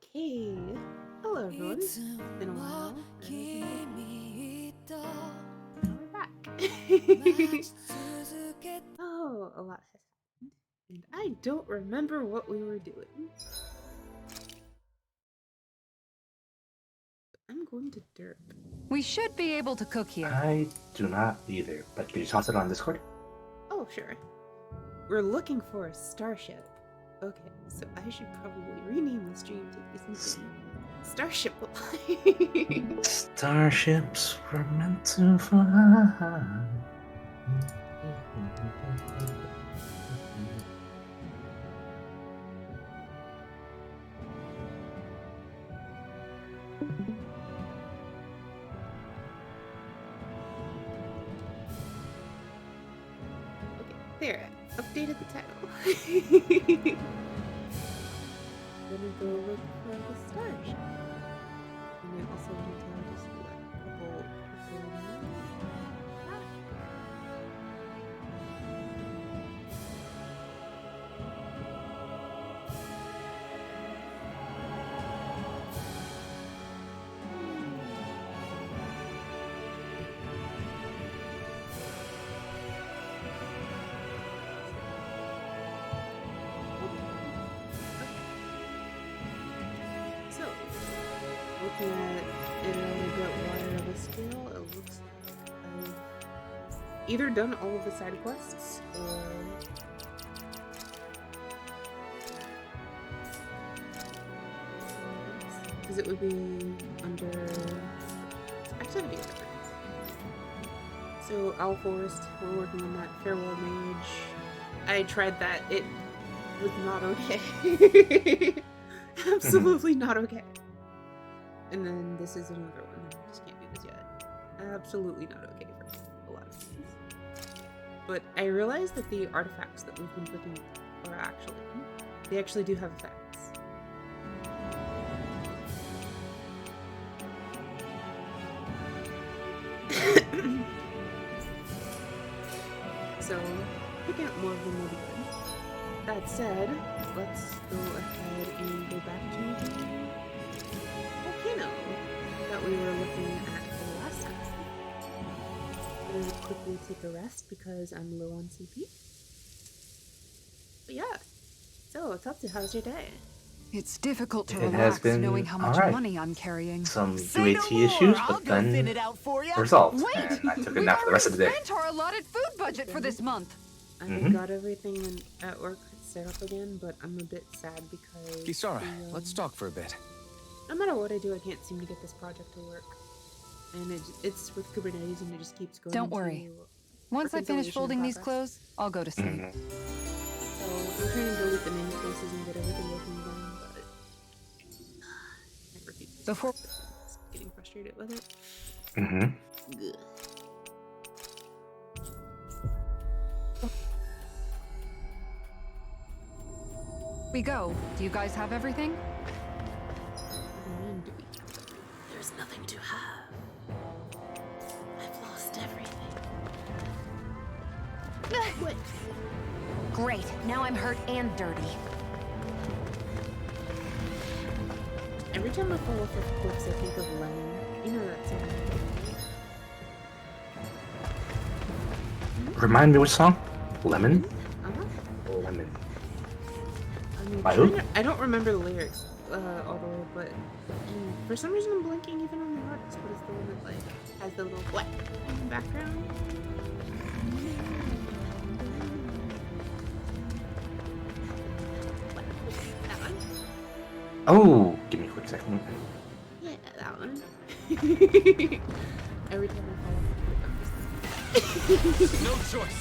Okay. Hello, everyone. It's been a while. Now we're back. Oh, a lot has happened. And I don't remember what we were doing. I'm going to derp. We should be able to cook here. I do not either, but could you toss it on Discord? Oh, sure. We're looking for a starship. Okay, so I should probably rename the stream to do something Starship like. Starships were meant to fly. Okay, there. Updated the title. Gonna go look for the starship. And I also want to tell just what a couple people. So, looking at it on a bit wider of a scale, it looks like I've either done all of the side quests or because it would be under activity efforts. So, Owl Forest, we're working on that. Farewell Mage. I tried that. It was not okay. Absolutely not okay. And then this is another one. I just can't do this yet. Absolutely not okay for a lot of things. But I realized that the artifacts that we've been picking up are they actually do have effects. So, picking up more of them will be good. That said, let's go ahead and go back to the volcano that we were looking at for the last time. I'm going to quickly take a rest because I'm low on CP. But yeah, so what's up to? How's your day? It's difficult to It has relax been knowing how much alright. money I'm carrying. Some Say UAT no more, issues, I'll but go thin then it out for ya. resolved. Wait, And I took a we've nap for the rest of the day. spent our allotted food budget for this month. I Mhm. got everything at work set up again, but I'm a bit sad because Kisara, let's talk for a bit. no matter what I do, I can't seem to get this project to work. And it's with Kubernetes and it just keeps going. Don't worry. Once I finish reconciliation folding in these progress. clothes, I'll go to sleep. Mhm. So I'm trying to delete the namespaces and get everything working again, but I refuse. Before It's getting frustrated with it. Mhm. Good. we go, do you guys have everything? And there's nothing to have. I've lost everything. What? Great, now I'm hurt and dirty. Every time I fall off of cliffs, I think of Lemon. You know that song. Remind me which song? Lemon? Uh-huh. Lemon. I mean, By who? I don't remember the lyrics all the way, but for some reason I'm blanking even on the artist. What is the one that like has the little what in the background? What? That one? Oh, give me a quick second. Yeah, that one. Every time I fall off a cliff, I'm just No choice.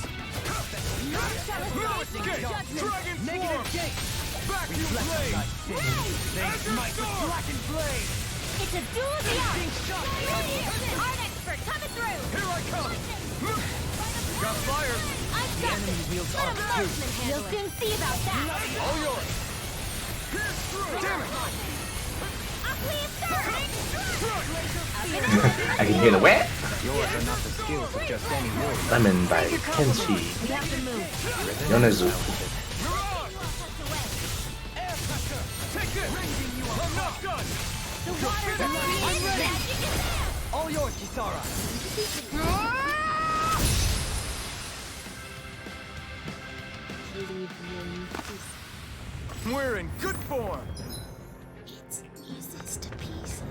Dragon form. Vacuum blade. Dragon blade. It's a duel of the arts! Art expert coming through! Here I come. Got fire. I've got this! Let a marksman handle You'll soon see about that! All yours. Pierce through. Damn it. I can hear the wet. Yours are not the skills of just any warrior. Lemon by Kenshi We have to move. Yonezu. Mirage. Air pressure. Take this! I'm not done! The water's I'm ready! All yours, Kisara! We're in good form! It's pieces to pieces.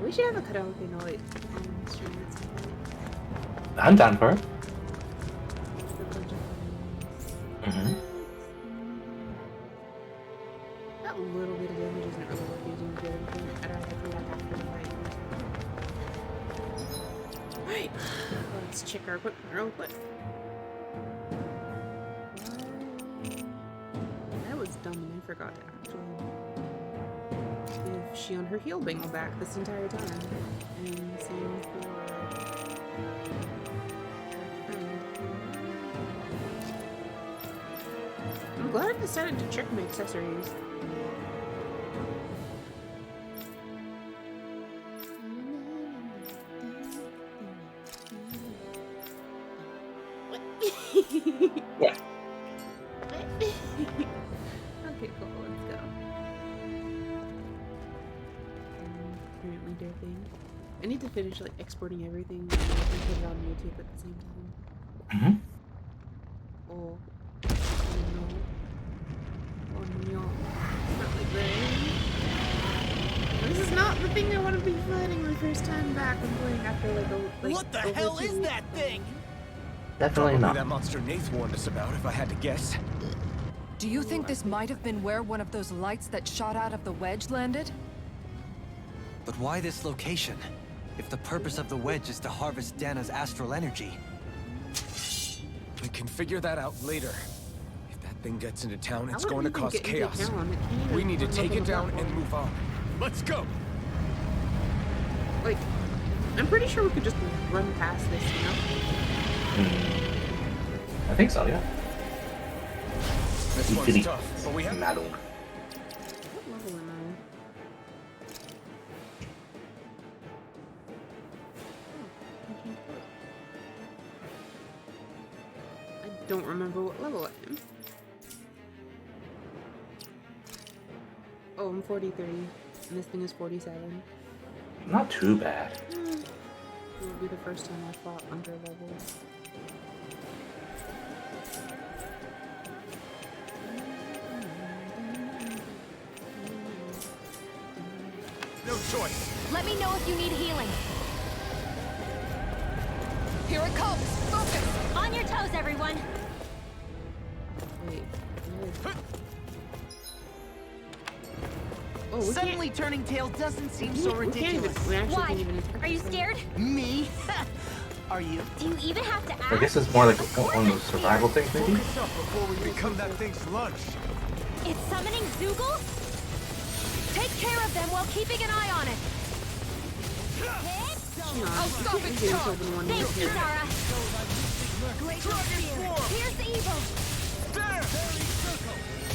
We should have a karaoke night on stream at some point. I'm down for it. Just a bunch of friends. Mm-hmm. That little bit of damage isn't really what you're doing good. I'd rather come back after the fight. Alright, let's check our equipment real quick. That was dumb and I forgot to actually give Shion her heal bingo back this entire time. And same for I'm glad I decided to check my accessories. What? Yeah. Okay, cool, let's go. Apparently derping. I need to finish like exporting everything and put it on YouTube at the same time. Mm-hmm. Oh. No. Oh no. Not like that. This is not the thing I want to be fighting the first time back when playing after like a What the over hell 2 is weeks. that thing? Definitely Probably not. that monster Nath warned us about, if I had to guess. Do you think this might have been where one of those lights that shot out of the wedge landed? But why this location? If the purpose of the wedge is to harvest Dana's astral energy. We can figure that out later. If that thing gets into town, it's How going to would we cause get into chaos. town? It can't even We need to run take up on it the down and platform. move on. Let's go! Like, I'm pretty sure we could just run past this, you know? I think so, yeah. This Easily. one's tough, but we have... Metal. What level am I? I don't remember what level I am. Oh, I'm 43, and this thing is 47. Not too bad. It will be the first time I fought under levels. No choice. Let me know if you need healing. Here it comes! Focus! On your toes, everyone. Wait. Where? Oh, we Suddenly turning tail doesn't seem can't, so we can't even. ridiculous. We actually Why? can't even attack Are you this thing. scared? Me? Are you? Do you even have to ask? I guess it's more like one of those survival things, maybe? Focus up before we become that thing's lunch. It's summoning Zoogles? Take care of them while keeping an eye on it. No, I'll stop it, getting Char. killed in one Thanks, hit. Kisara. Dragon form! Here's the evil. There!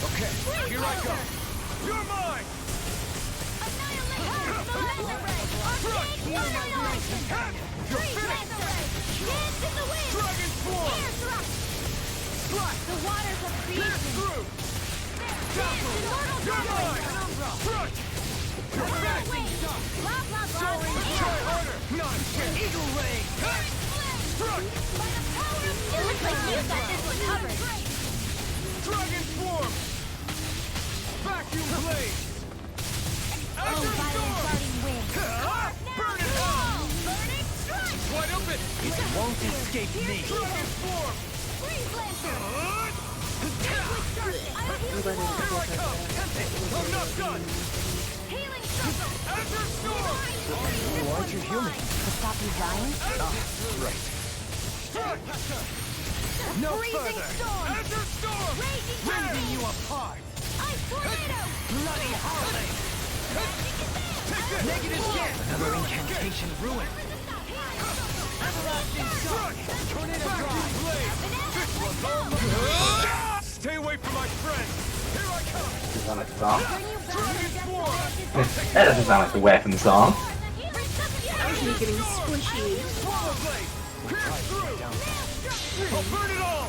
Okay, here I go. You're mine! Annihilation! Laser ray! Arcane annihilation! You're Freeze finished! laser ray! Dance in the wind! Dragon form! Air thrust! Strike! The waters of Pierce creation! through! Dance immortal You're dragon! mine! Front! You're Power finished! wing! Blah blah blah! Soaring, try harder! Not a chance! Eagle ray! Front! By the power of it looks like you got this one covered. Dragon form! Vacuum blade! Oh, violent darting wind! Burn it all! Burning strike! Wide open! It won't escape me! Dragon form! Freeze lancer! I'm glad I Iron didn't Here I get come! that. I'm not done! Healing circle! Azure storm! Oh, aren't you human? To stop you dying? Right. Strike! No Freezing further! storm! Azure storm! Raging Rending hurricane! you apart! Ice tornado! Bloody holiday! Negative damage! Another incantation ruined. Everlasting shock! Tornado drive! Stay away from my friend! Here I come! Does it sound like a song? Dragon Swarm! That doesn't sound like the weapon song. That was me getting squishy. Swallow Blade! Pierce through! I'll burn it all!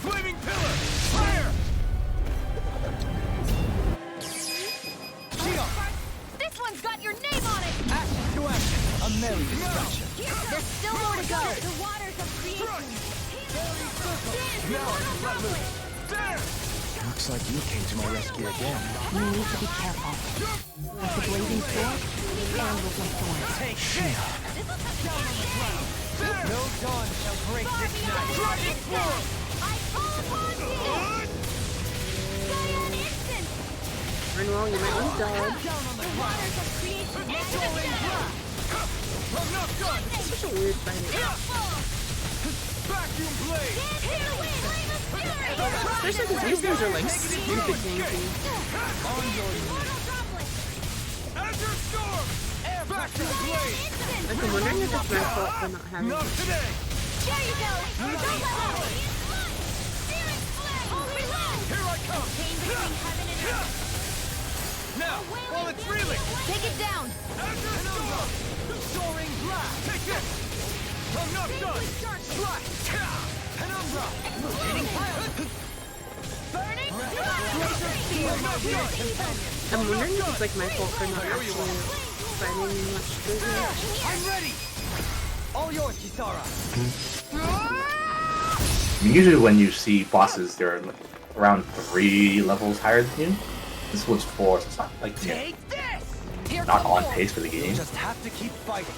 Flaming pillar! Fire! This one's got your name on it! Action to action! A merry destruction! There's still more to go! The waters of creation! Now I can let loose! There! Looks like you came to my rescue again. You need to be careful. With the blazing sword and with my thorns. Take this! No dawn shall break this night! Dragon Swarm! I call upon thee! Scion instant! Renwell, you might want to dodge. Down on the The ground! waters of creation! Into the shadow! I'm not done! Such a weird fight. Vacuum Blade! Hit the wind! Flame of fury! Especially because these guys are like stupid tanky. On your Mortal droplet! Azure Storm! Vacuum Blade! Instant! Like, I'm wondering if it's my fault for not having Not it. today! There you go! Don't let up! Spirit flame! Holy low! Here I come! Chain between heaven and earth! Now, while it's reeling! Take it down! Azure Storm! soaring blast! Take this! I'm not done! Slash! Penumbra! Hitting fire! Burning I'm not done! I'm wondering if it's like my fault for not actually fighting much further. I'm ready! All yours, Kisara! I mean, usually when you see bosses, they're like around 3 levels higher than you. This was 4, so it's not like Take this! Here not on comes pace for the game. You just have to keep fighting.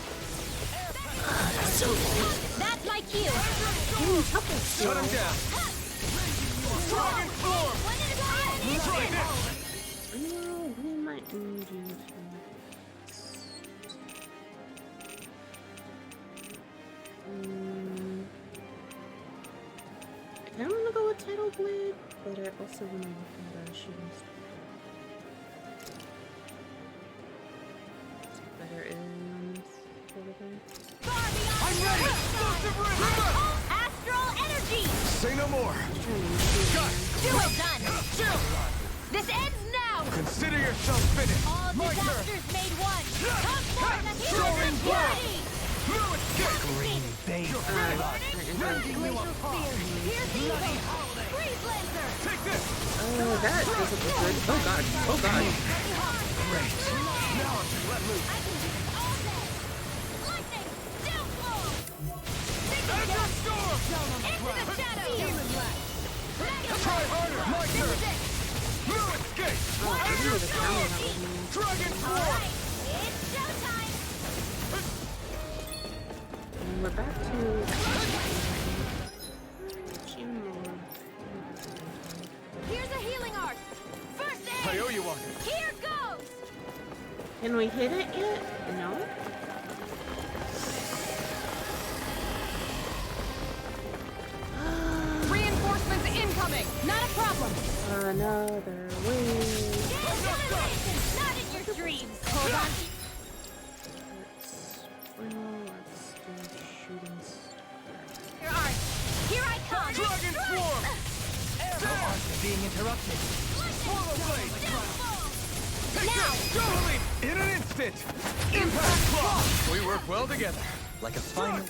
That's my cue! Getting tougher Shut him still. down! Dragon Swarm! Try this! Renwell, we might need you to... I kind of want to go with Tidal Blade, but I also want to look at shooting star. Better aliens over there. I'm ready! Explosive River! Astral energy! Say no more! Well done! This ends now! Consider yourself finished! All My turn! disasters made one! Come forth and heal Soaring the blast! body! No escape! Green Bay! Glacial spear! Pierce evil! Freeze lancer! Take this! Oh, that doesn't look good. Oh god. Oh god. Great! Now I can let loose! I can do this all day! Lightning! Downfall! Azure Storm! Into the shadows! Demon blast! Try harder! My turn! No escape! Oh, I didn't know the camera that was me. Dragon Swarm! Alright, it's showtime! And we're back to... Achievement mode. Here's a healing art! First I aid! owe you one! Here goes! Can we hit it yet? No? Reinforcements incoming! Not a problem! Another wave. Not in your dreams! Hold on! Let's do shooting star. Your art! Here I come! Dragon Swarm! Being interrupted. Swallow Blade! Now! Totally! In an instant! Impact Claw! We work well together. Like a final.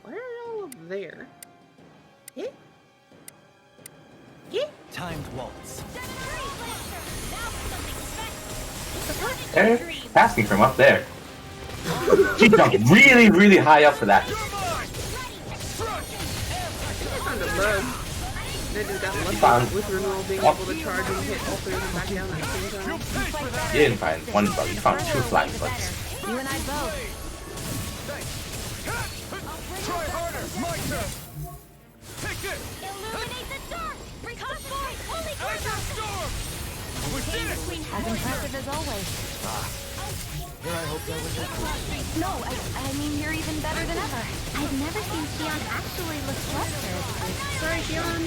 Why are y'all up there? Hit? Hit? Timed waltz. They're asking from up there. She jumped really, really high up for that. You're mine! I found a bug. They just got lucky Found- with Renewal being able to charge and hit all 3 of them back down at the same You'll time. pay for that! You didn't find one bug, you found 2 flying bugs. You and I both. Try harder! My turn! Take this! Illuminate the dark! Come forth! Holy Azure Storm! We did it! As impressive as always. And I hope that was it. No, I mean, you're even better than ever. I've never seen Xion actually look flustered. Sorry, Xion.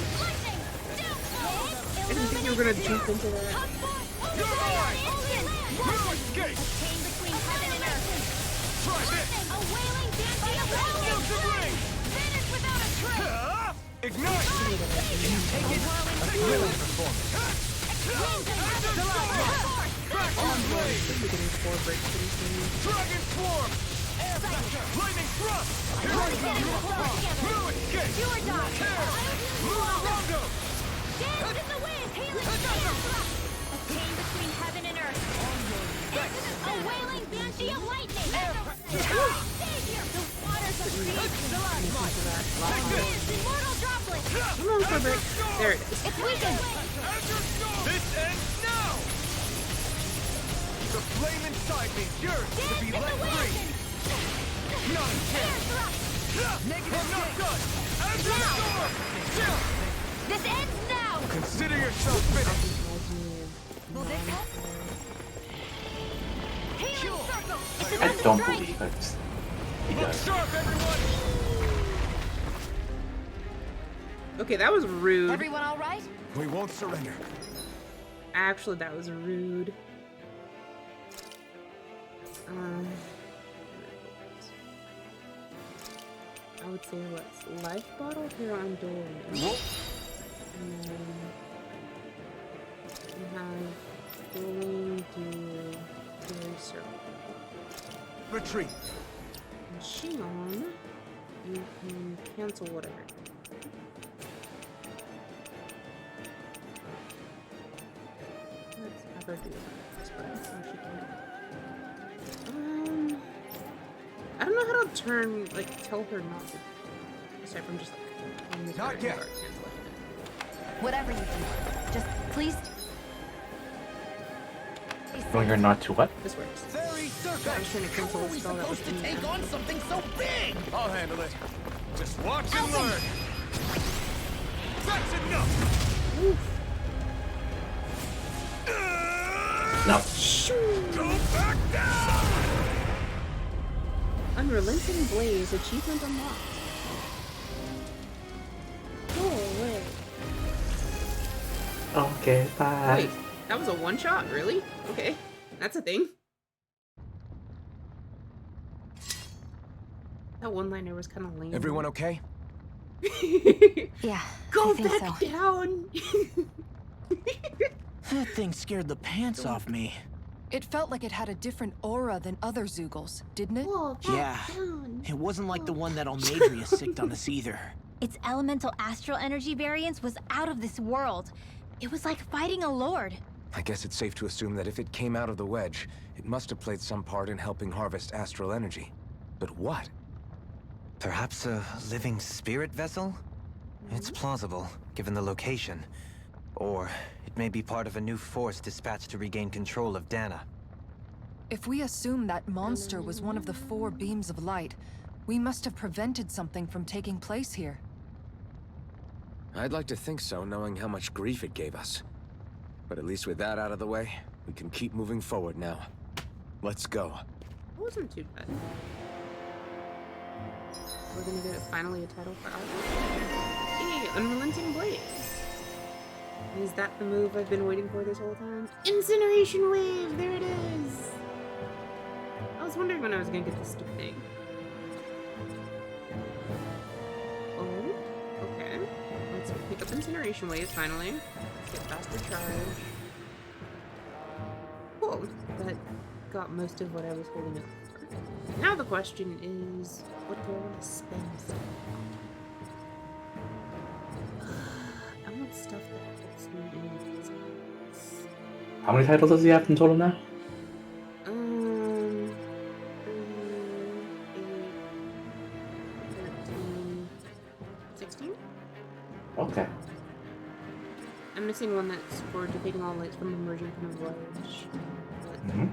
I didn't think you were gonna jump into that. You're mine! No escape! Chain between heaven and earth. Try this! A wailing dancing around you. Use the ring! Finish without a trace. Ignite! Take it. A thrilling performance. Back on blade! We're getting 4 breaks pretty soon. Dragon Swarm! Air pressure! Lightning Thrust! Here I come! No escape! Do or die. Rondo! Dance in the wind. Healing dance. A chain between heaven and earth. A wailing banshee of lightning. Savior. The waters of creation. Immortal droplet. Come on, 4 breaks. There it is. It's weakened. This ends now! The flame inside me yearns to be let free! Not a chance! Negative I'm not six. done! Enter the storm! This ends now. Consider yourself finished! Will this help? Healing circle. It's I another don't strike. believe it. He Look does. sharp, everyone! Okay, that was rude. Everyone all right? We won't surrender. Actually, that was rude. I would say what's life bottle here on door. And then we have dueling do very circle. Retreat. And Shion, you can cancel whatever. Let's have her do this one so she can. I don't know how to turn, like, tell her not to. Aside from just, like, make Not her yet. start cancel it. Whatever you do, just please. Telling her not to what? This works. Very I was trying to cancel How are the we spell that was supposed to in take there. on something so big? I'll handle it. Just watch and learn. That's enough! No. Go back down! Unrelenting Blaze, achievement unlocked. Go away. Okay, bye. Wait, that was a one-shot? Really? Okay, that's a thing. That one-liner was kind of lame. Everyone okay? Yeah. Go I think back so. down! That thing scared the pants off me. It felt like it had a different aura than other Zeugles, didn't it? Whoa, back Yeah. down. It wasn't like the one that Almadria sicked on us either. Its elemental astral energy variance was out of this world. It was like fighting a lord. I guess it's safe to assume that if it came out of the wedge, it must have played some part in helping harvest astral energy. But what? Perhaps a living spirit vessel? It's plausible, given the location. Or it may be part of a new force dispatched to regain control of Dana. If we assume that monster was one of the 4 beams of light, we must have prevented something from taking place here. I'd like to think so, knowing how much grief it gave us. But at least with that out of the way, we can keep moving forward now. Let's go. It wasn't too bad. We're gonna get finally a title for us. Hey, Unrelenting Blaze. Is that the move I've been waiting for this whole time? Incineration Wave! There it is! I was wondering when I was gonna get this stupid thing. Oh, okay. Let's pick up Incineration Wave finally. Let's get faster charge. Cool. That got most of what I was holding up for. Now the question is, what do I want to spend stuff on? I want stuff that puts me in these spots. How many titles does he have in total now? 3, 8, 13, 16? Okay. I'm missing one that's for defeating all lights from emerging from the wedge. Mm-hmm.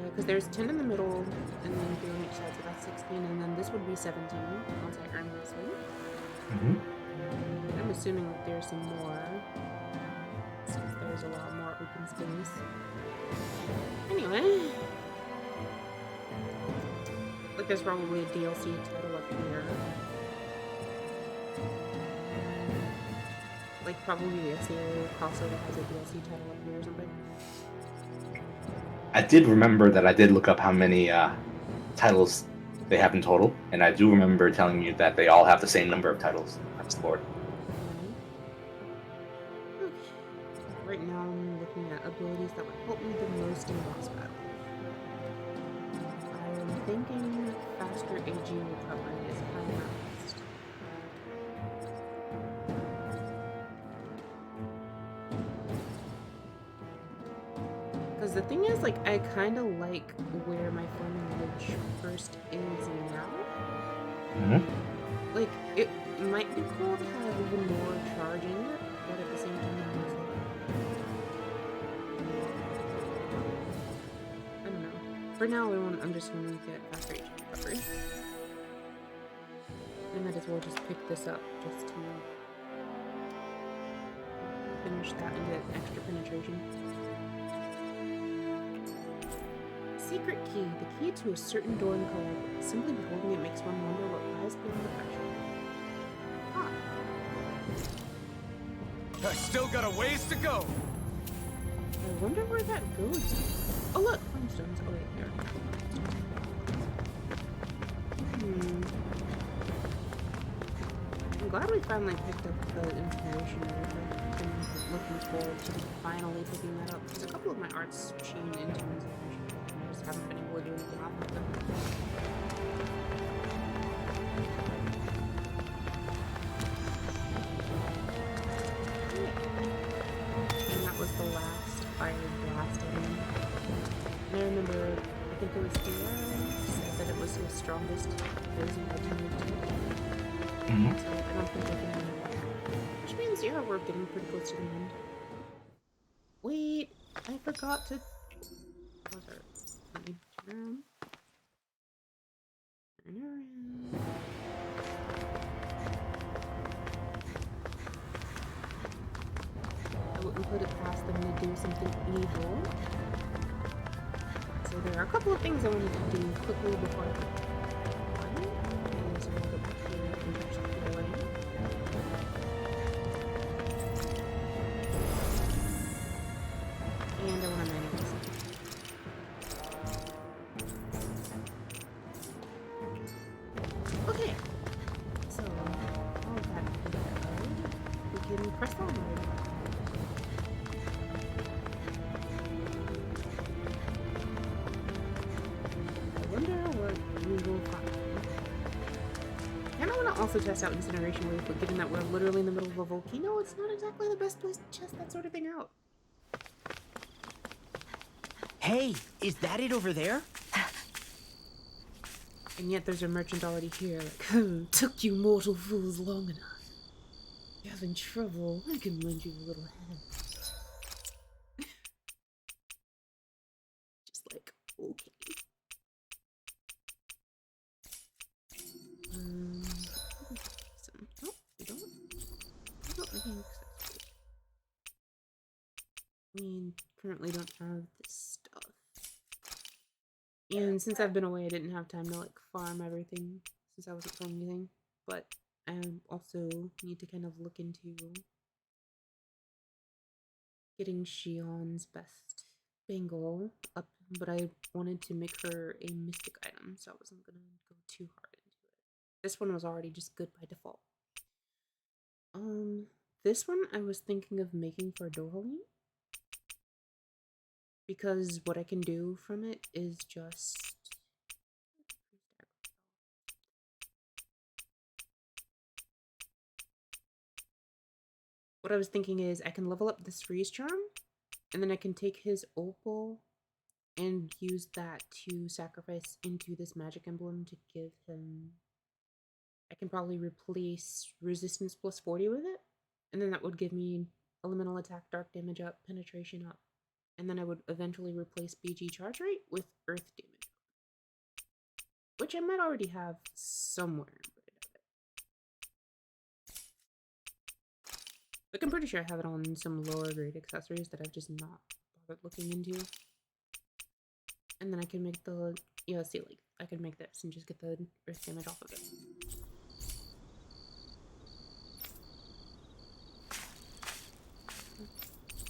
Because there's 10 in the middle, and then 3 on each side, so that's 16, and then this would be 17 once I earn this one. Mm-hmm. I'm assuming that there's some more, since there's a lot more open space. Anyway, there's probably a DLC title up here. Like probably the SEO crossover has a DLC title up here or something. I did remember that I did look up how many titles they have in total, and I do remember telling you that they all have the same number of titles across the board. Okay. Right now I'm looking at abilities that would help me the most in boss battle. I'm thinking faster AG recovery is high on that list. Because the thing is, like, I kind of like where my forming ridge first is now. Mm-hmm. Like, it might be cool to have even more charge in it, but at the same time, it's like, I don't know. For now, I'm just going to get faster HP recovery. I might as well just pick this up just to finish that and get extra penetration. Secret key. The key to a certain door in Colorado. Simply beholding it makes one wonder what lies beyond the threshold. Ah. I still got a ways to go. I wonder where that goes to. Oh look! Stones. Oh wait, here. I'm glad we finally picked up the inspiration I've been looking forward to finally picking that up. Because a couple of my arts chain into inspiration. I just haven't been able to do anything off of them. And that was the last fire blast enemy. And I remember, I think it was Thea said that it was his strongest version of Team. Mm-hmm. So I don't think I can do that. Which means, yeah, we're getting pretty close to the end. Wait, I forgot to... What was our... Let me turn around. Turn around. I wouldn't put it past them to do something evil. So there are a couple of things I wanted to do quickly before I put one. Is I'm gonna go back here and finish the away. And I want to manual this. Okay. So all that we can press on mode. I wonder what we will find. I kind of want to also test out Incineration Wave, but given that we're literally in the middle of a volcano, it's not exactly the best place to test that sort of thing out. Hey, is that it over there? And yet there's a merchant already here, like, took you mortal fools long enough. You're having trouble, I can lend you a little hand. Just like, okay. Nope, we don't. We don't make any accessories. We currently don't have this stuff. And since I've been away, I didn't have time to like farm everything since I wasn't doing anything. But I also need to kind of look into getting Shion's best bangle up. But I wanted to make her a mystic item, so I wasn't gonna go too hard into it. This one was already just good by default. This one I was thinking of making for Dohalim. Because what I can do from it is just... What I was thinking is I can level up this freeze charm, and then I can take his opal and use that to sacrifice into this magic emblem to give him... I can probably replace resistance plus 40 with it, and then that would give me elemental attack, dark damage up, penetration up. And then I would eventually replace BG charge rate with earth damage. Which I might already have somewhere, but I doubt it. Like, I'm pretty sure I have it on some lower grade accessories that I've just not bothered looking into. And then I can make the, yeah, see, like, I could make this and just get the earth damage off of it.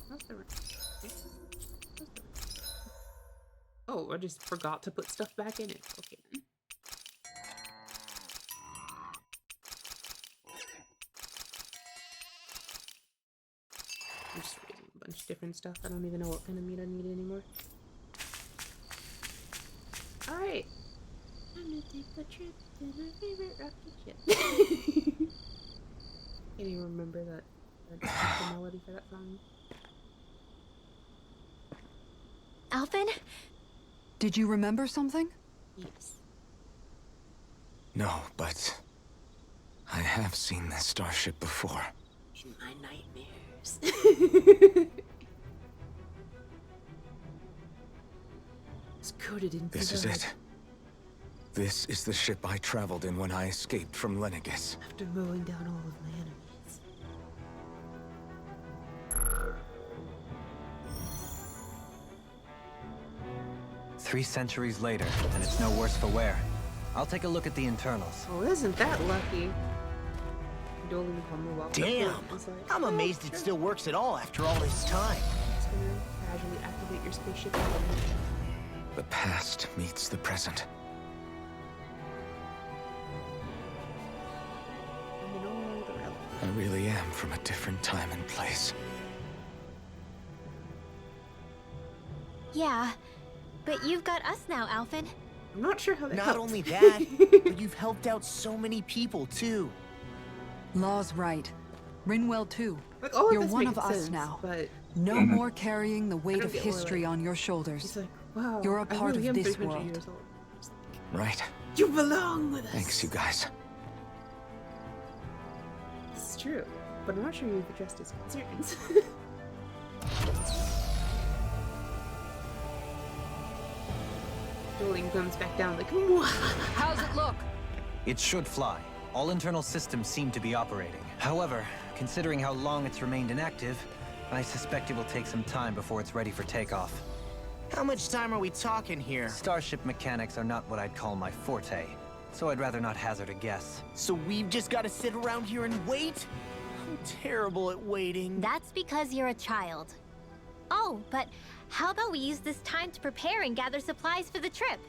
How's the ring? Oh, I just forgot to put stuff back in it. Okay then. I'm just raising a bunch of different stuff. I don't even know what kind of meat I need anymore. Alright. I'm gonna take a trip to my favorite rocket ship. Can't even remember the melody for that song. Alvin? Did you remember something? Yes. No, but I have seen this starship before. In my nightmares. It's coated in This is it. This is the ship I traveled in when I escaped from Lenegis. After mowing down all of my enemies. 3 centuries later, and it's no worse for wear. I'll take a look at the internals. Oh, isn't that lucky? Damn! I'm amazed it still works at all after all this time. It's gonna casually activate your spaceship. The past meets the present. And then all the relevant. I really am from a different time and place. Yeah, but you've got us now, Alvin. I'm not sure how that Not helped. only that, but you've helped out so many people too. Law's right. Rinwell too. Like, all of You're this one makes of us sense, now. But No more carrying the weight don't of get why, history like, on your he's shoulders. like, wow, You're a I part really of am this 300 world. years old. Right. You belong with us. Thanks, you guys. It's true, but I'm not sure you've addressed his concerns. Dueling comes back down like, Mwah! How's it look? It should fly. All internal systems seem to be operating. However, considering how long it's remained inactive, I suspect it will take some time before it's ready for takeoff. How much time are we talking here? Starship mechanics are not what I'd call my forte, so I'd rather not hazard a guess. So we've just got to sit around here and wait? I'm terrible at waiting. That's because you're a child. Oh, but how about we use this time to prepare and gather supplies for the trip?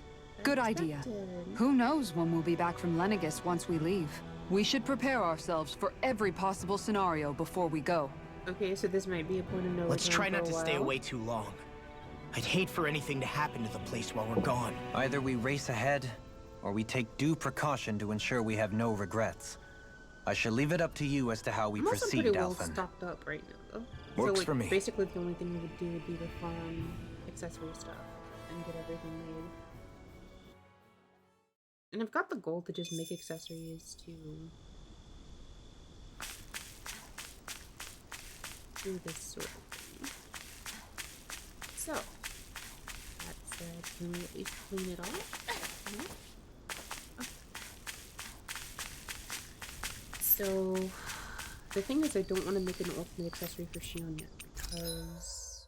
Good idea. Unexpected. Who knows when we'll be back from Lenegis once we leave. We should prepare ourselves for every possible scenario before we go. Okay, so this might be a point of no Let's return try for not a to stay while. away too long. I'd hate for anything to happen to the place while we're gone. Either we race ahead, or we take due precaution to ensure we have no regrets. I shall leave it up to you as to how we I'm also proceed, pretty well Alphen. stocked up right now, though. Works so, like, for me. Basically, the only thing we would do would be to farm accessory stuff and get everything made. And I've got the goal to just make accessories to do this sort of thing. So, that said, can we at least clean it off? No? Okay. So, the thing is, I don't want to make an ultimate accessory for Shion yet, because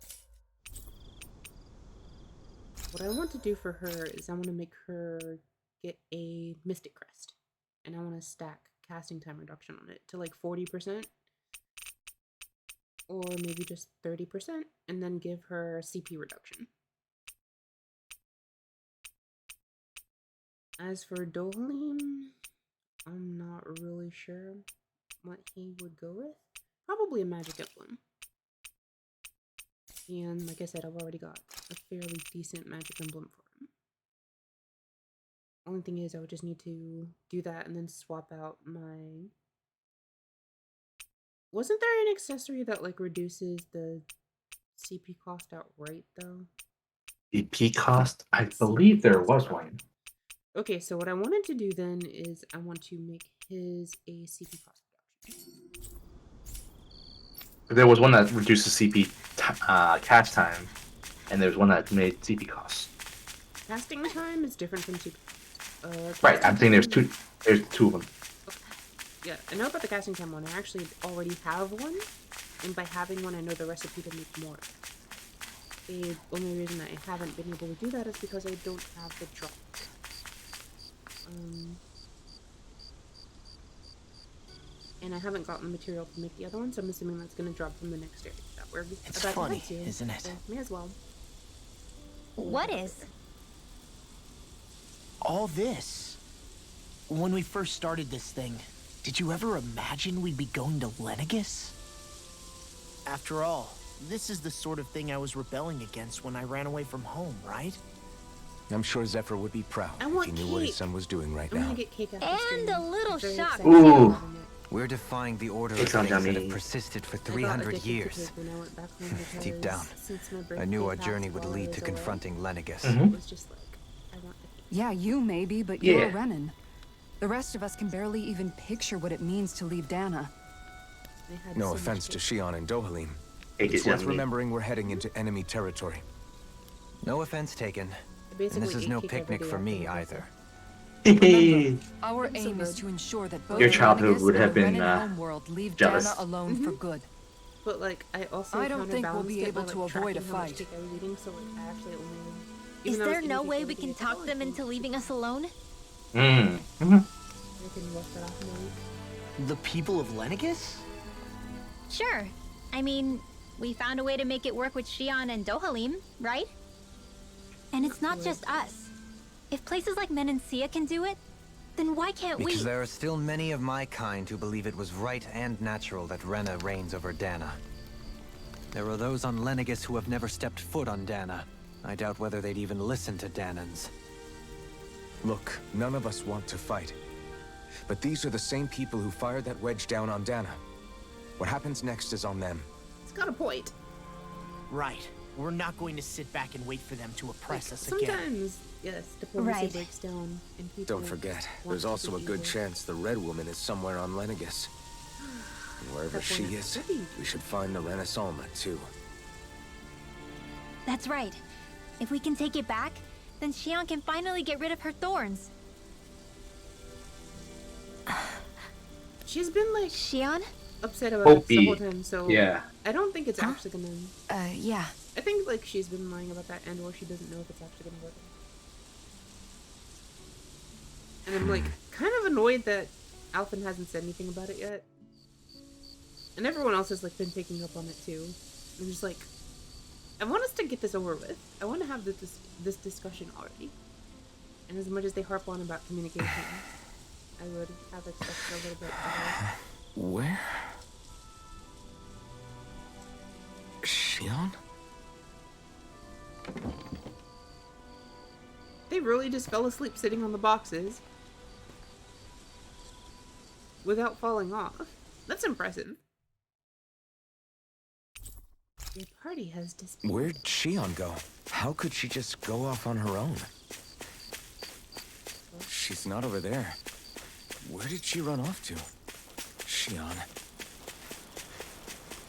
what I want to do for her is I want to make her get a Mystic Crest, and I want to stack casting time reduction on it to like 40%, or maybe just 30%, and then give her CP reduction. As for Dohalim, I'm not really sure what he would go with. Probably a magic emblem. And like I said, I've already got a fairly decent magic emblem for him. Only thing is, I would just need to do that and then swap out my... Wasn't there an accessory that like reduces the CP cost outright though? CP cost? I believe there was one. Okay, so what I wanted to do then is I want to make his a CP cost reduction. There was one that reduces CP cast time, and there's one that made CP costs. Casting time is different from CP. Right, I'm casting saying there's time- two of them. Yeah, I know about the casting time one. I actually already have one, and by having one, I know the recipe to make more. The only reason I haven't been able to do that is because I don't have the drop. And I haven't gotten the material to make the other one, so I'm assuming that's going to drop from the next area that we're It's about funny, to head to. isn't it? So, may as well. What is? All this. When we first started this thing, did you ever imagine we'd be going to Lenegus? After all, this is the sort of thing I was rebelling against when I ran away from home, right? I'm sure Zephyr would be proud I if want he knew what his cake. son was doing right I'm now. gonna get cake after And stream. a little I'm very shocked. excited Ooh. about it. We're defying the order of It things sounds that yummy. have persisted for I got 300 addicted to years. cake when I went back home because Deep down, since my I birthday knew our passed journey would while I lead was to away, confronting Lenegus. Mhm. It was just like, I want the cake. Yeah, you maybe, but you're Yeah. a Renan. The rest of us can barely even picture what it means to leave Dana. I had No so much offense to cake. Shion and Dohalim. Cake It's is worth yummy. remembering we're heading into enemy territory. No offense taken. I And basically this is ate no cake every picnic day for after me my either. Remember, our That's so aim is good. to ensure that both Your childhood Lenegus would and have the been, Renan homeworld leave jealous. Dana alone for good. But like, I also I don't think we'll counterbalanced be it able by, to like, avoid a tracking how much fight. cake I was eating, so like, I actually only. Is even though I was there eating no cake way every we day, can it's like, talk oh, them it's into not leaving too us alone? Mm. Mhm. bad. I can work that off in a week. The people of Lenegus? Sure. I mean, we found a way to make it work with Shion and Dohalim, right? And it's not just us. If places like Menancia can do it, then why can't we? Because there are still many of my kind who believe it was right and natural that Rena reigns over Dana. There are those on Lenegus who have never stepped foot on Dana. I doubt whether they'd even listen to Danans. Look, none of us want to fight. But these are the same people who fired that wedge down on Dana. What happens next is on them. It's got a point. Right. We're not going to sit back and wait for them to oppress us again. Sometimes, yes, diplomacy Right. breaks down, and people. Don't forget, want there's to also a be good evil. chance the Red Woman is somewhere on Lenegus. And wherever That she one is, is pretty. we should find the Renasolma too. That's right. If we can take it back, then Shion can finally get rid of her thorns. She's been like Shion? upset about it Opie. several times, so Yeah. I don't think it's actually gonna. Yeah. I think like she's been lying about that, and or she doesn't know if it's actually gonna work. And I'm like kind of annoyed that Alphen hasn't said anything about it yet, and everyone else has like been picking up on it too. I'm just like, I want us to get this over with. I want to have this discussion already. And as much as they harp on about communication, I would have expected a little bit better. Where? Shion? They really just fell asleep sitting on the boxes without falling off. That's impressive. Your party has disbanded. Where'd Shion go? How could she just go off on her own? She's not over there. Where did she run off to? Shion.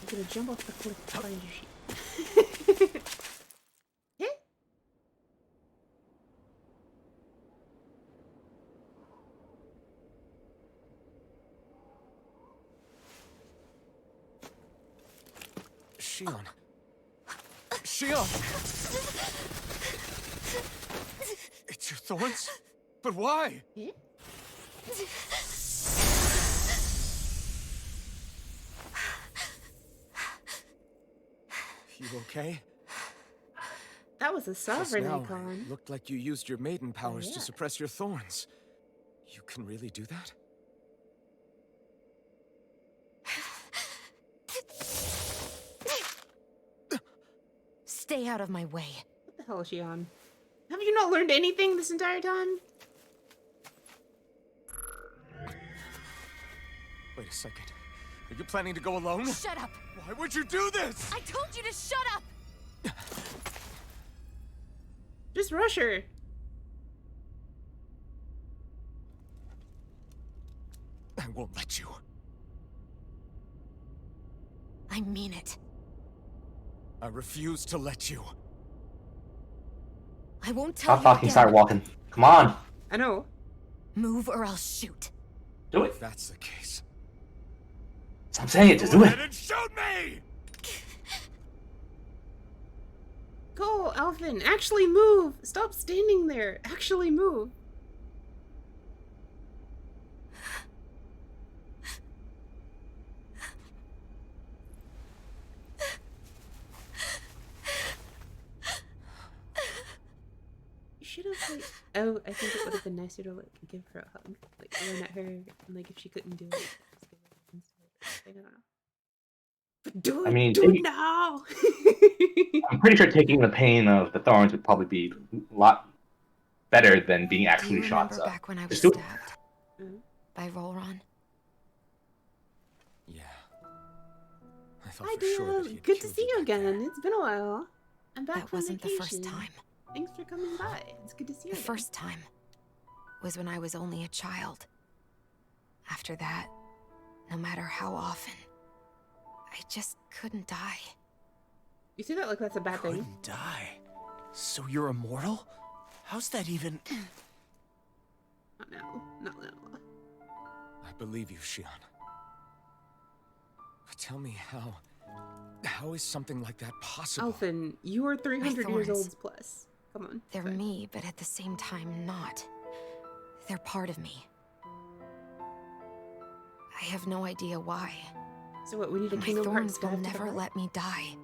I'm gonna jump off the cliff to find your sheep. Yeah? Shion. Shion! It's your thorns? But why? Yeah? You okay? That was a Just sovereign now, icon. it looked like you used your maiden powers yeah. to suppress your thorns. You can really do that? Stay out of my way. What the hell is she on? Have you not learned anything this entire time? Wait a second. Are you planning to go alone? Shut up! Why would you do this? I told you to shut up! Just rush her. I won't let you. I mean it. I refuse to let you. I won't tell Stop you talking, again. start walking. Come on. I know. Move or I'll shoot. Do it. If that's the case, Stop saying it, just do go it. ahead and shoot me! Go, Alvin. Actually move. Stop standing there. Actually move. should have like. Oh, I think it would have been nicer to like give her a hug, like run at her, and like if she couldn't do it, just give her a I don't know. But do I it, mean, do it now. I'm pretty sure taking the pain of the thorns would probably be a lot better than being Do actually you shot. remember So back when I was just do it. stabbed Mm. by Rolron? Yeah. I thought Hi, for sure that he dear. had Good to killed see you back there. again. It's been a while. I'm back That from wasn't the vacation. first time. Thanks for coming by. It's good to see you. The again. first time was when I was only a child. After that, no matter how often, I just couldn't die. You say that like that's a bad thing. Couldn't die. So you're immortal? How's that even? Not now. Not now. I believe you, Shion. But tell me how is something like that possible? Alphen, you are 300 years thorns. old plus. Come on. They're Fine. me, but at the same time not. They're part of me. I have no idea why. So what? We need a My Kingdom Hearts thorns will 5 to never die? let me die.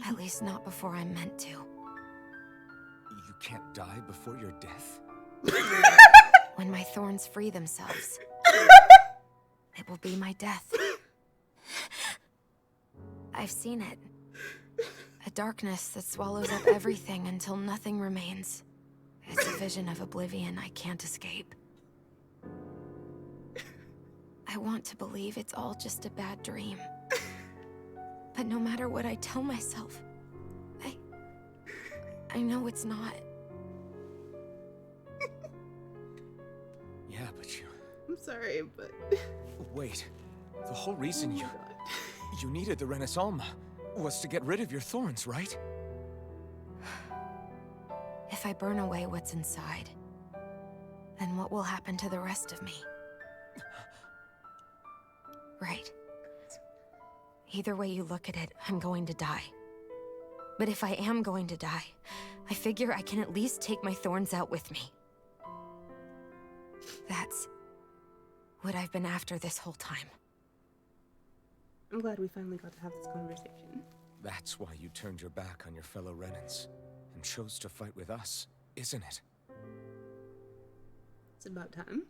At least not before I'm meant to. You can't die before your death? When my thorns free themselves, it will be my death. I've seen it. A darkness that swallows up everything until nothing remains. It's a vision of oblivion I can't escape. I want to believe it's all just a bad dream. But no matter what I tell myself, I know it's not. Yeah, but you... I'm sorry, but Wait. The whole reason Oh you... my God. You needed the Renaissance was to get rid of your thorns, right? If I burn away what's inside, then what will happen to the rest of me? Right. Either way you look at it, I'm going to die. But if I am going to die, I figure I can at least take my thorns out with me. That's what I've been after this whole time. I'm glad we finally got to have this conversation. That's why you turned your back on your fellow Renans and chose to fight with us, isn't it? It's about time.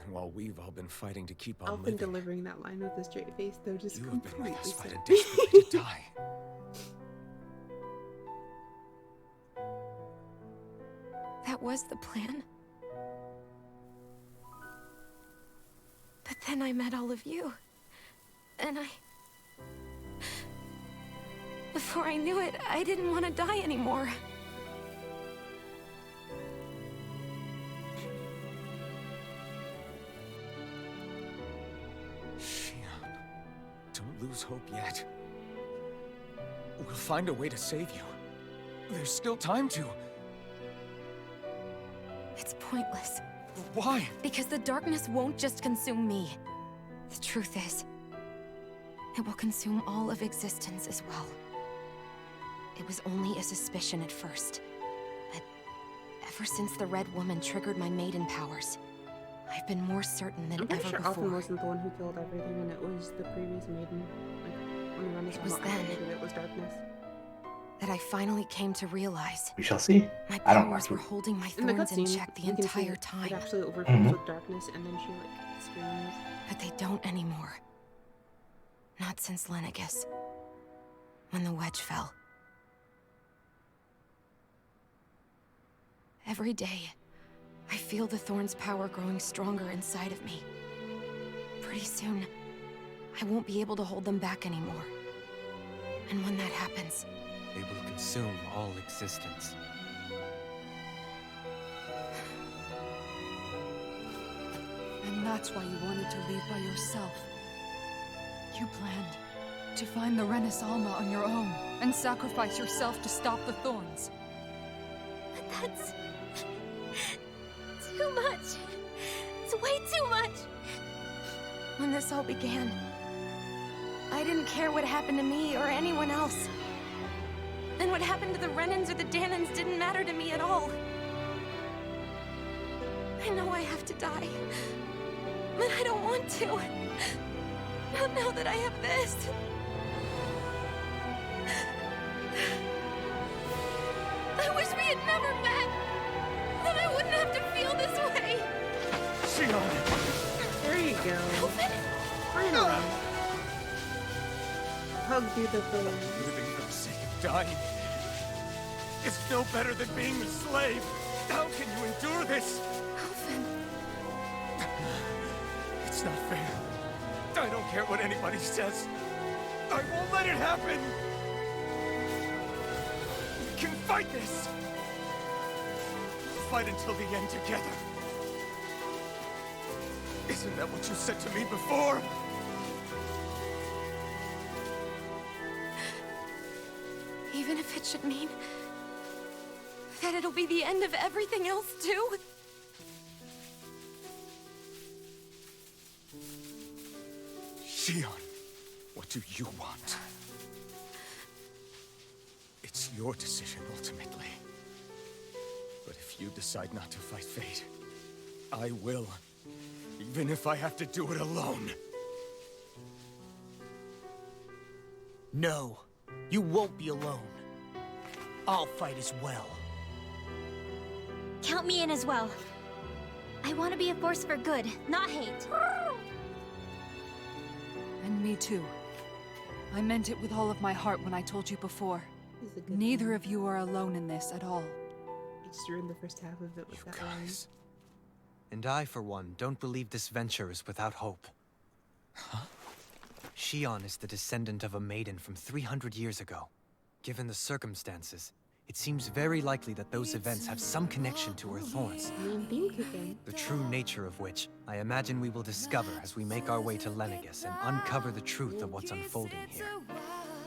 And while we've all been fighting to keep on Alphen living, delivering that line with a straight face, though, just you have been completely with us fighting sent. desperately to die. That was the plan. But then I met all of you. And before I knew it, I didn't want to die anymore. Shion, don't lose hope yet. We'll find a way to save you. There's still time to. It's pointless. Why? Because the darkness won't just consume me. The truth is, it will consume all of existence as well. It was only a suspicion at first, but ever since the Red Woman triggered my maiden powers, I've been more certain than I'm pretty ever sure before. Alphen wasn't the one who killed everything, and it was the previous maiden. Like, when the Renaissance was then. it was darkness. That I finally came to realize We shall see. my I don't powers know. were holding my In the thorns in cutscene, check the you can see entire It time, actually overflows Mhm. with darkness, and then she like screams. but they don't anymore. Not since Lenegis, when the wedge fell. Every day, I feel the thorn's power growing stronger inside of me. Pretty soon, I won't be able to hold them back anymore. And when that happens, They will consume all existence. and that's why you wanted to leave by yourself. You planned to find the Renis Alma on your own and sacrifice yourself to stop the thorns. But that's too much. It's way too much. When this all began, I didn't care what happened to me or anyone else. And what happened to the Renans or the Danans didn't matter to me at all. I know I have to die, but I don't want to. Not now that I have this. had never met, then I wouldn't have to feel this way. Shion! There you go. Elfin? Finally. Hug through the phone. Living for the sake of dying is no better than being a slave. How can you endure this? Elfin. It's not fair. I don't care what anybody says. I won't let it happen. We can fight this. Fight until the end together. Isn't that what you said to me before? Even if it should mean that it'll be the end of everything else, too? Shion, what do you want? It's your decision, ultimately. But if you decide not to fight fate, I will. Even if I have to do it alone. No, you won't be alone. I'll fight as well. Count me in as well. I want to be a force for good, not hate. And me too. I meant it with all of my heart when I told you before. He's a good Neither man. of you are alone in this at all. I just ruined the first half of it with You that line. guys. And I, for one, don't believe this venture is without hope. Huh? Shion is the descendant of a maiden from 300 years ago. Given the circumstances, it seems very likely that those events have some connection to her thorns. Main theme kicking. The true nature of which, I imagine we will discover as we make our way to Lenegis and uncover the truth of what's unfolding here.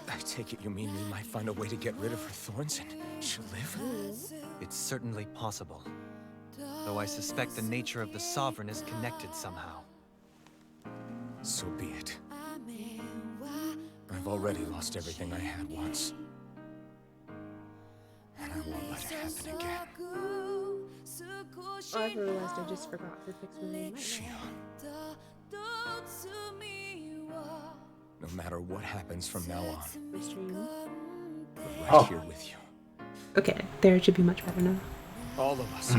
I take it you mean we might find a way to get rid of her thorns and she'll live? It's certainly possible. Though I suspect the nature of the Sovereign is connected somehow. So be it. I've already lost everything I had once. And I won't let it happen again. Oh, I realized I just forgot to fix my mic. Shion. No matter what happens from now on, My stream. we're right Oh. here with you. Okay, there it should be much better now. All of us.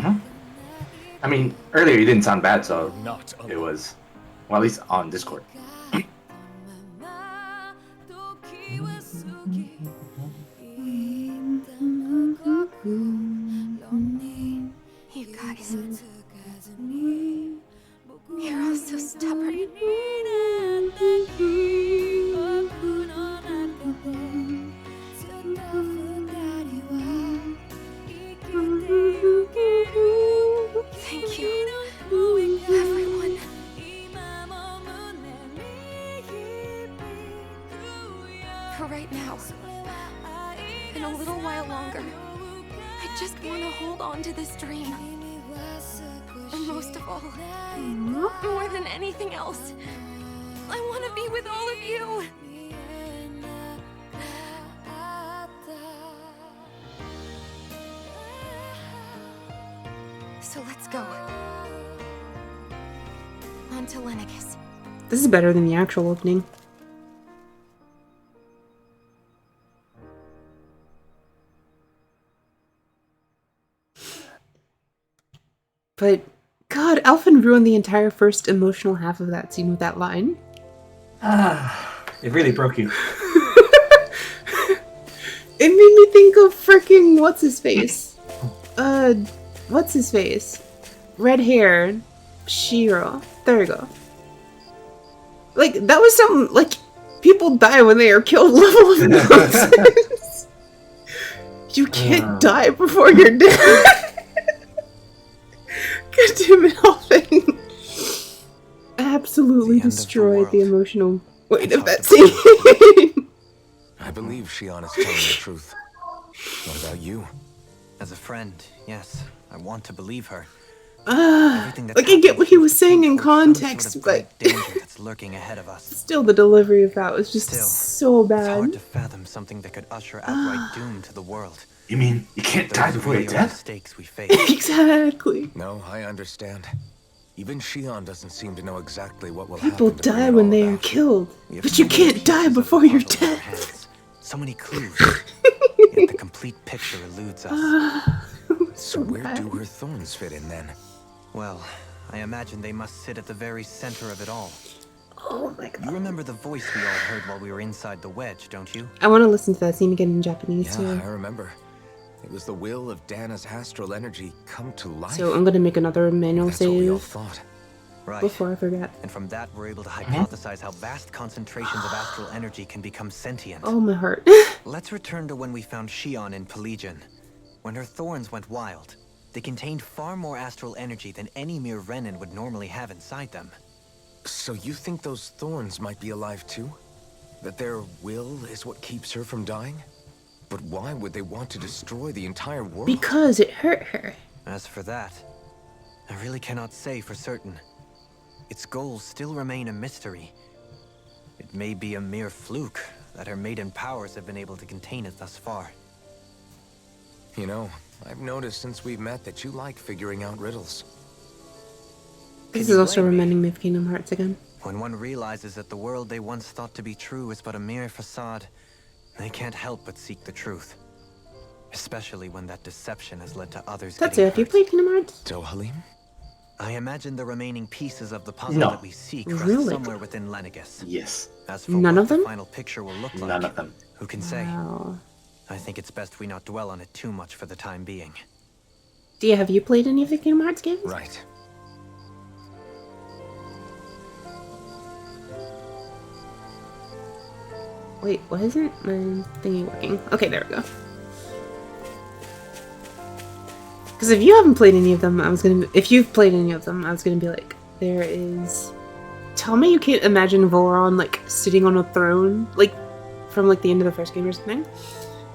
I mean, earlier you didn't sound bad, so We're not alone. it was, well, at least on Discord. You guys. You're all so stubborn. Thank you, everyone. For right now, and a little while longer, I just want to hold on to this dream. And most of all, more than anything else, I want to be with all of you. So let's go. On to Lenegis. This is better than the actual opening. But, God, Elfin ruined the entire first emotional half of that scene with that line. It really broke you. It made me think of freaking what's his face? What's his face? Red hair, Shiro. There you go. Like that was some like people die when they are killed level of nonsense. You can't die before you're dead. God damn it, Elfin. Absolutely The end of the destroyed the world. emotional weight It's of hard that to scene. I believe Shion is telling the truth. What about you? As a friend, yes, I want to believe her. Ah, Everything that's like I get what he happened was seems to saying point in towards some sort context, of but great danger that's lurking ahead of us. still the delivery of that was just Still, so It's hard bad. to fathom something that could usher outright doom to the world. You mean you can't die Those before really you're are the dead? stakes we face. Exactly. No, I understand. Even Shion doesn't seem to know exactly what will People happen to bring die it when all they are about. killed, We have but so you many can't die pieces of the before you're puzzle in our dead. hands. So many clues. Yet the complete picture eludes us. So where do her thorns fit in then? Well, I imagine they must sit at the very center of it all. Oh my god. You remember the voice we all heard while we were inside the wedge, don't you? I want to listen to that scene again in Japanese Yeah, too. I remember. It was the will of Dana's astral energy come to life. So I'm gonna make another manual That's what we all save thought. Right. before I forget. And from that, we're able to hypothesize how vast concentrations of astral energy can become sentient. Oh my heart. Let's return to when we found Shion in Pelagian. When her thorns went wild, they contained far more astral energy than any mere Renin would normally have inside them. So you think those thorns might be alive too? That their will is what keeps her from dying? But why would they want to destroy the entire world? Because it hurt her. As for that, I really cannot say for certain. Its goals still remain a mystery. It may be a mere fluke that her maiden powers have been able to contain it thus far. You know, I've noticed since we've met that you like figuring out riddles. This Can is you also blame me? reminding me of Kingdom Hearts again. When one realizes that the world they once thought to be true is but a mere facade, they can't help but seek the truth. Especially when that deception has led to others That's getting it. Have you hurt. played Kingdom Hearts? So, Halim? I imagine the remaining pieces of the puzzle No. that we seek rest Really? somewhere within Lenegis. Yes. As for None what of the them? final picture will look like, None of them. who can say? Wow. I think it's best we not dwell on it too much for the time being. Have you played any of the Kingdom Hearts games? Right. Wait, why isn't my thingy working? Okay, there we go. Because if you haven't played any of them, if you've played any of them, I was gonna be like, there is. Tell me you can't imagine Voron like sitting on a throne, like from like the end of the first game or something,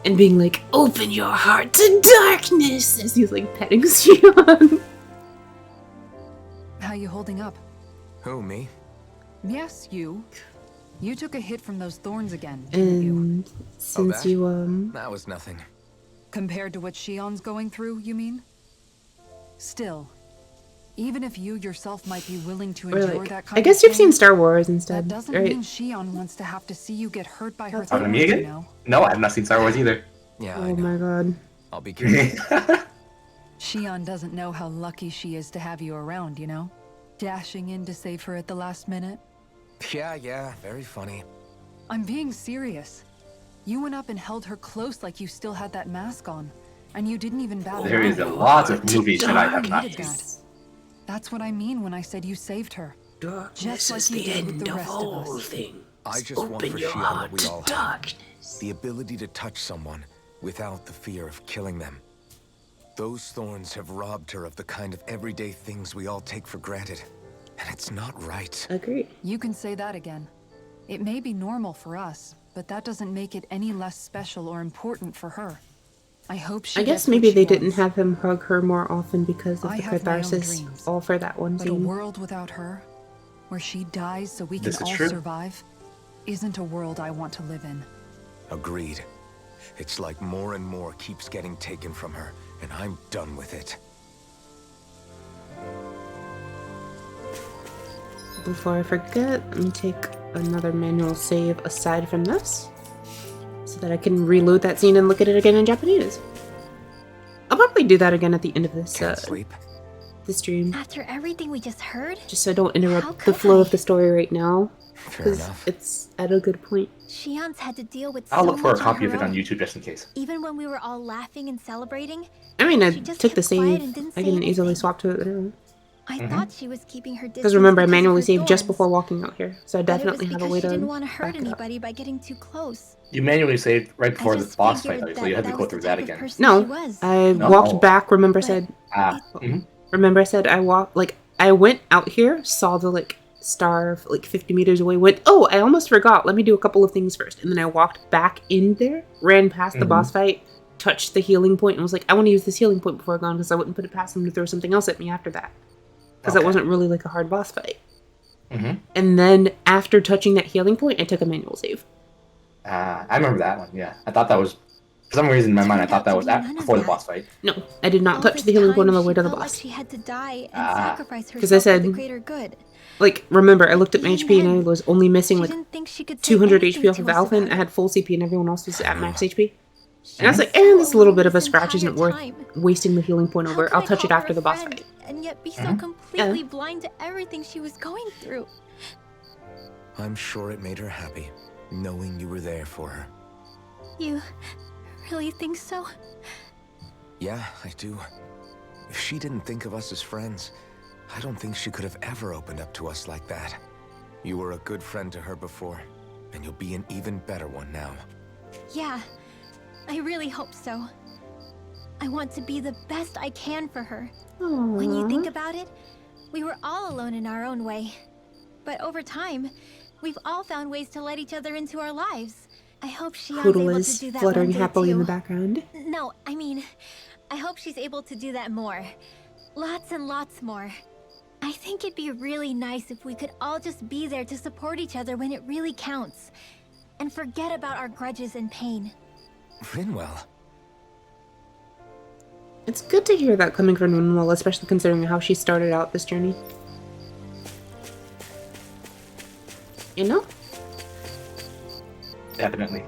and being like, "Open your heart to darkness," as he's like petting Shion. How you holding up? Who, me? Yes, you. You took a hit from those thorns again, didn't you? And since that? you That was nothing. Compared to what Shion's going through, you mean? Still, even if you yourself might be willing to or endure like, that kind I of guess you've pain, seen Star Wars that instead, doesn't right? mean Shion wants to have to see you get hurt by her Talking to thorns, me you again? know? No, I have not seen Star Wars either. Yeah, I Oh know. my god. I'll be careful. Shion doesn't know how lucky she is to have you around, you know? Dashing in to save her at the last minute. Yeah, very funny. I'm being serious. You went up and held her close like you still had that mask on, and you didn't even bat an There is a eye. lot of movies that I You have not needed seen. that. That's what I mean when I said you saved her. Just like you did with the rest of us. things. I just want for Shion what we all have. The ability to touch someone without the fear of killing them. Those thorns have robbed her of the kind of everyday things we all take for granted. And it's not right. Agreed. You can say that again. It may be normal for us, but that doesn't make it any less special or important for her. I hope she I guess gets what maybe she they didn't wants. have him hug her more often because of I the have my own catharsis, dreams, all for that one But a scene. world without her, where she dies so we can This is all true. survive, isn't a world I want to live in. Agreed. It's like more and more keeps getting taken from her, and I'm done with it. Before I forget, let me take another manual save aside from this, so that I can reload that scene and look at it again in Japanese. I'll probably do that again at the end of this Can't sleep? this stream, After everything we just heard, just so I don't How interrupt the could flow I? of the story right now, Fair because enough. it's at a good point. Shion's had to deal with I'll so look for a much copy of her it on own. YouTube just in case. Even when we were all laughing and celebrating, I mean, I She just took the kept quiet save. and didn't I say can easily anything. swap to it later. I thought she was keeping her distance. Because remember, I because of manually her saved just thorns. before walking out here, so I But it definitely was have a because way she to didn't want to hurt back it up. anybody by getting too close. You manually saved right before the just boss fight, figured though, so you had to that go was through the that type of again. person she No, was. I No. walked back. Remember, But- said Mhm. Remember I said I walked, like, I went out here, saw the, like, star, like, 50 meters away, went, oh, I almost forgot, let me do a couple of things first. And then I walked back in there, ran past the boss fight, touched the healing point, and was like, I want to use this healing point before gone, because I wouldn't put it past him to throw something else at me after that. Because that Okay. wasn't really, like, a hard boss fight. Mhm. And then, after touching that healing point, I took a manual save. I remember that one, yeah. I thought that was, for some reason in my mind, I thought that was None of before the that. boss fight. No, I did not All touch this the healing point on time, the way she to the felt boss. Like she had to die and Ah. sacrifice 'Cause I herself for said- the greater good. Like, remember, I looked at my Even HP and I then, was only missing, She like, didn't think she could say 200 anything HP off to of us Alpha, and about I had full CP and everyone else was at max HP. And I was like, this little bit of a scratch isn't worth wasting the healing point over. I'll touch it after the boss fight. And yet be so completely blind to everything she was going through. I'm sure it made her happy, knowing you were there for her. You really think so? Yeah, I do. If she didn't think of us as friends, I don't think she could have ever opened up to us like that. You were a good friend to her before, and you'll be an even better one now. Yeah, I really hope so. I want to be the best I can for her. Aww. When you think about it, we were all alone in our own way. But over time, we've all found ways to let each other into our lives. I hope Shion's Poodle able is to do that fluttering one day happily too. in the background. No, I mean, I hope she's able to do that more. Lots and lots more. I think it'd be really nice if we could all just be there to support each other when it really counts. And forget about our grudges and pain. Rinwell. It's good to hear that coming from Rinwell, especially considering how she started out this journey. You know? Definitely.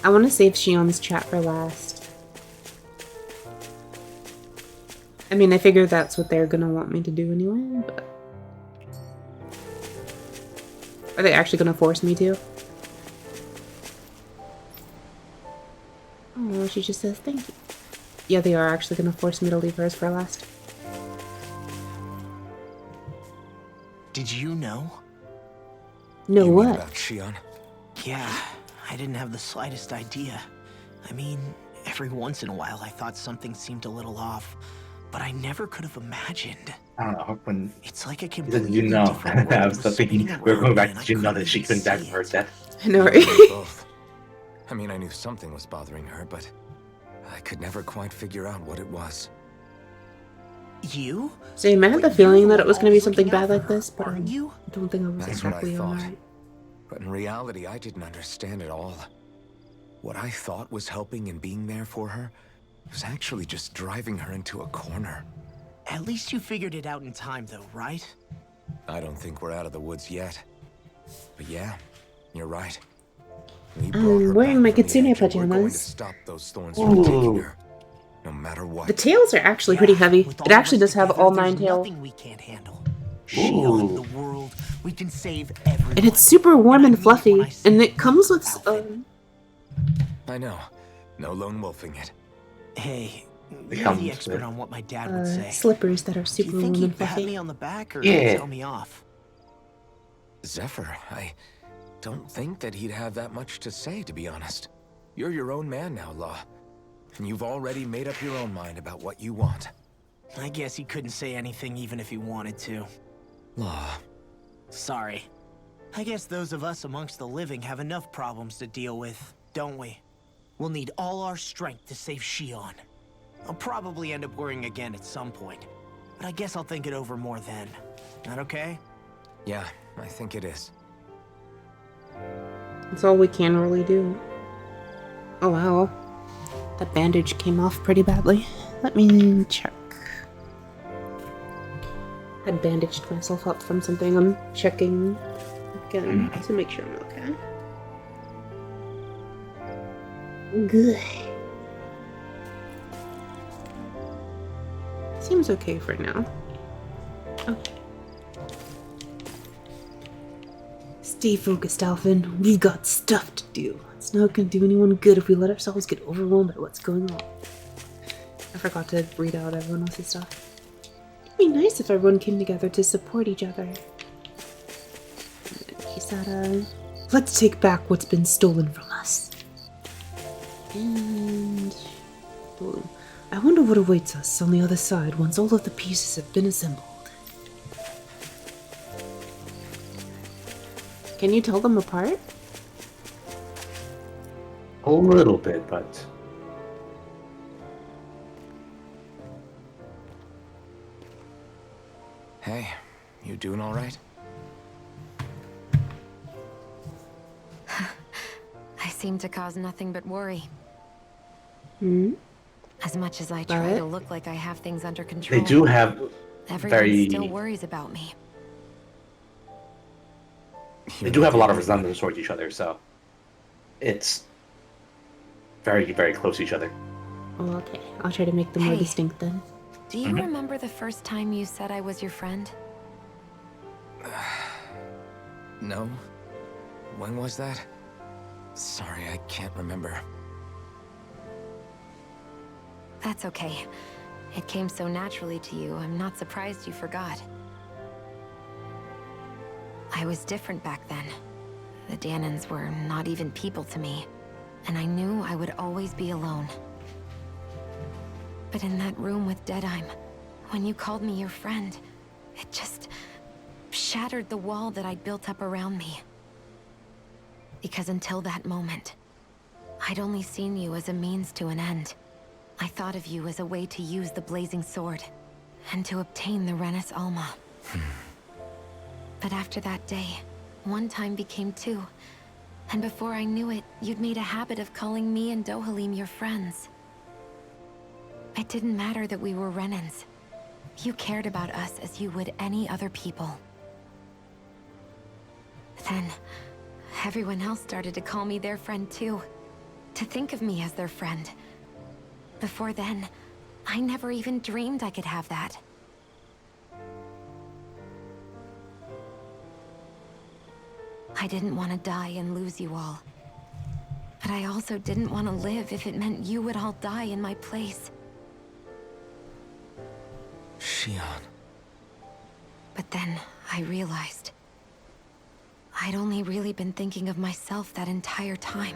I want to save Shion's chat for last. I mean, I figure that's what they're gonna want me to do anyway, but... Are they actually gonna force me to? Oh, she just says thank you. Yeah, they are actually gonna force me to leave hers for last. Did you know? No, You mean what? about Shion? Yeah, I didn't have the slightest idea. I mean, every once in a while I thought something seemed a little off, but I never could have imagined. I don't know, when It's like a you completely said, know, different world I was was thinking spinning we were going around me back and to I you know couldn't that she even couldn't die see from her it. death. I know, We right? were both. I mean, I knew something was bothering her, but I could never quite figure out what it was. You? Same, I had the But feeling you're that the it was one gonna be always something looking bad out like for her, this, but I aren't you? don't think I was That's what I exactly thought. alright. But in reality, I didn't understand it all. What I thought was helping and being there for her was actually just driving her into a corner. At least you figured it out in time, though, right? I don't think we're out of the woods yet. But yeah, you're right. We brought I'm her wearing back my from the kitsune edge, and we're going to pajamas. stop those thorns from taking Ooh. her, no matter what. The tails are actually pretty heavy. With It all of actually us does have together, all there's 9 tails. nothing we can't handle. Shion, the world, we can save everyone. And it's super warm I and mean it when fluffy. I say And it comes with... outfit. I know. No lone wolfing it. Hey, It you're comes the expert with, on what my dad would say. slippers that are Do super you think warm and he'd pat fluffy. me on the back or Yeah. tell me off? Zephyr, I don't think that he'd have that much to say, to be honest. You're your own man now, Law. And you've already made up your own mind about what you want. I guess he couldn't say anything even if he wanted to. Law. Sorry. I guess those of us amongst the living have enough problems to deal with, don't we? We'll need all our strength to save Shion. I'll probably end up worrying again at some point, but I guess I'll think it over more then. That okay? Yeah, I think it is. That's all we can really do. Oh wow. That bandage came off pretty badly. Let me check. I bandaged myself up from something. I'm checking again to make sure I'm okay. Good. Seems okay for now. Okay. Stay focused, Alvin. We've got stuff to do. It's not gonna do anyone good if we let ourselves get overwhelmed by what's going on. I forgot to read out everyone else's stuff. It'd be nice if everyone came together to support each other. He said, let's take back what's been stolen from us. And... boom. I wonder what awaits us on the other side once all of the pieces have been assembled. Can you tell them apart? A little bit, but Hey, you doing all right? I seem to cause nothing but worry. Hmm? As much as I try But- to look like I have things under control. they do have Everyone still worries about me. They do have a lot of resemblance towards each other, so it's very, very close to each other. Oh, okay. I'll try to make them more Hey. distinct then. Do you remember the first time you said I was your friend? No? When was that? Sorry, I can't remember. That's okay. It came so naturally to you, I'm not surprised you forgot. I was different back then. The Danans were not even people to me, and I knew I would always be alone. But in that room with Deadime, when you called me your friend, it just shattered the wall that I'd built up around me. Because until that moment, I'd only seen you as a means to an end. I thought of you as a way to use the blazing sword, and to obtain the Renis Alma. But after that day, one time became two, and before I knew it, you'd made a habit of calling me and Dohalim your friends. It didn't matter that we were Renans. You cared about us as you would any other people. Then, everyone else started to call me their friend too. To think of me as their friend. Before then, I never even dreamed I could have that. I didn't want to die and lose you all. But I also didn't want to live if it meant you would all die in my place. Shion. But then, I realized I'd only really been thinking of myself that entire time.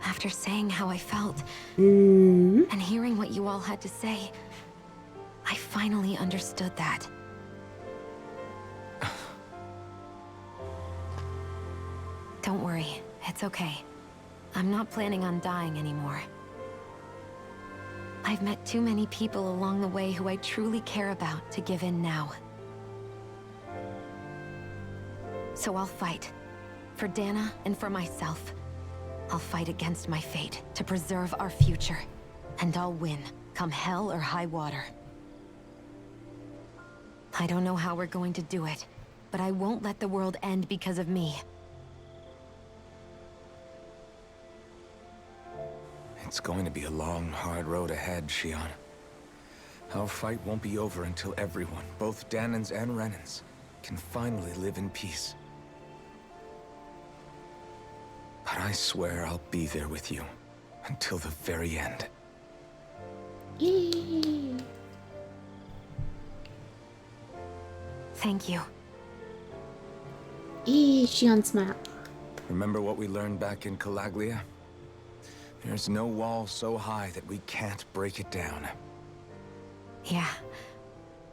After saying how I felt, and hearing what you all had to say, I finally understood that. Don't worry, it's okay. I'm not planning on dying anymore. I've met too many people along the way who I truly care about to give in now. So I'll fight. For Dana and for myself. I'll fight against my fate to preserve our future. And I'll win, come hell or high water. I don't know how we're going to do it, but I won't let the world end because of me. It's going to be a long, hard road ahead, Shion. Our fight won't be over until everyone, both Danans and Renans, can finally live in peace. But I swear I'll be there with you until the very end. Yay! Thank you. Shion smile. Remember what we learned back in Calaglia? There's no wall so high that we can't break it down. Yeah,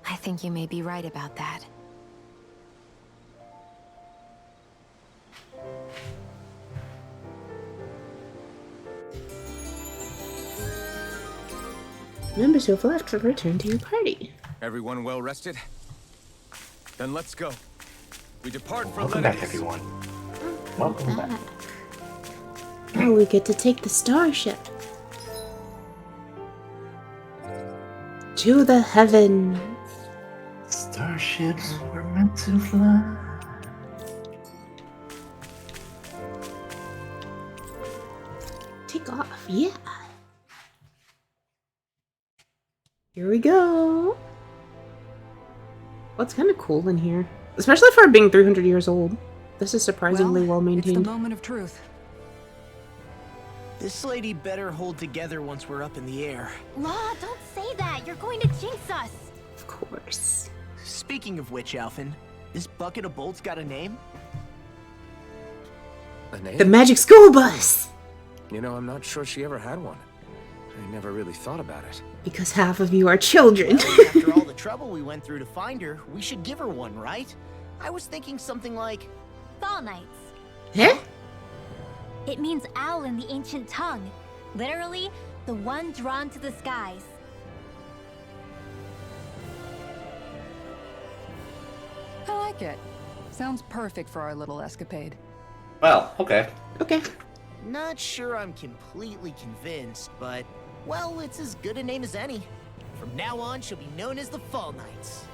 I think you may be right about that. Members who have left have returned to your party. Everyone well rested? Then let's go. We depart for Welcome back, everyone. Welcome back. Oh, we get to take the starship. To the heavens. Starships were meant to fly. Take off, yeah. Here we go. Well, it's kind of cool in here. Especially for it being 300 years old. This is surprisingly well It's the maintained. moment of truth. This lady better hold together once we're up in the air. Law, don't say that. You're going to jinx us. Of course. Speaking of which, Alphen, this bucket of bolts got a name? A name? The magic school bus! You know, I'm not sure she ever had one. I never really thought about it. Because half of you are children. Well, after all the trouble we went through to find her, we should give her one, right? I was thinking something like... Fall Knights. Huh? It means owl in the ancient tongue. Literally, the one drawn to the skies. I like it. Sounds perfect for our little escapade. Well, okay. Okay. Not sure I'm completely convinced, but... Well, it's as good a name as any. From now on, she'll be known as the Fall Knights.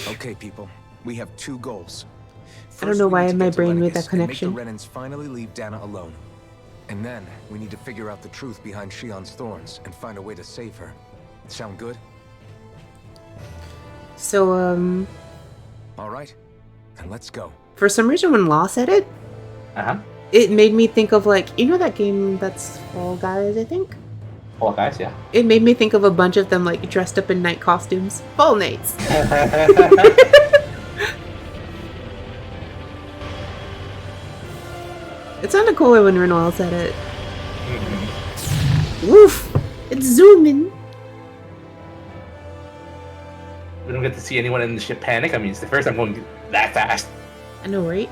Okay, people. We have 2 goals. I don't know First, we why need to my get to brain made Lenegis that connection. And make the Renans finally leave Dana alone. And then, we need to figure out the truth behind Shion's thorns and find a way to save her. Sound good? So, Alright. Then let's go. for some reason when Law said it, Uh-huh. it made me think of, like, you know that game that's Fall Guys, I think? Fall Guys, yeah. It made me think of a bunch of them, like, dressed up in night costumes. Fall Knights. It sounded cooler when Renoir said it. Woof! It's zooming! We don't get to see anyone in the ship panic. I mean, it's the first time going that fast. I know, right?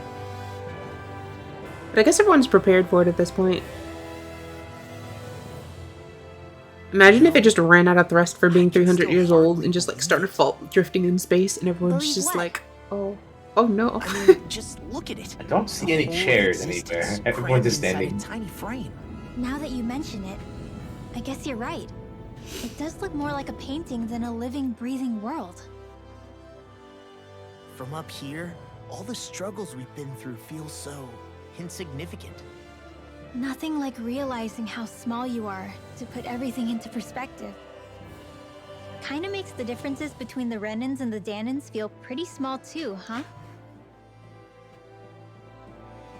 But I guess everyone's prepared for it at this point. Imagine if it just ran out of thrust for being 300 years old and just like started drifting in space and everyone's Believe just what? like, oh no. I mean, just look at it. I don't see The any whole chairs existence anywhere. Everyone's crammed just inside standing. a tiny frame. Now that you mention it, I guess you're right. It does look more like a painting than a living, breathing world. From up here, all the struggles we've been through feel so insignificant. Nothing like realizing how small you are to put everything into perspective. Kinda makes the differences between the Renans and the Danans feel pretty small too, huh?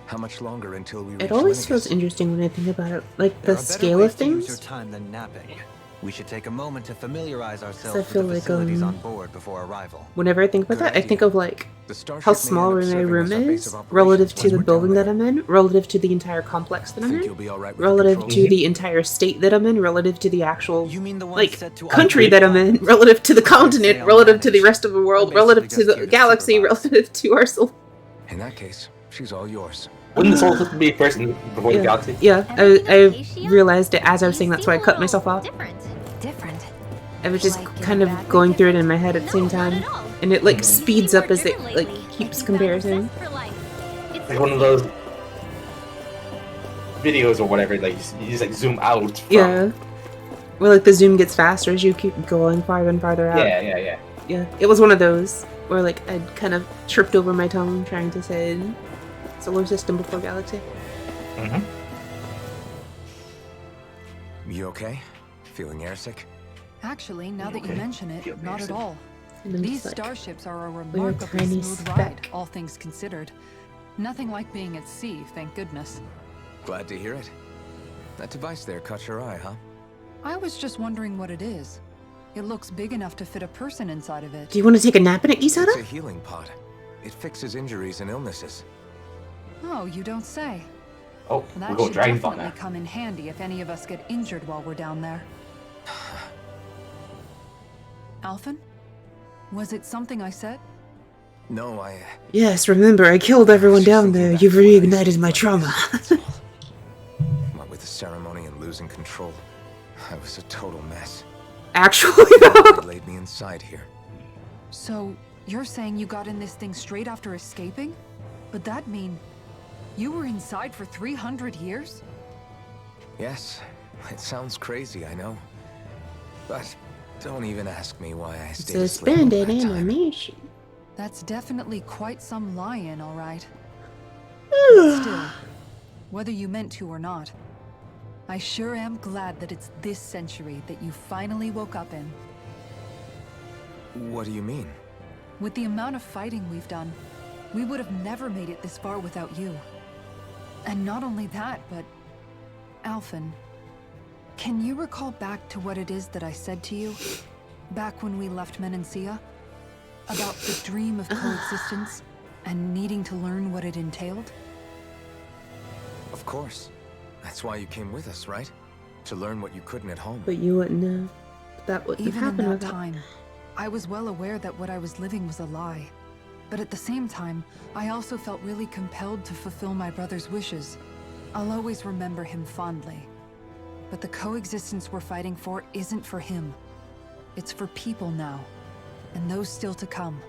How much longer until we reach It always Lenegis? feels interesting when I think about it. Like There the are better scale ways of to use your things. time than napping. We should take a moment to familiarize I ourselves feel with the like, facilities on board before arrival. Whenever I think about Good that, I idea. think of like The starship how may small end up my serving room as our base is of relative operations to the once we're building down that I'm in, relative to the entire complex that I'm Think in, you'll be all right with the relative controls? to the entire state that I'm in, relative to the actual You mean the one like set to country operate that I'm in, bombs? relative to the I'd say continent, I'll relative to the manage. rest of the world, I'm relative basically to just the here to galaxy, supervise. relative to our soul. In that case, she's all yours. Wouldn't this whole system be first before the Yeah, galaxy? yeah. Everything I okay, Shia? realized it as I was You saying. That's seem why I a cut little myself off. Different. Different. I was just Like in a kind of bad way going through it in different? my head at the same No, not time, at all. and it like You speeds seem up more as it driven like lately, keeps you've comparing. gotten obsessed for life. It's Like one of those videos or whatever, like you just like zoom out from. Yeah. Where like the zoom gets faster as you keep going farther and farther out. Yeah. Yeah. It was one of those where like I'd kind of tripped over my tongue trying to say solar system before galaxy. Mm-hmm. You okay? Feeling airsick? Actually, now that you Okay. mention it, Feel not at amazing. all. And I'm These just like, starships are a we're a remarkably tiny smooth ride, speck. all things considered. Nothing like being at sea, thank goodness. Glad to hear it. That device there caught your eye, huh? I was just wondering what it is. It looks big enough to fit a person inside of it. do you want to take a nap in it, It's a Isara? healing pod. It fixes injuries and illnesses. Oh, you don't say. Oh, Well, we're that going should Dragon Ball definitely now. come in handy if any of us get injured while we're down there. Alphen? Was it something I said? No, Yes, remember, I killed everyone down there. You've reignited my trauma. What with the ceremony and losing control, I was a total mess. Actually, They though. laid me inside here. So, you're saying you got in this thing straight after escaping? But that mean you were inside for 300 years? Yes, it sounds crazy, I know. But don't even ask me why I stayed asleep all Suspended that time. animation. That's definitely quite some lie-in, all right. But still, whether you meant to or not, I sure am glad that it's this century that you finally woke up in. What do you mean? With the amount of fighting we've done, we would have never made it this far without you. And not only that, but... Alphen, can you recall back to what it is that I said to you? Back when we left Menancia? About the dream of coexistence, and needing to learn what it entailed? Of course. That's why you came with us, right? To learn what you couldn't at home. But you wouldn't know. That wouldn't Even in happen that without. time, I was well aware that what I was living was a lie. But at the same time, I also felt really compelled to fulfill my brother's wishes. I'll always remember him fondly. But the coexistence we're fighting for isn't for him. It's for people now, and those still to come.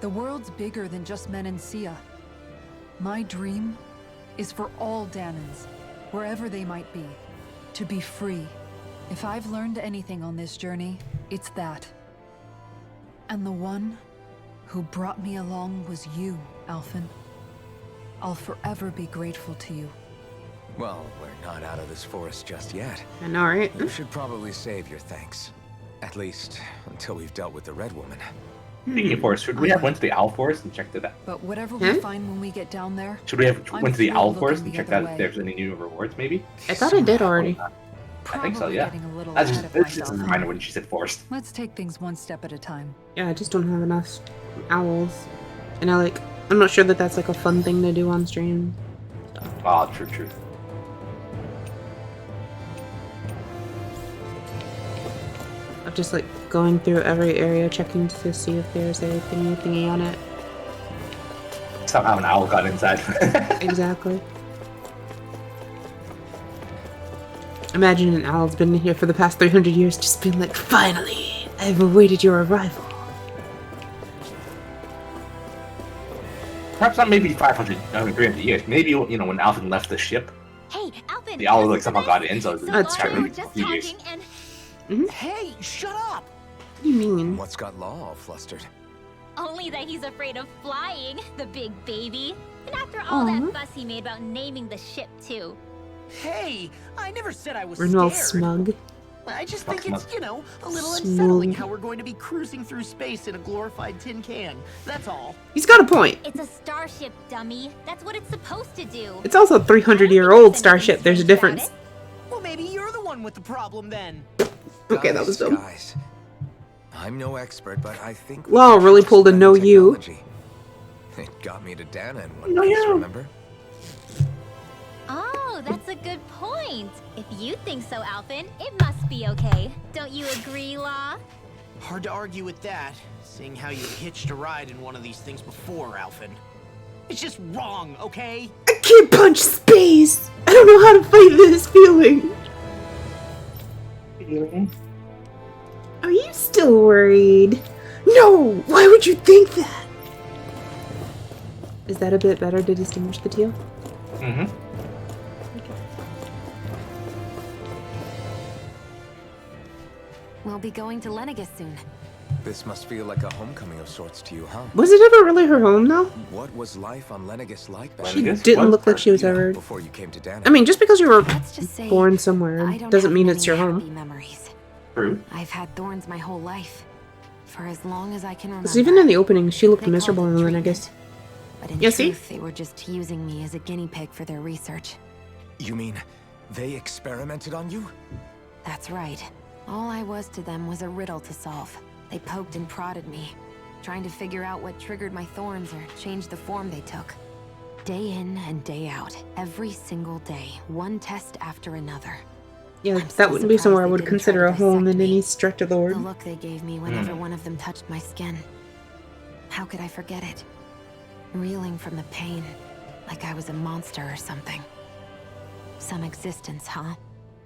The world's bigger than just Menancia. My dream is for all Danans, wherever they might be, to be free If I've learned anything on this journey, it's that. And the one who brought me along was you, Alphen. I'll forever be grateful to you. Well, we're not out of this forest just yet. I know, right? You should probably save your thanks. At least, until we've dealt with the Red Woman. Speaking of forest, should we have went to the Owl Forest and checked it out? But whatever we find when we get down there, Should we have I'm went to the through Owl looking Forest and the checked other out way. if there's any new rewards, maybe? I thought I did already. I think so, Probably yeah. getting a little That's ahead just, of it's just a myself. reminder when she said forest. Let's take things one step at a time. Yeah, I just don't have enough owls. And I'm not sure that that's like a fun thing to do on stream. Oh, true. Of just like going through every area, checking to see if there's a thingy on it. Somehow an owl got inside. Exactly. Imagine an owl's been here for the past 300 years, just being like, finally, I've awaited your arrival. Perhaps not maybe 500, 300 years. Maybe, you know, when Alvin left the ship, Hey, Alvin. the owl this like is somehow nice. got in, so That's Laura, true. we're just few years. talking and Hey, shut up! What do you mean? What's got Law all flustered? only that he's afraid of flying, the big baby. And after all that fuss he made about naming the ship too. Hey, I never said I was We're all scared. smug. I just think Smug. it's, you know, a little Smug. unsettling how we're going to be cruising through space in a glorified tin can. That's all. He's got a point. It's a starship, dummy. That's what it's supposed to do. It's also a 300-year-old starship. There's a difference. Well, maybe you're the one with the problem then. Okay, that was dumb. Guys, I'm no expert, but I think Wow, really pulled a no you. technology. It got me to Dana in one No piece, you. remember? Oh, that's a good point. If you think so, Alvin, it must be okay. Don't you agree, Law? Hard to argue with that, seeing how you hitched a ride in one of these things before, Alphen. It's just wrong, okay? I can't punch space. I don't know how to fight this feeling. Are you still worried? No! Why would you think that? Is that a bit better to distinguish the two? Mm-hmm. We'll be going to Lenegis soon. This must feel like a homecoming of sorts to you, huh? Was it ever really her home, though? What was life on Lenegis like back She Lenegis? didn't What? look like she was You know, ever... before you came to Dana? I mean, just because you were Let's just say born somewhere I don't doesn't have mean many it's your happy home. memories. True. I've had thorns my whole life. For as long as I can remember. Because even in the opening, she looked They called miserable it in the treatment, guess. But in Yeah, see? truth, they were just using me as a guinea pig for their research. You mean they experimented on you? That's right. All I was to them was a riddle to solve. They poked and prodded me, trying to figure out what triggered my thorns or changed the form they took. Day in and day out, every single day, one test after another. Yeah, I'm that so wouldn't be surprised somewhere I they would didn't consider try a to home dissect in me. any stretch of the The word. look they gave me whenever one of them touched my skin. How could I forget it? Reeling from the pain, like I was a monster or something. Some existence, huh?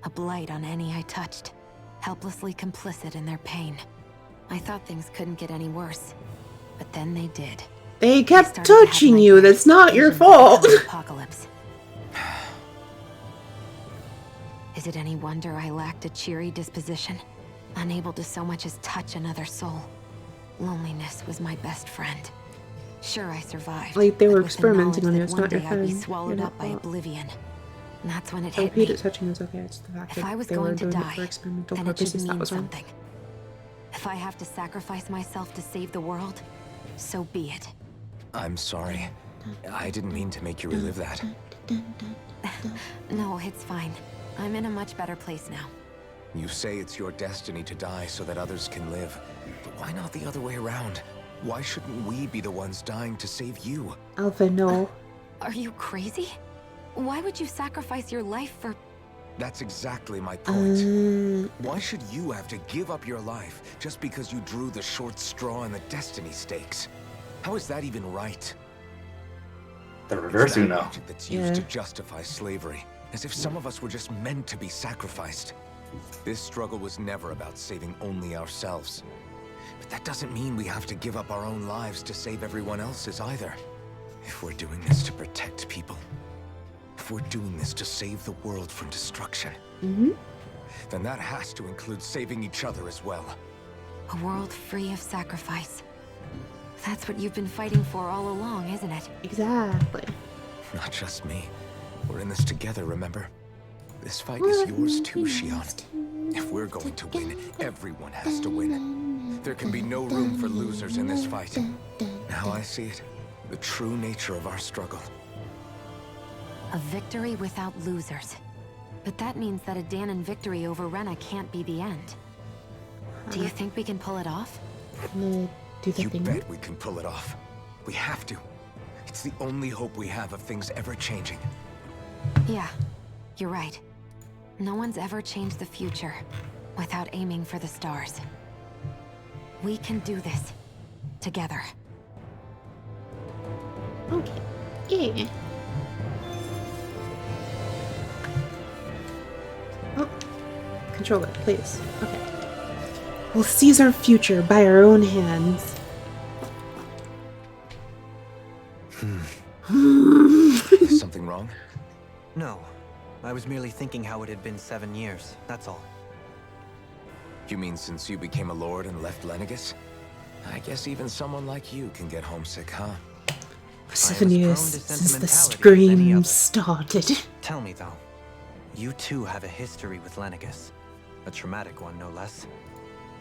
A blight on any I touched. Helplessly complicit in their pain. I thought things couldn't get any worse. But then they did. They I kept started to have touching you. nightmares, That's not your visions of fault. the apocalypse. Is it any wonder I lacked a cheery disposition? Unable to so much as touch another soul. Loneliness was my best friend. Sure, I survived. Like they but were with the experimenting on knowledge you. that It's one not your day I'd be friend. swallowed You're up by not fault. oblivion. And that's when it I hit repeat me. it, touching is okay. It's the fact If I that was they were going to doing it die, for experimental then it should purposes. That mean was wrong. something. If I have to sacrifice myself to save the world, so be it. I'm sorry. I didn't mean to make you relive that. No, it's fine. I'm in a much better place now. You say it's your destiny to die so that others can live. But why not the other way around? Why shouldn't we be the ones dying to save you? Alpha, no. Are you crazy? Why would you sacrifice your life for... That's exactly my point. Uh, Why should you have to give up your life just because you drew the short straw in the destiny stakes? How is that even right? The It's reverse, that you know. logic that's used to Yeah. justify slavery, as if some of us were just meant to be sacrificed. This struggle was never about saving only ourselves. But that doesn't mean we have to give up our own lives to save everyone else's either. If we're doing this to protect people, if we're doing this to save the world from destruction, mm-hmm. then that has to include saving each other as well. A world free of sacrifice. That's what you've been fighting for all along, isn't it? Exactly. Not just me. We're in this together, remember? This fight is yours too, Xion. If we're going to win, everyone has to win. There can be no room for losers in this fight. Now I see it. The true nature of our struggle. A victory without losers. But that means that a Dahnan victory over Rena can't be the end. Do you think we can pull it off? Do the You thing. bet we can pull it off. We have to. It's the only hope we have of things ever changing. Yeah, you're right. No one's ever changed the future without aiming for the stars. We can do this together. Okay. Yeah. Oh. Controller, please. Okay. We'll seize our future by our own hands. Is something wrong? No. I was merely thinking how it had been 7 years, that's all. You mean since you became a lord and left Lenegis? I guess even someone like you can get homesick, huh? 7 prone years to since the sentimentality as any scream other. started. Tell me though, you too have a history with Lenegis. A traumatic one, no less.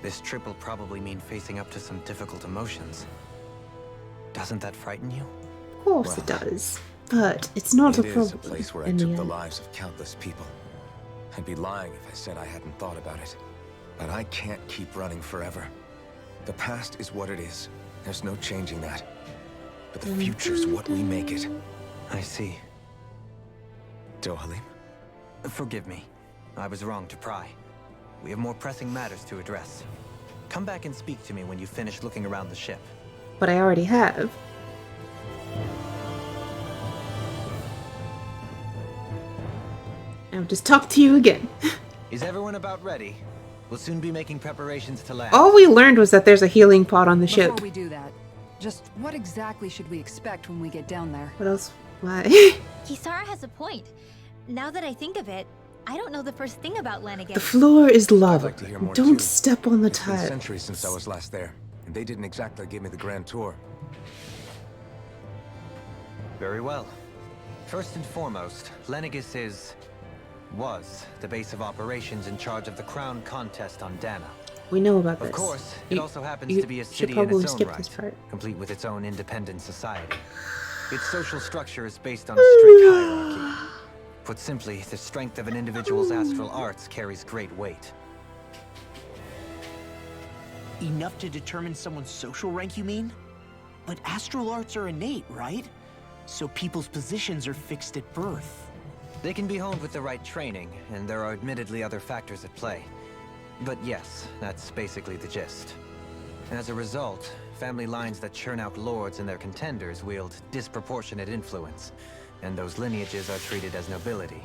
This trip will probably mean facing up to some difficult emotions. Doesn't that frighten you? Of course it Well, does. But it's not a It is problem. a place where I in took the the end. lives of countless people. I'd be lying if I said I hadn't thought about it. But I can't keep running forever. The past is what it is. There's no changing that. But the future's what we make it. I see. Dohalim? Forgive me. I was wrong to pry. We have more pressing matters to address. Come back and speak to me when you finish looking around the ship. But I already have. I'll just talk to you again. Is everyone about ready? We'll soon be making preparations to land. All we learned was that there's a healing pod on the Before ship. we do that, just what exactly should we expect when we get down there? What else? Why? Kisara has a point. Now that I think of it, I don't know the first thing about Lenegis. The floor is I'd lava. like to hear more Don't too. step on the It's been tile. centuries since I was last there, and they didn't exactly give me the grand tour. Very well. First and foremost, Lenegis was the base of operations in charge of the crown contest on Dahna. We know about this. Of course, it You- also happens you to be a should city in probably its own skip right, this part. complete with its own independent society. Its social structure is based on a strict hierarchy. Put simply, the strength of an individual's astral arts carries great weight. Enough to determine someone's social rank, you mean? But astral arts are innate, right? So people's positions are fixed at birth. They can be honed with the right training, and there are admittedly other factors at play. But yes, that's basically the gist. As a result, family lines that churn out lords and their contenders wield disproportionate influence, and those lineages are treated as nobility.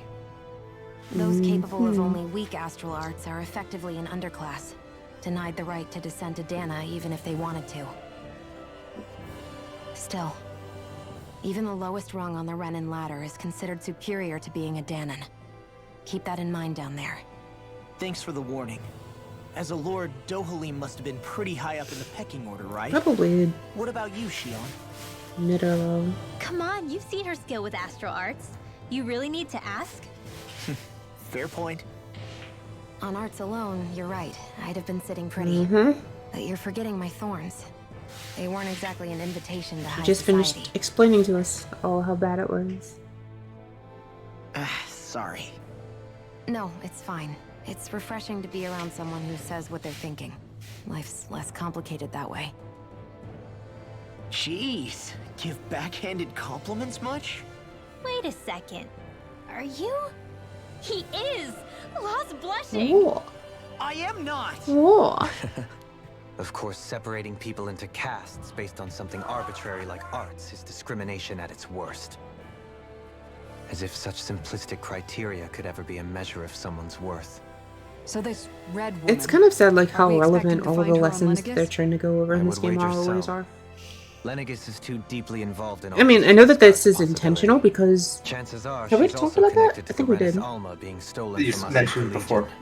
Those capable of only weak astral arts are effectively an underclass, denied the right to descend to Dahna even if they wanted to. Still, even the lowest rung on the Renan ladder is considered superior to being a Dahnan. Keep that in mind down there. Thanks for the warning. As a lord, Dohalim must have been pretty high up in the pecking order, right? Probably What about you, Xion? mid or low. Come on, you've seen her skill with astral arts. You really need to ask? Fair point. On arts alone, you're right. I'd have been sitting pretty. Mm-hmm. But you're forgetting my thorns. They weren't exactly an invitation to high Just society. finished explaining to us all how bad it was. Sorry. No, it's fine. It's refreshing to be around someone who says what they're thinking. Life's less complicated that way. Jeez, give backhanded compliments much? Wait a second. Are you? He is! Law's blushing! Whoa. I am not! Whoa. Of course, separating people into castes based on something arbitrary like arts is discrimination at its worst. As if such simplistic criteria could ever be a measure of someone's worth. So this red woman... It's kind of sad, like, how we expected relevant to all of find the her on lessons Lenegis? they're trying to go over I in this would game wager always so. are. Lenegis is too deeply involved in I mean, I know that this is possibility. intentional because Chances are have we she's talked also about that? connected I to think the we did. Rena's Alma being stolen You from us mentioned at the before. Legion.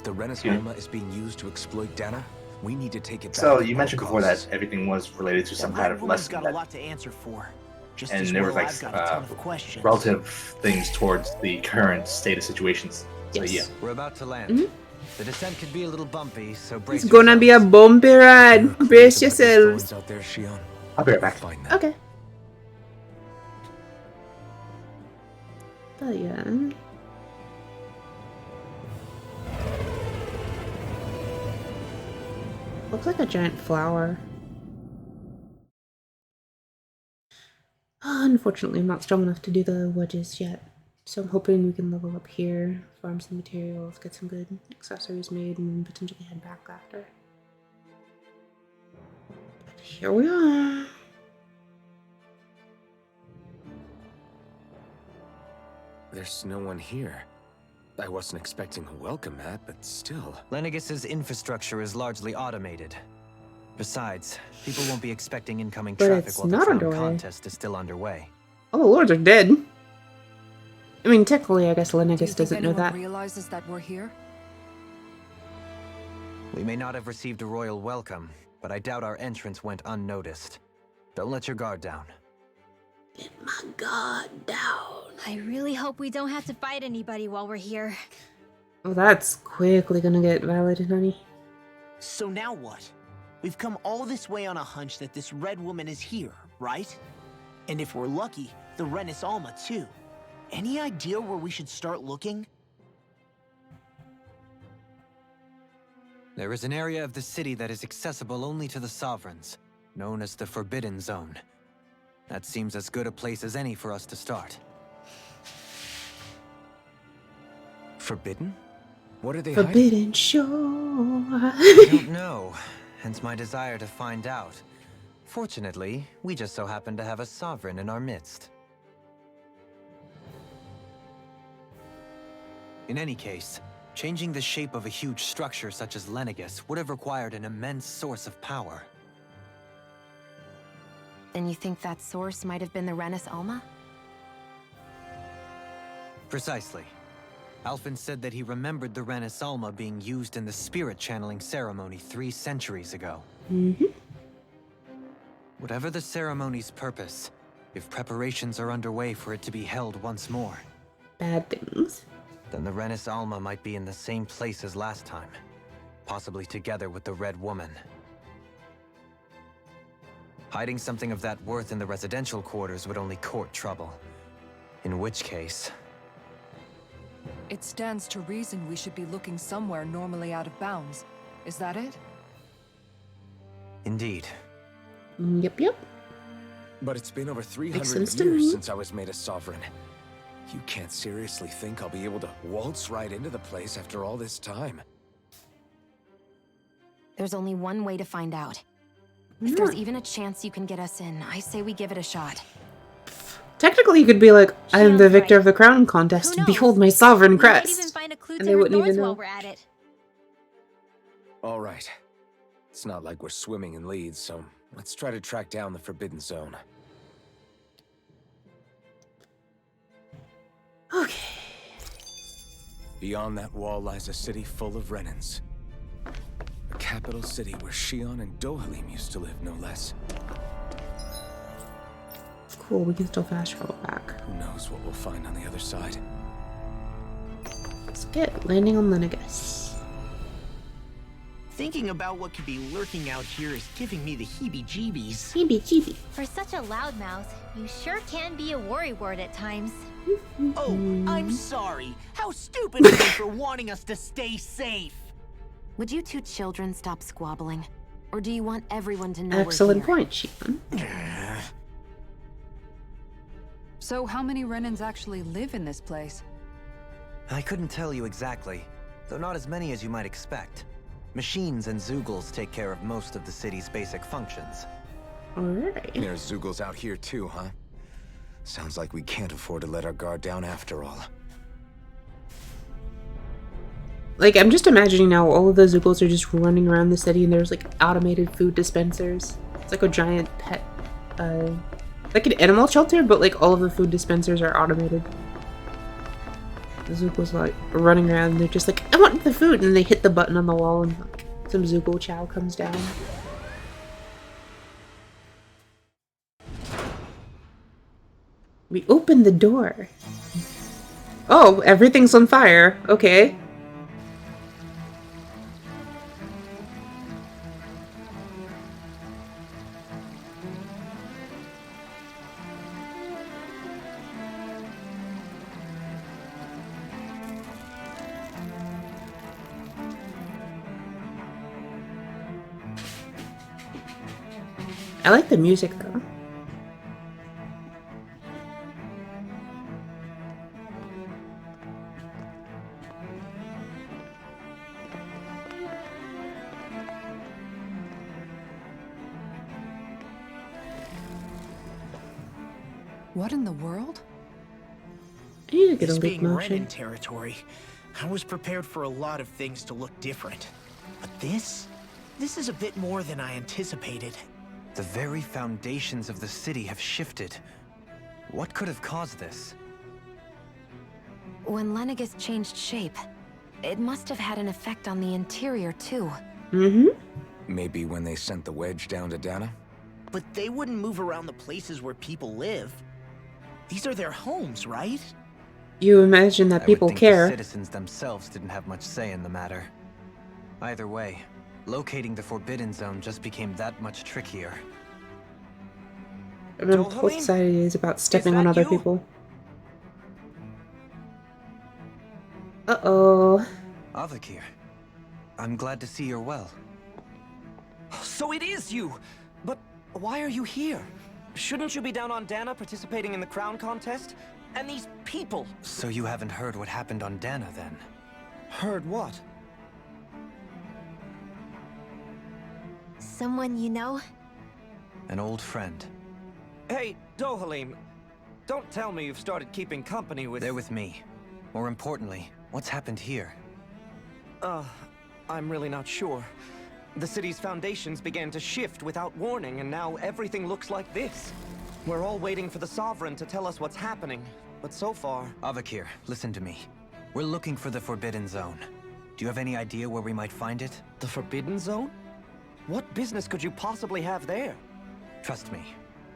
If the Rena's Alma is being used to exploit Dana, we need to take it back. So at you all mentioned before costs. that everything was related to some That kind red of woman's lesson, got a that, lot to answer for. Just and as there well, was I've got a ton of questions. relative things towards the current state of situations. So Yes. yeah. We're about to land. Mhm. The descent could be a little bumpy, so brace It's gonna be a yourselves. bumpy There are ride. clues Brace about these yourselves. thorns out there, Shion. I'll be right We'll back. find them. Okay. But yeah. Looks like a giant flower. Unfortunately, I'm not strong enough to do the wedges yet. So I'm hoping we can level up here, farm some materials, get some good accessories made, and then potentially head back after. But here we are. There's no one here. I wasn't expecting a welcome mat, but still. Lenegus's infrastructure is largely automated. Besides, people won't be expecting incoming But traffic it's while the not crown underway. contest is still underway. All the lords are dead. I mean, technically, I guess Do you Lenegus think doesn't know anyone that. realizes that we're here? We may not have received a royal welcome, but I doubt our entrance went unnoticed. Don't let your guard down. Get my guard down. I really hope we don't have to fight anybody while we're here. Oh, that's quickly gonna get violated, honey. So now what? We've come all this way on a hunch that this red woman is here, right? And if we're lucky, the Rena's Alma too. Any idea where we should start looking? There is an area of the city that is accessible only to the sovereigns, known as the Forbidden Zone. That seems as good a place as any for us to start. Forbidden? What are they hiding? Forbidden Shore. I don't know, hence my desire to find out. Fortunately, we just so happen to have a sovereign in our midst. In any case, changing the shape of a huge structure such as Lenegus would have required an immense source of power. Then you think that source might have been the Rena's Alma? Precisely. Alphen said that he remembered the Rena's Alma being used in the spirit channeling ceremony 3 centuries ago. Mm-hmm. Whatever the ceremony's purpose, if preparations are underway for it to be held once more, Bad things. then the Rena's Alma might be in the same place as last time, possibly together with the Red Woman. Hiding something of that worth in the residential quarters would only court trouble. In which case... It stands to reason we should be looking somewhere normally out of bounds. Is that it? Indeed. Yep, yep. But it's been over Makes 300 sense to years me. since I was made a sovereign. You can't seriously think I'll be able to waltz right into the place after all this time. There's only one way to find out. If there's even a chance you can get us in, I say we give it a shot. Technically, you could be like, I am the Sounds victor right. of the crown contest. Who knows? Behold my sovereign We might even crest. find a clue And to they her wouldn't thorns even know. while we're at it. All right. It's not like we're swimming in leads, so let's try to track down the Forbidden Zone. Okay. Beyond that wall lies a city full of Renans. A capital city where Shion and Dohalim used to live, no less. Cool, we can still fast travel back. Who knows what we'll find on the other side. Let's get landing on Lenegus. Thinking about what could be lurking out here is giving me the heebie-jeebies. Heebie-jeebie. For such a loudmouth, you sure can be a worrywart at times. Oh, I'm sorry. How stupid of me for wanting us to stay safe. Would you two children stop squabbling? Or do you want everyone to know Excellent we're here? point, Shion. So how many Renans actually live in this place? I couldn't tell you exactly, though not as many as you might expect. Machines and Zeugles take care of most of the city's basic functions. Alright. There's Zeugles out here too, huh? Sounds like we can't afford to let our guard down after all. Like, I'm just imagining now all of the Zeugles are just running around the city and there's like automated food dispensers. It's like a giant pet, like an animal shelter, but like all of the food dispensers are automated. The Zuko's like running around and they're just like, I want the food, and they hit the button on the wall and like, some Zuko chow comes down. We open the door. Oh, everything's on fire. Okay. I like the music though. What in the world? I need to get This a leap being Renin motion. territory, I was prepared for a lot of things to look different. But this is a bit more than I anticipated. The very foundations of the city have shifted. What could have caused this? When Lenegis changed shape, it must have had an effect on the interior too. Mm-hmm. Maybe when they sent the wedge down to Dana? But they wouldn't move around the places where people live. These are their homes, right? You imagine that I would people think care. the citizens themselves didn't have much say in the matter. Either way, locating the Forbidden Zone just became that much trickier. I remember Dohalim? both sides about stepping on that other you? people. Uh-oh. Avakir, I'm glad to see you're well. So it is you! But why are you here? Shouldn't you be down on Dana participating in the crown contest? And these people! So you haven't heard what happened on Dana then? Heard what? Someone you know? An old friend. Hey, Dohalim, don't tell me you've started keeping company with... They're with me. More importantly, what's happened here? I'm really not sure. The city's foundations began to shift without warning, and now everything looks like this. We're all waiting for the Sovereign to tell us what's happening, but so far... Avakir, listen to me. We're looking for the Forbidden Zone. Do you have any idea where we might find it? The Forbidden Zone? What business could you possibly have there? Trust me.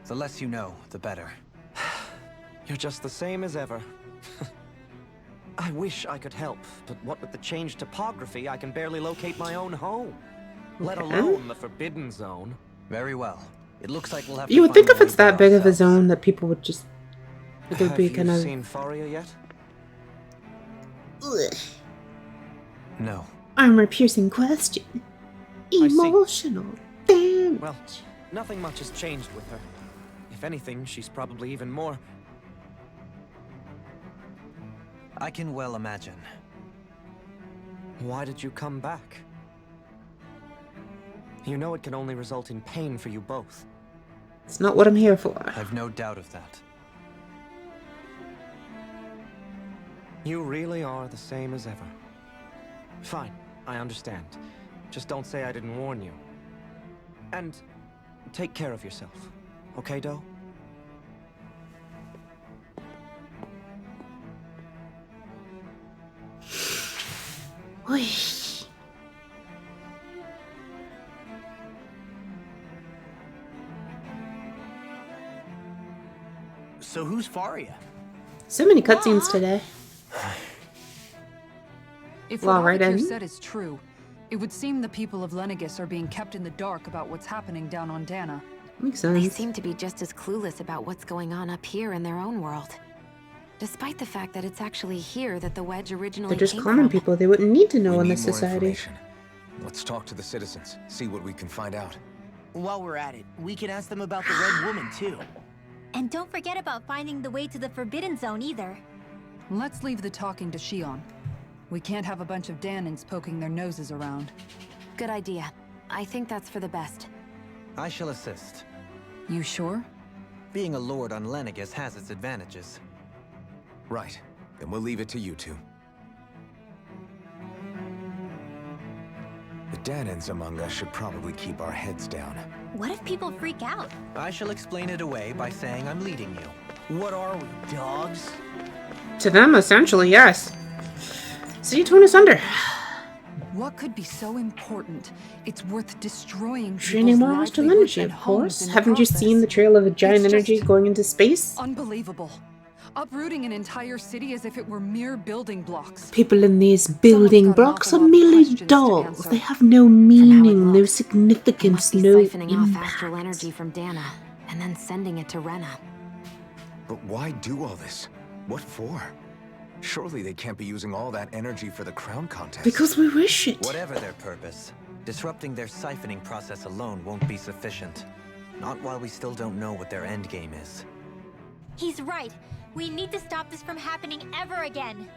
The less you know, the better. You're just the same as ever. I wish I could help, but what with the changed topography, I can barely locate my own home. Let alone the Forbidden Zone. Very well. It looks like we'll have to You would think find if a it's way that big of a ourselves. zone that people would just... It would Have be you kind of... seen Faria yet? Ugh. No. Armor-piercing question. see. Emotional damage. Well, nothing much has changed with her. If anything, she's probably even more... I can well imagine. Why did you come back? You know it can only result in pain for you both. It's not what I'm here for. I've no doubt of that. You really are the same as ever. Fine, I understand. Just don't say I didn't warn you. And take care of yourself. Okay, Do? Oy. So who's Faria? So many cutscenes today. If Well, what right Avakir in. said is true, it would seem the people of Lenegis are being kept in the dark about what's happening down on Dana. Makes They sense. seem to be just as clueless about what's going on up here in their own world. Despite the fact that it's actually here that the wedge originally They're just came common from. people. They wouldn't need to know We in need this more society. information. Let's talk to the citizens, see what we can find out. While we're at it, we can ask them about the Red Woman, too. And don't forget about finding the way to the Forbidden Zone either. Let's leave the talking to Shion. We can't have a bunch of Danans poking their noses around. Good idea. I think that's for the best. I shall assist. You sure? Being a lord on Lenegis has its advantages. Right. Then we'll leave it to you two. The Danans among us should probably keep our heads down. What if people freak out? I shall explain it away by saying I'm leading you. What are we, dogs? To them, essentially, yes. City torn asunder. What could be so important? It's worth destroying Draining more people's hostile livelihoods energy, and of homes course. in the Haven't you seen the process. trail of a giant It's energy just going into space? Unbelievable. Uprooting an entire city as if it were mere building blocks. People in these Someone's building got an blocks are awful lot of merely questions to dolls. answer. They have no From how it meaning, no looks, It significance, must be no siphoning off impact. astral energy from Dana, and then sending it to Rena. But why do all this? What for? Surely they can't be using all that energy for the crown contest. Because we wish it. Whatever their purpose, disrupting their siphoning process alone won't be sufficient. Not while we still don't know what their endgame is. He's right. We need to stop this from happening ever again.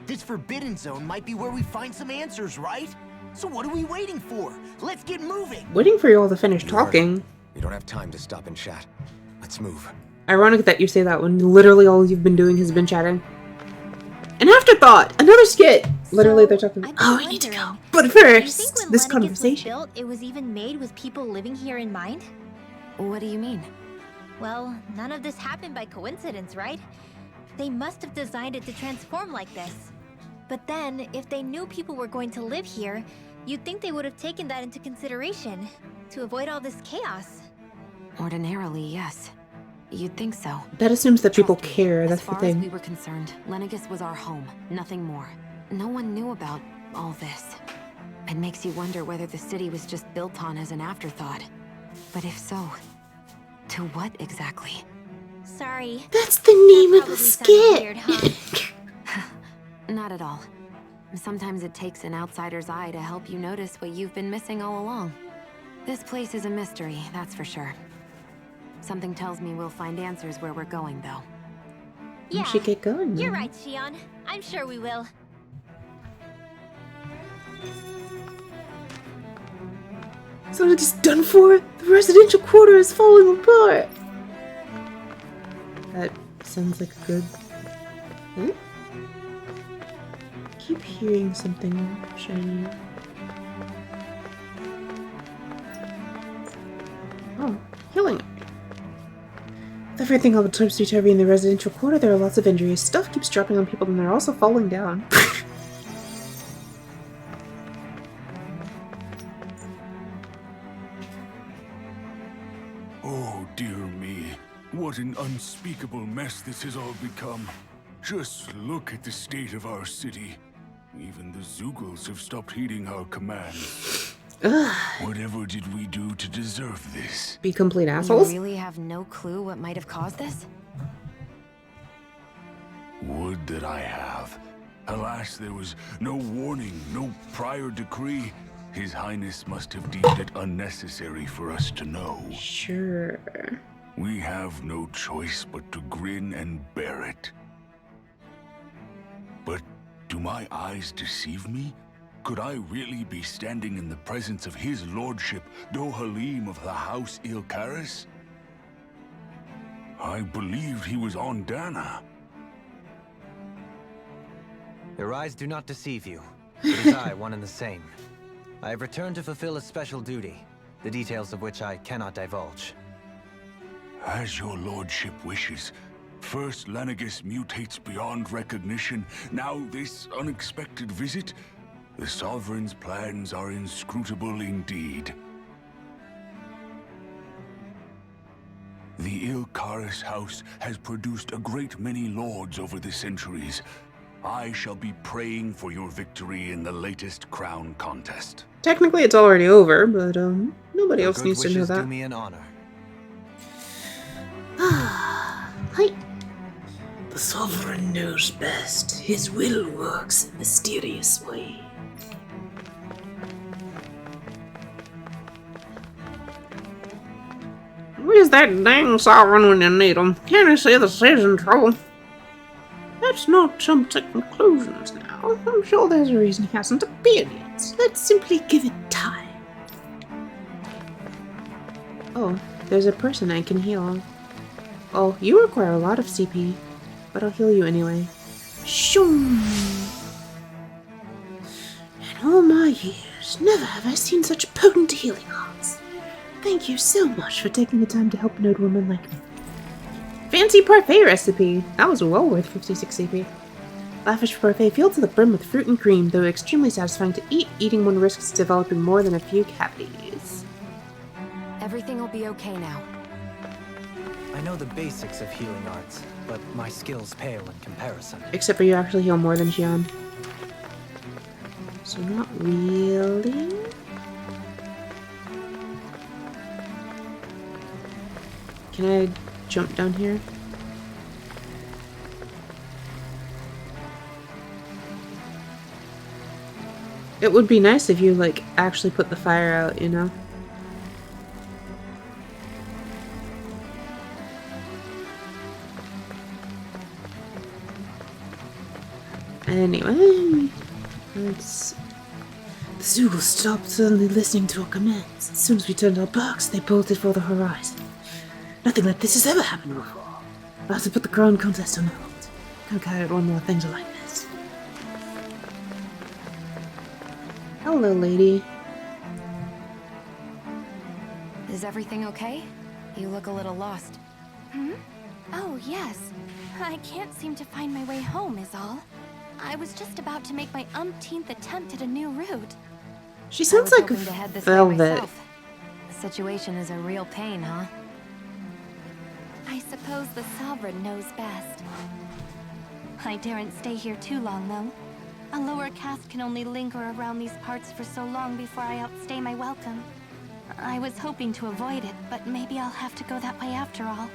This Forbidden Zone might be where we find some answers, right? So what are we waiting for? Let's get moving! Waiting for you all to finish You heard talking. him. We don't have time to stop and chat. Let's move. Ironic that you say that when literally all you've been doing has been chatting. An afterthought! Another skit! Literally, they're talking. I've been Oh, we need to go. wondering, But do you think first, when this Lenegis conversation. was built, it was even made with people living here in mind? What do you mean? Well, none of this happened by coincidence, right? They must have designed it to transform like this. But then, if they knew people were going to live here, you'd think they would have taken that into consideration to avoid all this chaos. Ordinarily, yes. You'd think so. That assumes that people Trust me, care, that's as the far as we thing. were concerned, Lenegis was our home, nothing more. No one knew about all this. It makes you wonder whether the city was just built on as an afterthought. But if so, to what exactly? Sorry. That's the name That of the probably sounded skit! weird, huh? Not at all. Sometimes it takes an outsider's eye to help you notice what you've been missing all along. This place is a mystery, that's for sure. Something tells me we'll find answers where we're going, though. We Yeah, should get going. you're then. right, Shion. I'm sure we will. So it is done for? The residential quarter is falling apart! That sounds like a good... Huh? I keep hearing something shiny. Oh, healing. With everything all the topsy-turvy in the residential quarter, there are lots of injuries. Stuff keeps dropping on people and they're also falling down. Oh, dear me. What an unspeakable mess this has all become. Just look at the state of our city. Even the Zeugles have stopped heeding our commands. Ugh, Whatever did we do to deserve this? be complete You assholes? really have no clue what might have caused this? Would that I have. Alas, there was no warning, no prior decree. His Highness must have deemed it unnecessary for us to know. Sure. We have no choice but to grin and bear it. But do my eyes deceive me? Could I really be standing in the presence of his lordship, Dohalim of the House Ilkaris? I believed he was on Dana. Your eyes do not deceive you. It is I, one and the same. I have returned to fulfill a special duty, the details of which I cannot divulge. As your lordship wishes. First Lenegis mutates beyond recognition, now this unexpected visit. The Sovereign's plans are inscrutable indeed. The Ilkaris house has produced a great many lords over the centuries. I shall be praying for your victory in the latest crown contest. Technically it's already over, but nobody Your else good needs to know wishes that. do me an honor. Hi. The Sovereign knows best. His will works in mysterious ways. Where's that dang Sovereign when you need him? Can't you see the city's in trouble? Let's not jump to conclusions now. I'm sure there's a reason he hasn't appeared yet. Let's simply give it time. Oh, there's a person I can heal. Oh, you require a lot of CP, but I'll heal you anyway. Shoom! In all my years, never have I seen such potent healing arts. Thank you so much for taking the time to help an old woman like me. Fancy parfait recipe! That was well worth 56 CP. Lavish buffet filled to the brim with fruit and cream, though extremely satisfying to eat. Eating one risks developing more than a few cavities. Everything will be okay now. I know the basics of healing arts, but my skills pale in comparison. Except for you actually heal more than Xian. So not really. Can I jump down here? It would be nice if you, like, actually put the fire out, you know? Anyway, let's... The Zoogle stopped suddenly listening to our commands. As soon as we turned our backs, they bolted for the horizon. Nothing like this has ever happened before. I'll have to put the crown contest on hold. Can't carry out one more things like this. Hello, lady. Is everything okay? You look a little lost. Hmm? Oh, yes. I can't seem to find my way home, is all. I was just about to make my umpteenth attempt at a new route. She sounds I was like hoping to head this way Velvet. myself. The situation is a real pain, huh? I suppose the Sovereign knows best. I daren't stay here too long, though. A lower caste can only linger around these parts for so long before I outstay my welcome. I was hoping to avoid it, but maybe I'll have to go that way after all.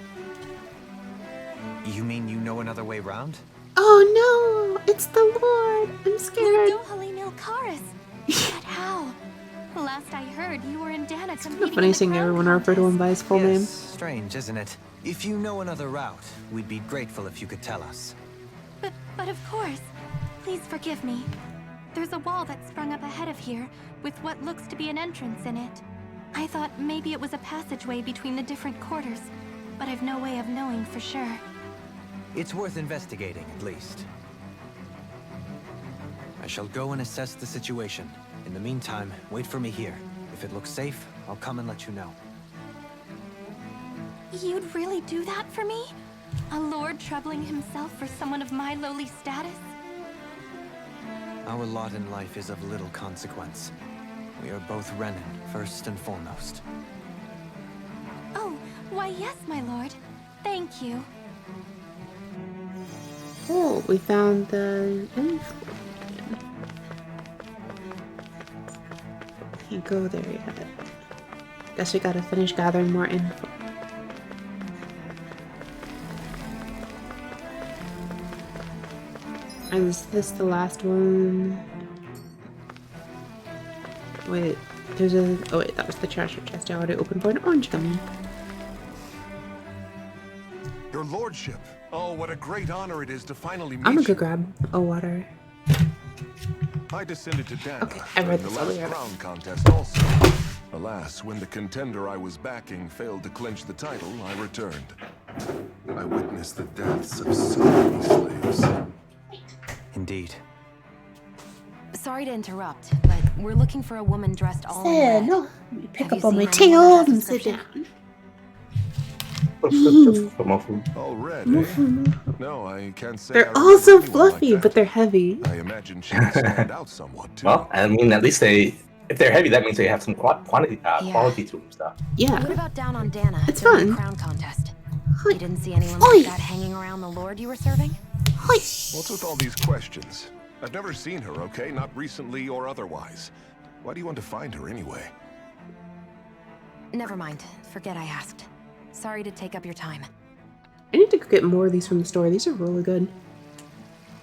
You mean you know another way round? Oh no! It's the Lord! I'm scared. Lord Dohalim Ilkaris! But how? Last I heard, you were in Dana It's competing funny in the seeing crown everyone refer to him by his full Yes, name. strange, isn't it? If you know another route, we'd be grateful if you could tell us. But of course. Please forgive me. There's a wall that sprung up ahead of here, with what looks to be an entrance in it. I thought maybe it was a passageway between the different quarters, but I've no way of knowing for sure. It's worth investigating, at least. I shall go and assess the situation. In the meantime, wait for me here. If it looks safe, I'll come and let you know. You'd really do that for me? A lord troubling himself for someone of my lowly status? Our lot in life is of little consequence. We are both Renan, first and foremost. Oh, why yes, my lord. Thank you. Oh, we found the info. Can't go there yet. Guess we gotta finish gathering more info. And is this the last one? Wait, there's a... Oh wait, that was the treasure chest I already opened for an orange gummy. Your lordship. Oh, what a great honor it is to finally meet I'm gonna go you. grab a water. I descended to Dana Okay, I read during the this last earlier. crown contest also. Alas, when the contender I was backing failed to clinch the title, I returned. I witnessed the deaths of so many slaves. Indeed. Sorry to interrupt, but we're looking for a woman dressed all in red. No, let me pick Have up you on my seen anyone tail with that and sit description? down. All red, eh? No, I can't say I They're remember all so anyone like fluffy, that. but they're heavy. I imagine she would stand out somewhat, too. Well, I mean, at least if they're heavy, that means they have some quality Yeah. to them stuff. Yeah. What about down on Dana It's during fun. the crown contest? Oi. You didn't see anyone Oi. like that hanging around the lord you were serving? What's with all these questions? I've never seen her, okay? Not recently or otherwise. Why do you want to find her anyway? Never mind. Forget I asked. Sorry to take up your time. I need to go get more of these from the store. These are really good.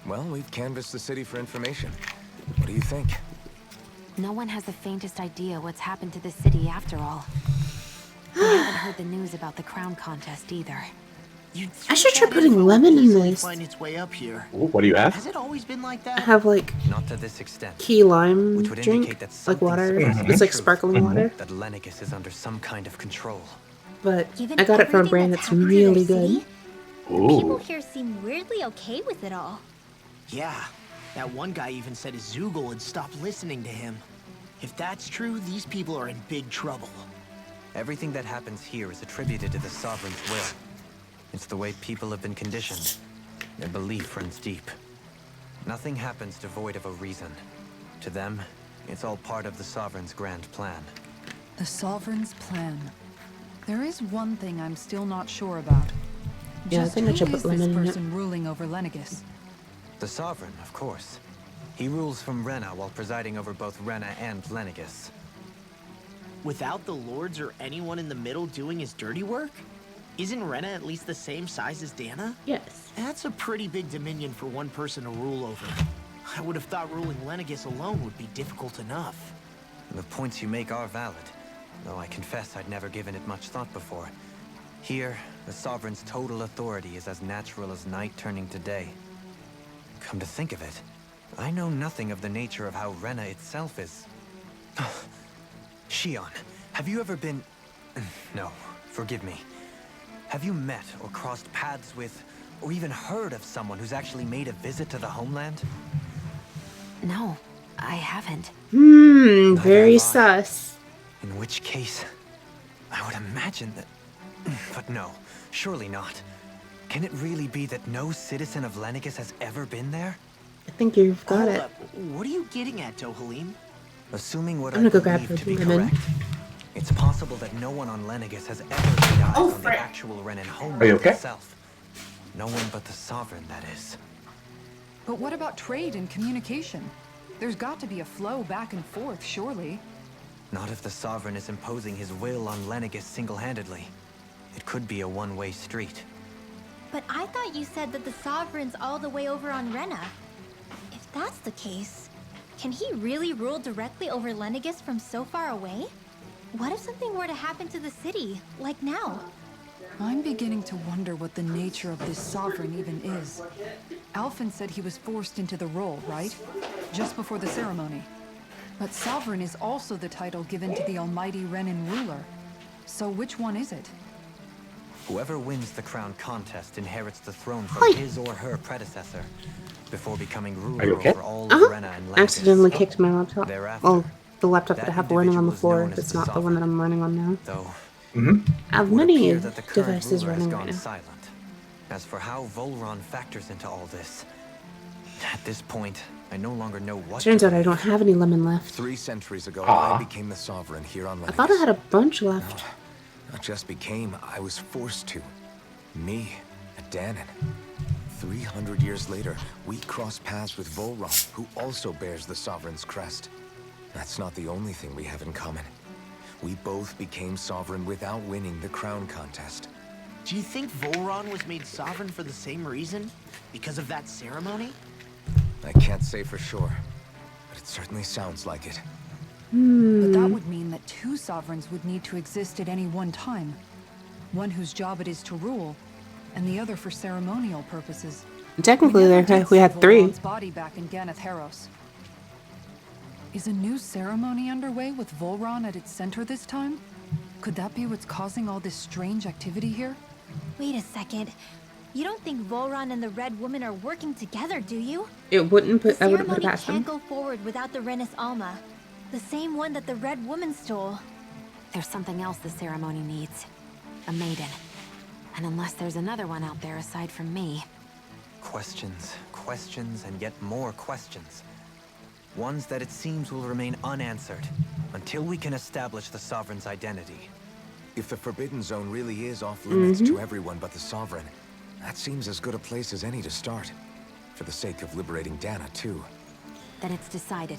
Well, we've canvassed the city for information. What do you think? No one has the faintest idea what's happened to the city after all. We haven't heard the news about the crown contest either. I should try putting lemon in this. Find its way up here. Ooh, what do you have? Has it always been like I that? have like Not to this extent. key lime Which would drink, indicate that like something water. surprising It's like true. sparkling water, That Lennigus is under some kind of control. but Given I got it from a everything brand that's that's happened to their really good. city, people Ooh. here seem weirdly okay with it all. Yeah. That one guy even said his Zoogle had stopped listening to him. If that's true, these people are in big trouble. Everything that happens here is attributed to the Sovereign's will. It's the way people have been conditioned. Their belief runs deep. Nothing happens devoid of a reason. To them, it's all part of the Sovereign's grand plan. The Sovereign's plan. There is one thing I'm still not sure about. Yeah, I Just think who I should is put this lemon in it. person ruling over Lenegis? The Sovereign, of course. He rules from Rena while presiding over both Rena and Lenegis. Without the lords or anyone in the middle doing his dirty work? Isn't Rena at least the same size as Dana? Yes. That's a pretty big dominion for one person to rule over. I would have thought ruling Lenegis alone would be difficult enough. The points you make are valid, though I confess I'd never given it much thought before. Here, the Sovereign's total authority is as natural as night turning to day. Come to think of it, I know nothing of the nature of how Rena itself is. Shion, have you ever been... No, forgive me. Have you met or crossed paths with, or even heard of someone who's actually made a visit to the homeland? No, I haven't. Very have I. sus. In which case, I would imagine that... But no, surely not. Can it really be that no citizen of Lenegis has ever been there? I think you've got Hold it. up. What are you getting at, Dohalim? Assuming what I'm I gonna go grab believe her to be lemon. correct, it's possible that no one on Lenegis has ever laid eyes on frick. the actual Renan homeland Are you okay? itself. No one but the Sovereign, that is. But what about trade and communication? There's got to be a flow back and forth, surely. Not if the Sovereign is imposing his will on Lenegis single-handedly. It could be a one-way street. But I thought you said that the Sovereign's all the way over on Rena. If that's the case, can he really rule directly over Lenegis from so far away? What if something were to happen to the city, like now? I'm beginning to wonder what the nature of this Sovereign even is. Alphen said he was forced into the role, right? Just before the ceremony. But Sovereign is also the title given to the almighty Renan ruler. So which one is it? Whoever wins the crown contest inherits the throne from his or her predecessor, before becoming Are ruler you okay? over all of Rena and Lenegis. Accidentally kicked my laptop. Thereafter, Well, the laptop that I that have running on the individual is floor. known as It's the not the one that I'm running on now. Though I have it would many appear that the current devices ruler has running gone right now. silent. As for how Volron factors into all this, at this point, I no longer know what. Turns to out I don't have any lemon left. 3 centuries ago, Aw. I became the Sovereign here on Lenegis. I thought I had a bunch left. Not just became, I was forced to. Me, a Danon. 300 years later, we cross paths with Volron, who also bears the Sovereign's crest. That's not the only thing we have in common. We both became Sovereign without winning the crown contest. Do you think Volron was made sovereign for the same reason? Because of that ceremony? I can't say for sure, but it certainly sounds like it. But that would mean that 2 Sovereigns would need to exist at any one time. One whose job it is to rule, and the other for ceremonial purposes. Technically, never there did we see had 3. Volron's body back in Ganath Haros. Is a new ceremony underway with Volron at its center this time? Could that be what's causing all this strange activity here? Wait a second. You don't think Volron and the Red Woman are working together, do you? It wouldn't The put. I wouldn't put ceremony it past can't them. go forward without the Renis Alma. The same one that the Red Woman stole. There's something else the ceremony needs. A maiden. And unless there's another one out there aside from me... Questions, questions, and yet more questions. Ones that it seems will remain unanswered until we can establish the Sovereign's identity. If the Forbidden Zone really is off limits to everyone but the Sovereign, that seems as good a place as any to start. For the sake of liberating Dana, too. Then it's decided.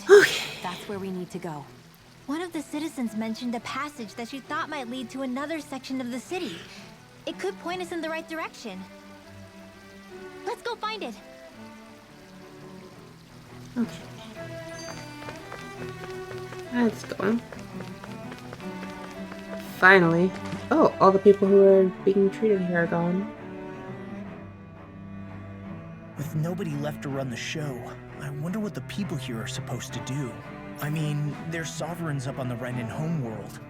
That's where we need to go. One of the citizens mentioned a passage that she thought might lead to another section of the city. It could point us in the right direction. Let's go find it. Okay. Let's go. Finally. Oh, all the people who are being treated here are gone. With nobody left to run the show, I wonder what the people here are supposed to do. I mean, they're sovereigns up on the Renan homeworld,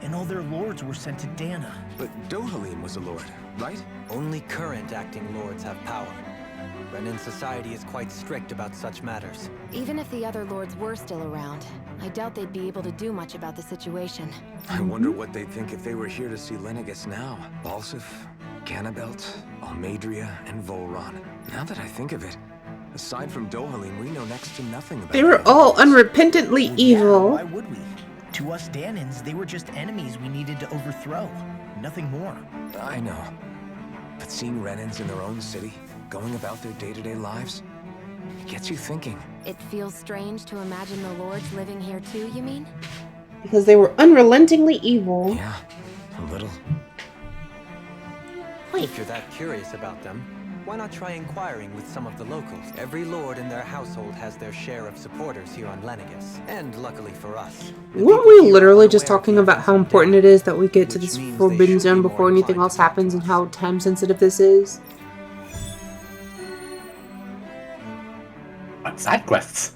and all their lords were sent to Dana. But Dohalim was a lord, right? Only current acting lords have power. Renan society is quite strict about such matters. Even if the other lords were still around, I doubt they'd be able to do much about the situation. I wonder what they'd think if they were here to see Lenegis now. Balsif, Ganabelt, Almadria, and Volron. Now that I think of it, Aside from Dohalim, we know next to nothing about They were the all others. unrepentantly Well, evil. Yeah, why would we? To us Danans, they were just enemies we needed to overthrow. Nothing more. I know. But seeing Renans in their own city, going about their day-to-day lives, it gets you thinking. It feels strange to imagine the lords living here too, you mean? Because they were unrelentingly evil. Yeah, a little. If you're that curious about them, why not try inquiring with some of the locals? Every lord in their household has their share of supporters here on Lenegis. And luckily for us, Weren't we literally just talking about how important it is that we get to this Forbidden Zone before anything else happens and how time sensitive this is? What side quests?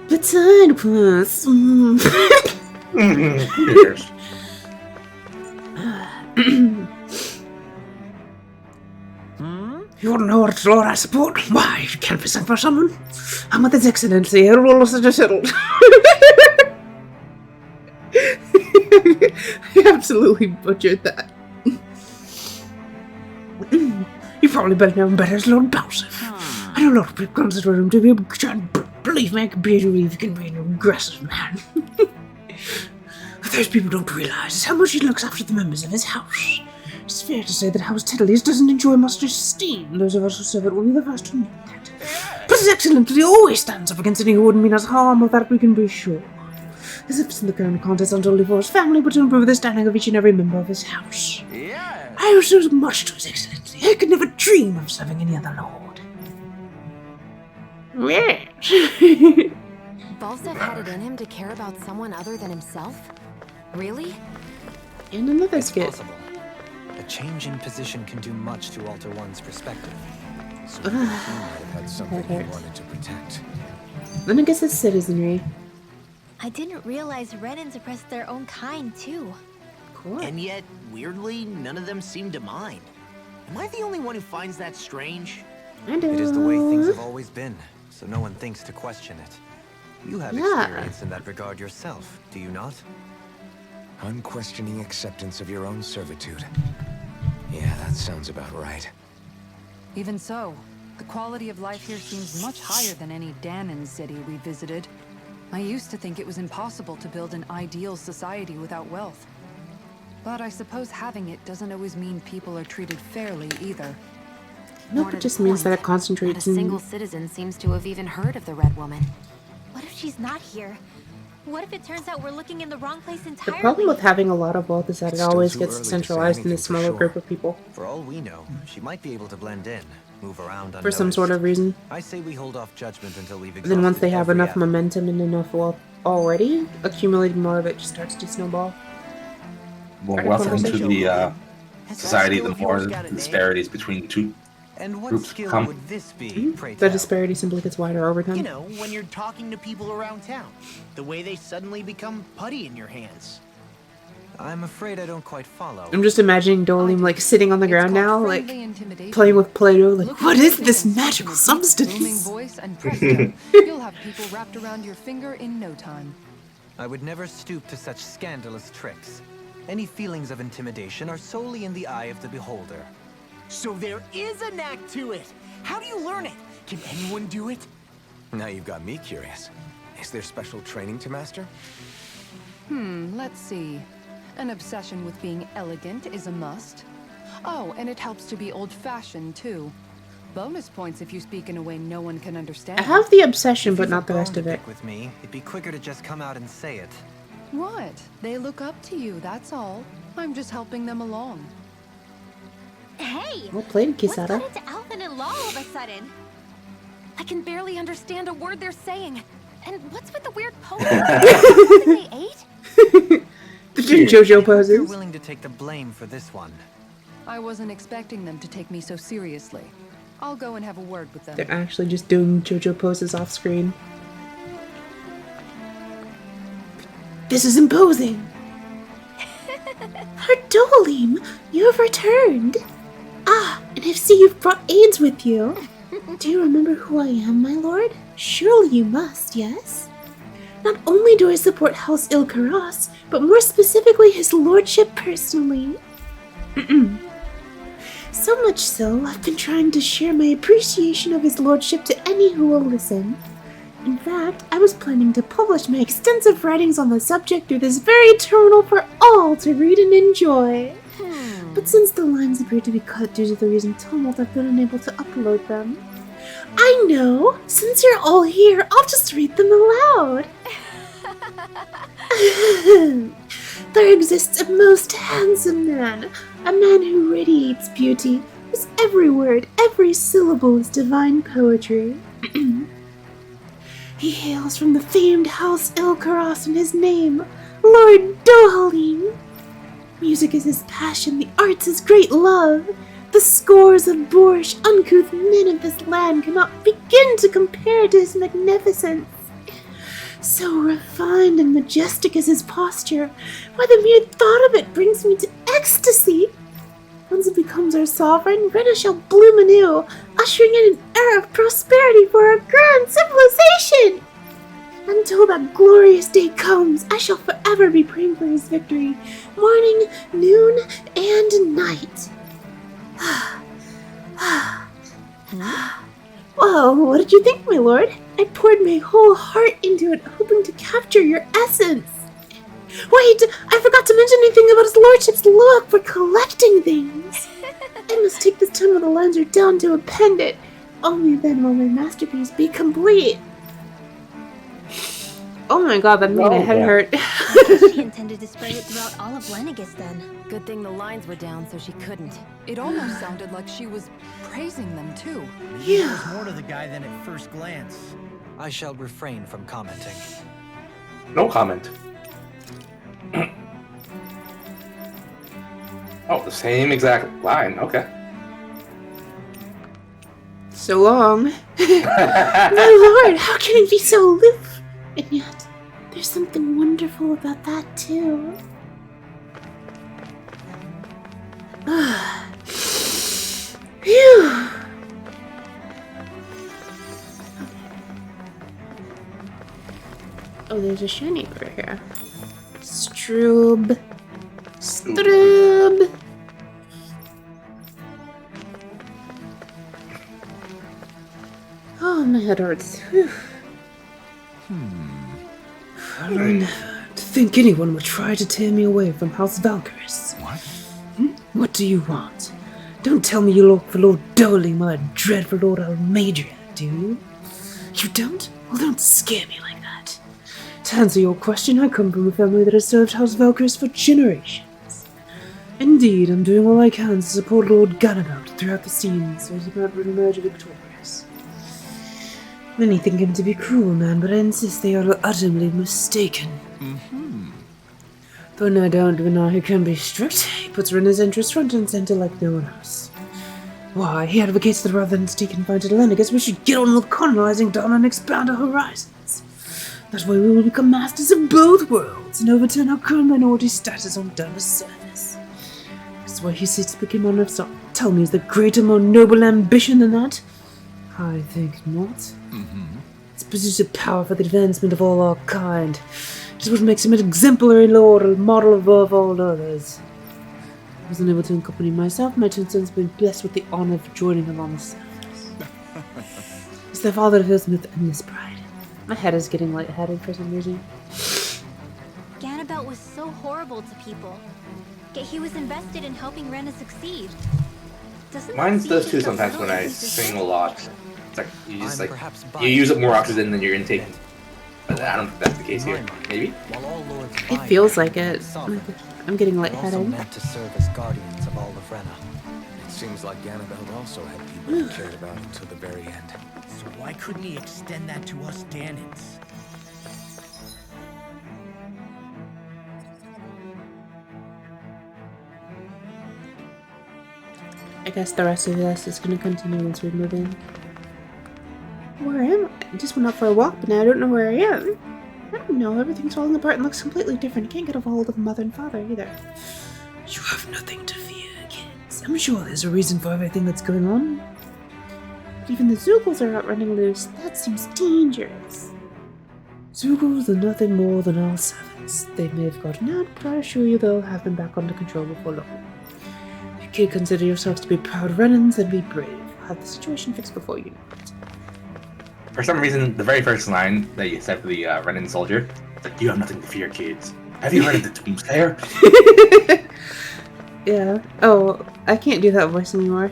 But side quests. Yes. You know what lord I support? Why, you can't be sent for someone. I'm with His Excellency. It will also just settled. I absolutely butchered that. You probably better know him better as Lord Bowser. I know a lot of people consider him to be a giant. Believe me, I can believe he can be an aggressive man. What those people don't realize is how much he looks after the members of his house. It's fair to say that House Tiddlys doesn't enjoy much esteem. Those of us who serve it will be the first to admit that. But His Excellency always stands up against any who wouldn't mean us harm, of that we can be sure. His efforts in the current contest aren't only for his family, but to improve the standing of each and every member of his house. Yeah. I owe so much to His Excellency. I could never dream of serving any other lord. Yes. Balsef had it in him to care about someone other than himself? Really? And another it's skit. possible. A change in position can do much to alter one's perspective. So he might have had something he wanted to protect. Then I guess it's citizenry. I didn't realize Renans oppressed their own kind, too. Cool. And yet, weirdly, none of them seem to mind. Am I the only one who finds that strange? I do. It is the way things have always been, so no one thinks to question it. You have experience in that regard yourself, do you not? Unquestioning acceptance of your own servitude. Yeah, that sounds about right. Even so, the quality of life here seems much higher than any Danon city we visited. I used to think it was impossible to build an ideal society without wealth. But I suppose having it doesn't always mean people are treated fairly either. No, it just means that it Not a concentrates single in... citizen seems to have even heard of the Red Woman. What if she's not here? What if it turns out we're looking in the wrong place The entirely? problem with having a lot of wealth is that It's it still always too gets early to say centralized in a anything for smaller sure. group of people. For all we know, she might be able to blend in, move around For some sort of unnoticed. reason. I say we hold off judgment until we've And then once they exhausted have every enough avenue. momentum and enough wealth already, accumulating more of it just starts to snowball. More Started wealth into conversation. the Has that society, skill the of more yours got a name? disparities between two And what groups skill come. would this be, pray The tell? disparity simply gets wider over time. You know, when you're talking to people around town. The way they suddenly become putty in your hands. I'm afraid I don't quite follow. I'm just imagining Dolim like sitting on the It's ground called now, like friendly intimidation. playing with Play-Doh, like, Look what for is something this and magical speak in a deep, booming substance? voice and presto, you'll have people wrapped around your finger in no time. I would never stoop to such scandalous tricks. Any feelings of intimidation are solely in the eye of the beholder. So there is a knack to it. How do you learn it? Can anyone do it? Now you've got me curious. Is there special training to master? Let's see. An obsession with being elegant is a must. Oh, and it helps to be old-fashioned, too. Bonus points if you speak in a way no one can understand. I have the obsession, If but you've a not the rest bone of to it. pick with me, it'd be quicker to just come out and say it. What? They look up to you, that's all. I'm just helping them along. Hey! Well played, What's Kisara. got into Alvin and Law all of a sudden? I can barely understand a word they're saying. And what's with the weird poses? Something they ate? The JoJo You're poses. willing to take the blame for this one. I wasn't expecting them to take me so seriously. I'll go and have a word with them. They're actually just doing JoJo poses off screen. This is imposing. Dolim, you have returned. Ah, and I see you've brought aids with you. Do you remember who I am, my lord? Surely you must, yes? Not only do I support House Ilkaras, but more specifically his lordship personally. So much so, I've been trying to share my appreciation of his lordship to any who will listen. In fact, I was planning to publish my extensive writings on the subject through this very terminal for all to read and enjoy. But since the lines appear to be cut due to the recent tumult, I've been unable to upload them. I know! Since you're all here, I'll just read them aloud. There exists a most handsome man, a man who radiates beauty, whose every word, every syllable is divine poetry. He hails from the famed House Il-Karas, and his name, Lord Dohalim. Music is his passion, the arts his great love. The scores of boorish, uncouth men of this land cannot begin to compare to his magnificence. So refined and majestic is his posture, why the mere thought of it brings me to ecstasy. Once it becomes our sovereign, Rena shall bloom anew, ushering in an era of prosperity for our grand civilization. Until that glorious day comes, I shall forever be praying for his victory, morning, noon, and night. Well, what did you think, my lord? I poured my whole heart into it, hoping to capture your essence. Wait, I forgot to mention anything about his lordship's love for collecting things. I must take this time when the lines are down to append it. Only then will my masterpiece be complete. Oh my god, that made my head hurt. She intended to spread it throughout all of Lenegis then. Good thing the lines were down so she couldn't. It almost sounded like she was praising them too. Maybe there was more to the guy than at first glance. I shall refrain from commenting. No comment. Oh, the same exact line. Okay. So long. My lord, how can it be so aloof? And yet, there's something wonderful about that too. Phew. Oh, there's a shiny over here. Strub. Strub. Oh, my head hurts. Whew. I never to think anyone would try to tear me away from House Valkyris. What? What do you want? Don't tell me you look for Lord Dohalim or that dreadful Lord Almadria, do you? You don't? Well, don't scare me like that. To answer your question, I come from a family that has served House Valkyris for generations. Indeed, I'm doing all I can to support Lord Ganabout throughout the scenes so he might emerge victorious. Many think him to be cruel, man, but I insist they are utterly mistaken. Though no doubt Vinar can be strict, he puts Rena's interests front and center like no one else. Why, he advocates that rather than stay confined to Lenegis, we should get on with colonizing Dawn and expand our horizons. That way we will become masters of both worlds and overturn our current minority status on Donna's surface. That's why he seeks to become one of some. Tell me, is there greater, more noble ambition than that? I think not. It's pursuit of power for the advancement of all our kind. It is what makes him an exemplary lord, a model above all others. I wasn't able to accompany myself. My two sons have been blessed with the honor of joining him on the surface. It's their father fills me with endless pride. My head is getting lightheaded for some reason. Ganabout was so horrible to people. Yet he was invested in helping Rena succeed. Doesn't Mine that does seem too just sometimes a when little I inconsistent? sing a lot. It's like you just I'm like perhaps you use up more biased. oxygen than you're intaking. But I don't think that's the case here. Maybe? While all lords It vie feels for like being it. sovereign, I'm getting they're also lightheaded. meant to serve as guardians of all of Rena. It seems like Ganabout also had people he cared about until the very end. So why couldn't he extend that to us Danans? I guess the rest of this is going to continue once we move in. Where am I? I just went out for a walk, but now I don't know where I am. I don't know, everything's falling apart and looks completely different. I can't get a hold of mother and father either. You have nothing to fear, kids. I'm sure there's a reason for everything that's going on. But even the Zoogles are out running loose. That seems dangerous. Zoogles are nothing more than our servants. They may have gotten out, but I assure you they'll have them back under control before long. You Kid, consider yourselves to be proud Renans and be brave. I'll have the situation fixed before you know it. For some reason, the very first line that you said for the Renan soldier, is like, you have nothing to fear, kids. Have you heard of the Doomslayer? Yeah. Oh, I can't do that voice anymore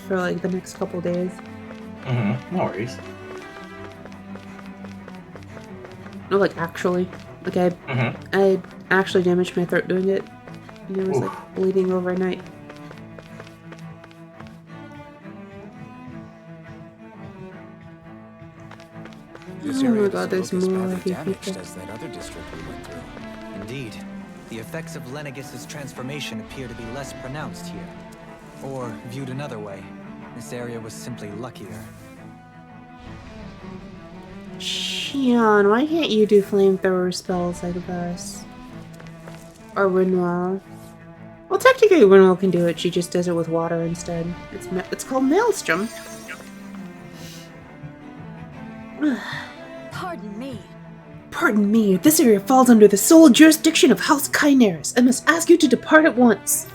for like the next couple days. No worries. No, like actually. Like I actually damaged my throat doing it. And it was like bleeding overnight. This Oh area my doesn't god, there's look as more badly people. damaged as that other district we went through. Indeed. The effects of Lenegis' transformation appear to be less pronounced here. Or, viewed another way, this area was simply luckier. Shion, why can't you do flamethrower spells like this? Or Winwell? Well, technically Winwell can do it, she just does it with water instead. It's called Maelstrom. Pardon me. Pardon me, this area falls under the sole jurisdiction of House Kynaris. I must ask you to depart at once.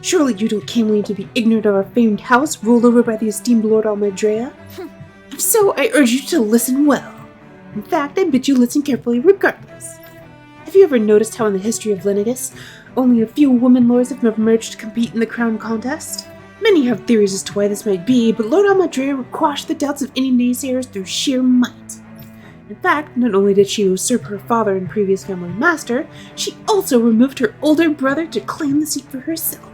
Surely you don't claim to be ignorant of our famed house, ruled over by the esteemed Lord Almadrea? If so, I urge you to listen well. In fact, I bid you listen carefully regardless. Have you ever noticed how in the history of Lenegis, only a few woman lords have emerged to compete in the crown contest? Many have theories as to why this might be, but Lord Almadrea would quash the doubts of any naysayers through sheer might. In fact, not only did she usurp her father and previous family master, she also removed her older brother to claim the seat for herself.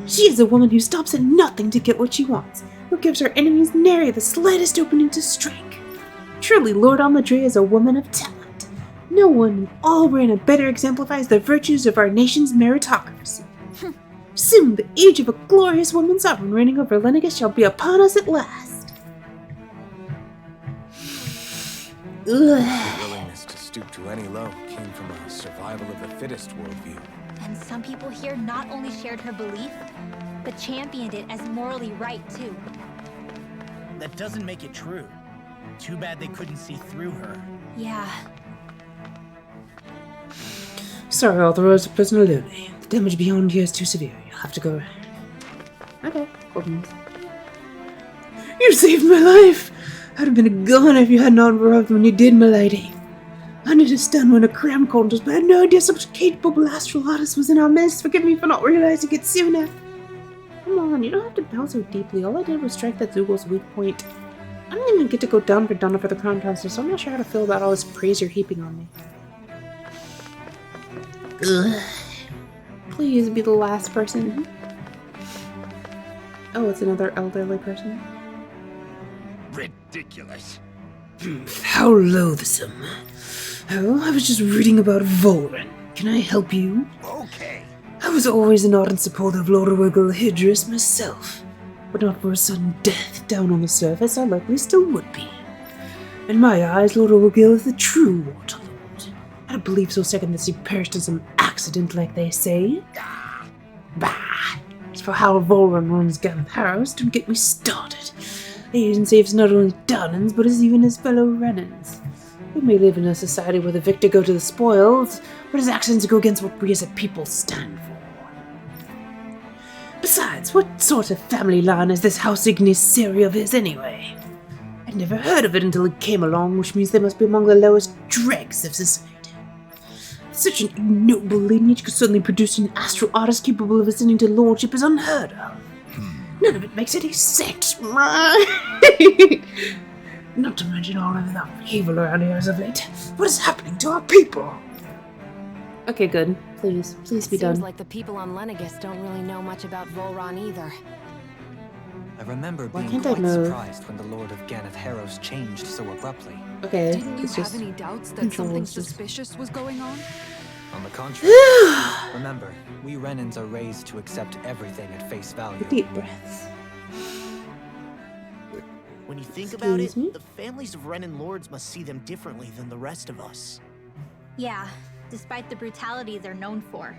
She is a woman who stops at nothing to get what she wants, who gives her enemies nary the slightest opening to strike. Truly, Lord Almadrea is a woman of talent. No one in all Rana better exemplifies the virtues of our nation's meritocracy. Soon, the age of a glorious woman sovereign reigning over Lenegis shall be upon us at last. The willingness to stoop to any low came from a survival of the fittest worldview. And some people here not only shared her belief, but championed it as morally right too. That doesn't make it true. Too bad they couldn't see through her. Yeah. Sorry, authorized the prisoner lonely. The damage beyond here is too severe. You'll have to go. Okay, cool beans. You saved my life! I'd have been a goner if you had not arrived when you did, milady. I need to stand when a cram contest, but I had no idea such a capable astral artist was in our midst. Forgive me for not realizing it sooner. Come on, you don't have to bow so deeply. All I did was strike that Zoogel's weak point. I don't even get to go down for Donna for the crown contest, so I'm not sure how to feel about all this praise you're heaping on me. Ugh. Please be the last person. Oh, it's another elderly person. Ridiculous. How loathsome. Oh, I was just reading about Volren. Can I help you? Okay. I was always an ardent supporter of Lord Wiggle Hydrus myself, but not for a sudden death down on the surface, I likely still would be. In my eyes, Lord Wiggle is the true Waterlord. I don't believe so second that he perished in some accident like they say. Bah! As for how Volren runs Gamharos, don't get me started. The agent saves not only Darnans, but even his fellow Renans. We may live in a society where the victor go to the spoils, but his actions go against what we as a people stand for. Besides, what sort of family line is this House Igniseri of his anyway? I'd never heard of it until it came along, which means they must be among the lowest dregs of society. Such an ignoble lineage could certainly produce an astral artist capable of ascending to lordship is unheard of. None of it makes any sense. Not to mention all of the upheaval around here as of late. What is happening to our people? Okay, good. Please be done. Seems like the people on Lenegis don't really know much about Volron either. I remember Why being can't I quite move? surprised when the Lord of Ganath changed so abruptly. Okay, Didn't you it's have just any doubts that controls something just- suspicious was going on? On the contrary, remember, we Renans are raised to accept everything at face value. deep breaths. When you think about it, Excuse me? the families of Renan lords must see them differently than the rest of us. Yeah, despite the brutality they're known for.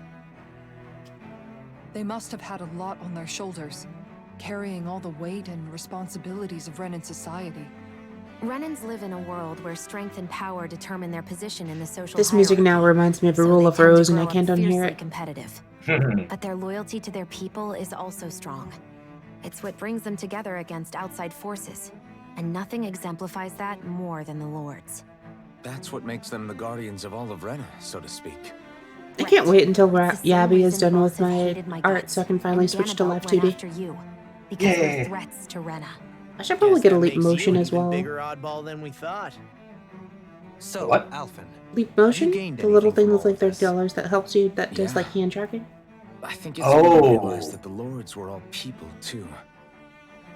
They must have had a lot on their shoulders, carrying all the weight and responsibilities of Renan society. Renans live in a world where strength and power determine their position in the social This music now hierarchy, reminds me of a so Rule they of tend to Rose, and I grow up can't unhear fiercely it. competitive. But their loyalty to their people is also strong. It's what brings them together against outside forces, and nothing exemplifies that more than the Lords. That's what makes them the guardians of all of Rena, so to speak. I can't wait until It's the same Yabby is reason done the with boss have my hated my art guts, so I can finally and switch to Ganabelt live went 2D. after you, because Yay. they're threats to Rena. I should probably Guess get a that leap makes you motion an as even well. bigger oddball than we thought. So, What? Alphen, Leap motion? gained The little anything thing from with all like of this? $30 that helps you, that does Yeah. like hand tracking. I think it's when I Oh. realized that the Lords were all people, too.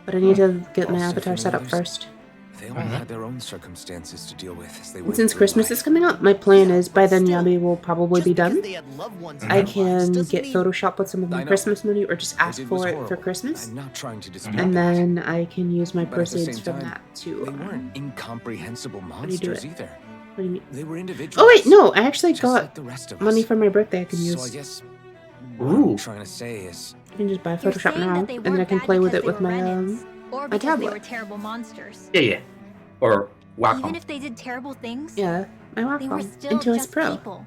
But I need to get my Also avatar for set up others, first. They all Mhm. had their own circumstances to deal with as they And went since through Christmas life. is coming up, my plan Yeah, is by but then still, Yabby will probably Just be because done. they had loved ones in I their lives can doesn't get mean- Photoshop with some of my I know. Christmas money or just What they ask did was for it for horrible. Christmas. I'm not trying to dispute And that. then I can use my But at the proceeds same from time, that to... They weren't incomprehensible do you do monsters it? either. What do you mean? They were individuals. Oh wait, no, I actually just got like the rest of money us. for my birthday I can So use. I guess what Ooh. I'm trying to say is I can just buy You're Photoshop saying now, that they and then I weren't can bad play with because it with they were my Renans, or my because they tablet. were terrible monsters. Yeah. Or Wacom. Even if they did terrible things, Yeah, my they were Wacom still until it's just pro. people.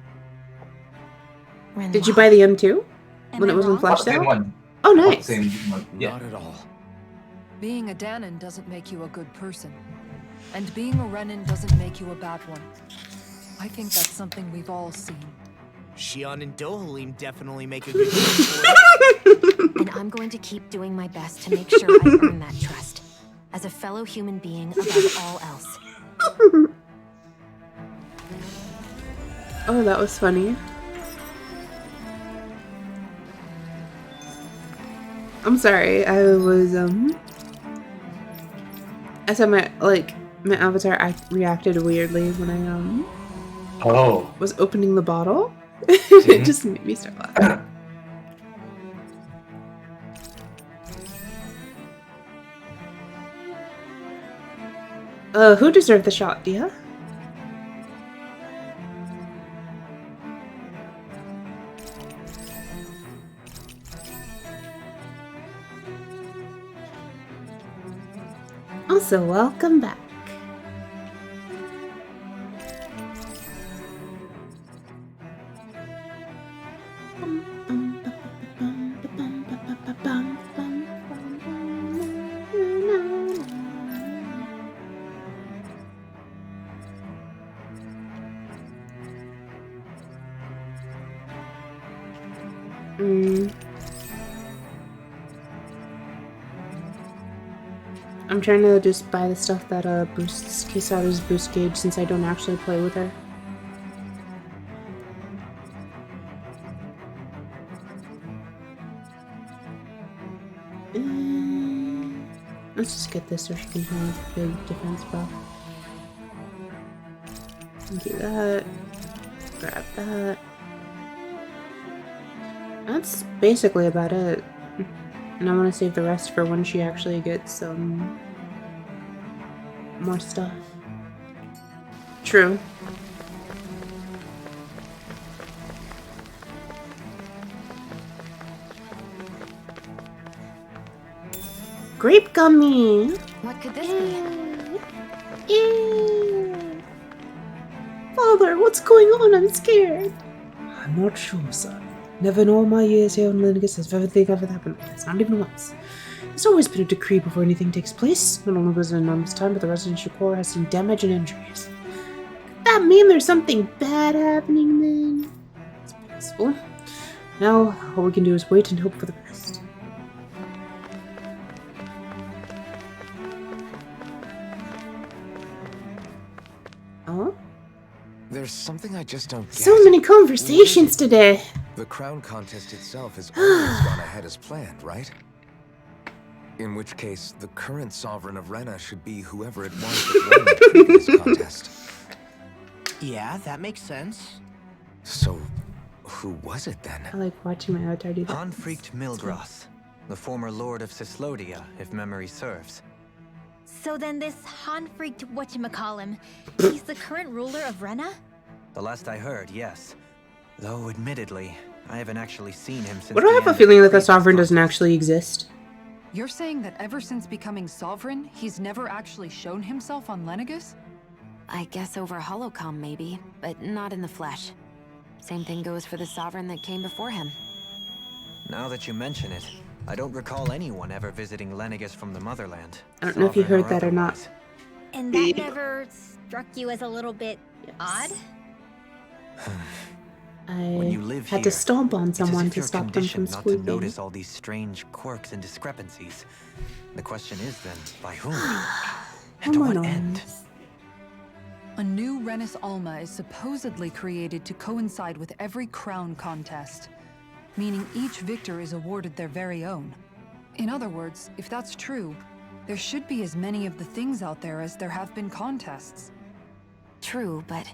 Did you buy the M2 Am when I it was in wrong? flash Not the same sale? one. Oh, Not the nice. same one. Yeah. not at all. Being a Danon doesn't make you a good person. And being a Renan doesn't make you a bad one. I think that's something we've all seen. Shion and Dohalim definitely make a good case for it. And I'm going to keep doing my best to make sure I earn that trust, as a fellow human being above all else. Oh, that was funny. I'm sorry, I was, I said my avatar reacted weirdly when I, Oh. was opening the bottle. It just made me start laughing. Who deserved the shot, Dia? Also, welcome back. I'm trying to just buy the stuff that boosts Kisara's boost gauge since I don't actually play with her. Let's just get this so she can have big defense buff. Do that. Grab that. That's basically about it. And I want to save the rest for when she actually gets some more stuff. True. Grape gummy! What could this be? Father, what's going on? I'm scared. I'm not sure, son. Never in all my years here on Lingus has anything ever happened like this, not even once. There's always been a decree before anything takes place. Not only was it an enormous time, but the residential core has seen damage and injuries. Could that mean there's something bad happening then? It's possible. Now, all we can do is wait and hope for the best. Oh? There's something I just don't get. So many conversations today! The crown contest itself has always gone ahead as planned, right? In which case, the current sovereign of Rena should be whoever it was that won the previous contest. Yeah, that makes sense. So, who was it then? I like watching my avatar do that. Hanfried Milgras, the former lord of Cislodia, if memory serves. So then this Hanfried whatchamacallem, he's the current ruler of Rena? The last I heard, yes. Though, admittedly, I haven't actually seen him since What do I the have a end of feeling the that the previous sovereign doesn't contest. actually exist? You're saying that ever since becoming sovereign, he's never actually shown himself on Lenegus? I guess over holocom maybe, but not in the flesh. Same thing goes for the sovereign that came before him. Now that you mention it, I don't recall anyone ever visiting Lenegus from the motherland. I don't know if you sovereign heard that or not. otherwise. And that never struck you as a little bit Yes. odd? When you I live had to here, stomp on it's as someone if to you're stop them from conditioned not to squeaking. notice all these strange quirks and discrepancies. The question is then, by whom? And to what end? A new Renis Alma is supposedly created to coincide with every crown contest, meaning each victor is awarded their very own. In other words, if that's true, there should be as many of the things out there as there have been contests. True, but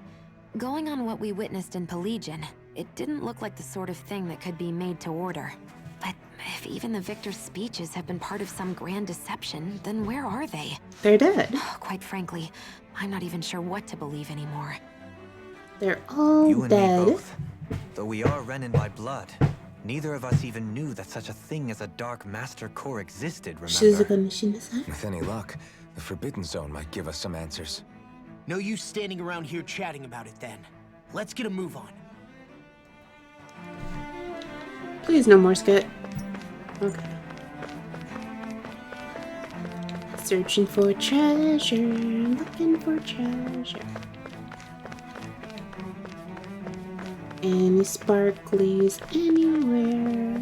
going on what we witnessed in Pelagian, it didn't look like the sort of thing that could be made to order. But if even the victor's speeches have been part of some grand deception, then where are they? They're dead. Quite frankly, I'm not even sure what to believe anymore. They're all You and dead. me both. Though we are Renin by blood, neither of us even knew that such a thing as a Dark Master Core existed, remember? With any luck, the Forbidden Zone might give us some answers. No use standing around here chatting about it then. Let's get a move on. Please, no more skit. Okay. Searching for treasure, looking for treasure. Any sparklies anywhere.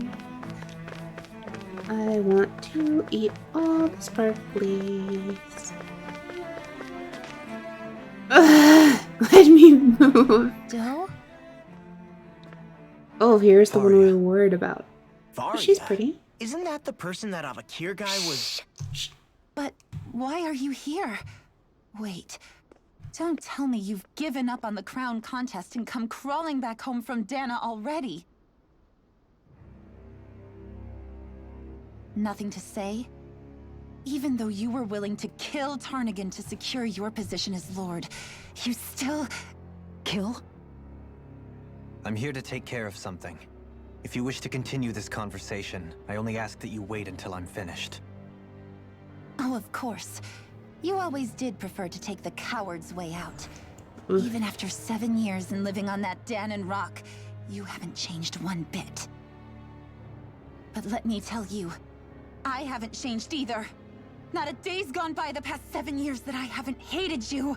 I want to eat all the sparklies. Let me move. Doe? Oh, here's the one we Varia. were worried about. Oh, she's Varia? pretty. Isn't that the person that Avakir guy was? But why are you here? Wait, don't tell me you've given up on the crown contest and come crawling back home from Dana already. Nothing to say? Even though you were willing to kill Tarnigan to secure your position as Lord, you still... kill? I'm here to take care of something. If you wish to continue this conversation, I only ask that you wait until I'm finished. Oh, of course. You always did prefer to take the coward's way out. Oof. Even after 7 years and living on that Danon rock, you haven't changed one bit. But let me tell you, I haven't changed either. Not a day's gone by the past 7 years that I haven't hated you.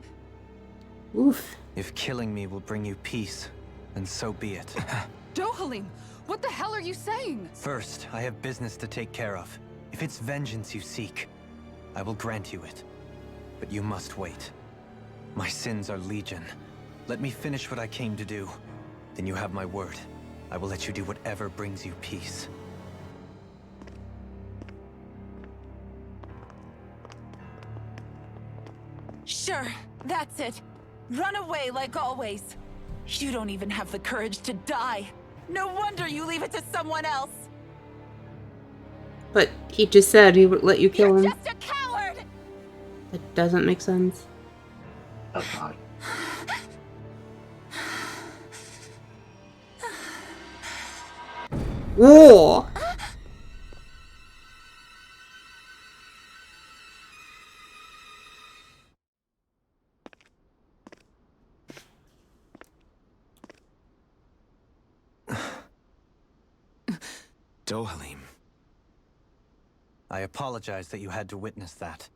Oof. If killing me will bring you peace, then so be it. Dohalim, what the hell are you saying? First, I have business to take care of. If it's vengeance you seek, I will grant you it. But you must wait. My sins are legion. Let me finish what I came to do. Then you have my word. I will let you do whatever brings you peace. Sure, that's it. Run away like always. You don't even have the courage to die. No wonder you leave it to someone else. But he just said he would let you kill him. You're just a coward! That doesn't make sense. Oh god. Whoa! Dohalim. I apologize that you had to witness that.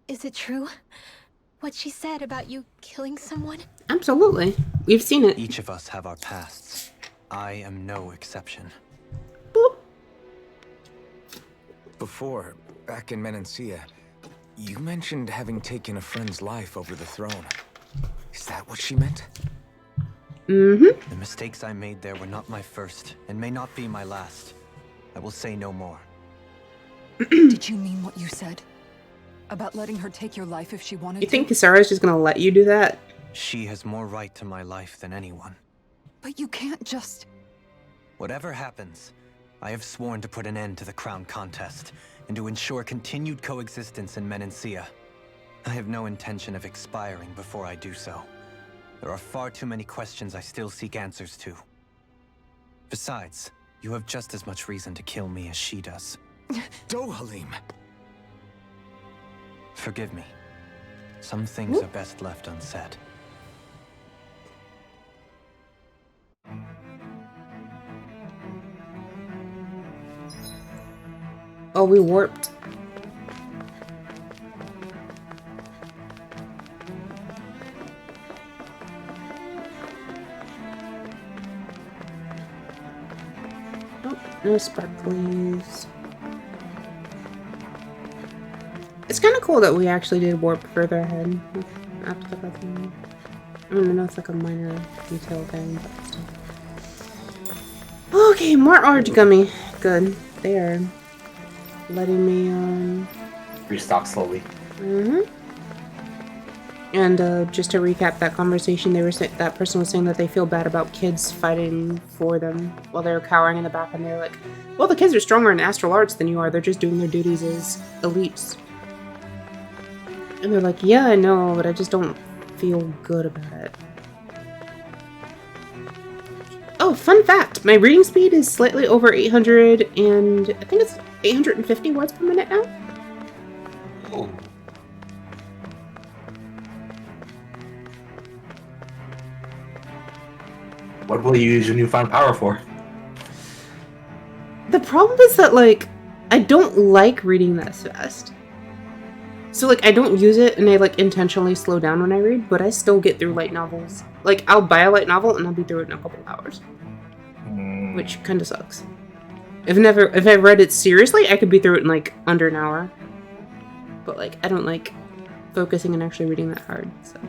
Is it true? What she said about you killing someone? Absolutely. We've seen it. Each of us have our pasts. I am no exception. Boop. Before, back in Menancia, you mentioned having taken a friend's life over the throne. Is that what she meant? Mm-hmm. The mistakes I made there were not my first, and may not be my last. I will say no more. Did you mean what you said? About letting her take your life if she wanted You to? think Kisara's just gonna let you do that? She has more right to my life than anyone. But you can't just... Whatever happens, I have sworn to put an end to the crown contest, and to ensure continued coexistence in Menancia. I have no intention of expiring before I do so. There are far too many questions I still seek answers to. Besides, You have just as much reason to kill me as she does. Dohalim! Forgive me. Some things are best left unsaid. Oh, we warped. Nope, no sparklies. It's kind of cool that we actually did warp further ahead. After the cutscene. I mean, I know it's like a minor detail thing, but still. Okay, more orange gummy. Good. They are letting me, Restock slowly. And just to recap that conversation, that person was saying that they feel bad about kids fighting for them while they were cowering in the back, and they're like, well, the kids are stronger in astral arts than you are. They're just doing their duties as elites. And they're like, yeah, I know, but I just don't feel good about it. Oh, fun fact! My reading speed is slightly over 800, and I think it's 850 words per minute now. Oh. What will you use your newfound power for? The problem is that, like, I don't like reading that fast. So, like, I don't use it, and I, like, intentionally slow down when I read, but I still get through light novels. Like, I'll buy a light novel, and I'll be through it in a couple of hours. Which kind of sucks. If I read it seriously, I could be through it in, like, under an hour. But, like, I don't like focusing and actually reading that hard, so...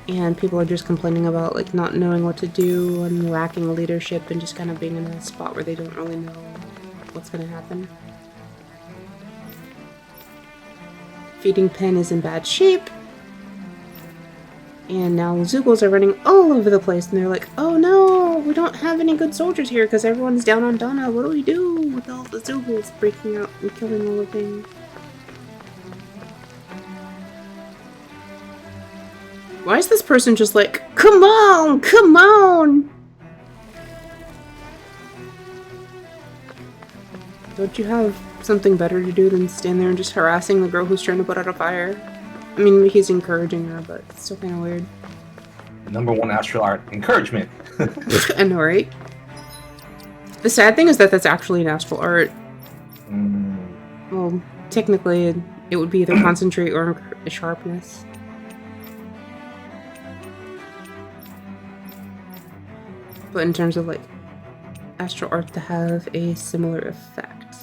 And people are just complaining about, like, not knowing what to do and lacking leadership and just kind of being in a spot where they don't really know what's going to happen. Feeding pen is in bad shape. And now Zeugles are running all over the place, and they're like, oh no, we don't have any good soldiers here because everyone's down on Donna. What do we do with all the Zeugles breaking out and killing all the things? Why is this person just like, come on, come on? Don't you have something better to do than stand there and just harassing the girl who's trying to put out a fire? I mean, he's encouraging her, but it's still kind of weird. #1 astral art, encouragement. I know, right? The sad thing is that that's actually an astral art. Well, technically, it would be either concentrate or sharpness. But in terms of, like, astral art to have a similar effect.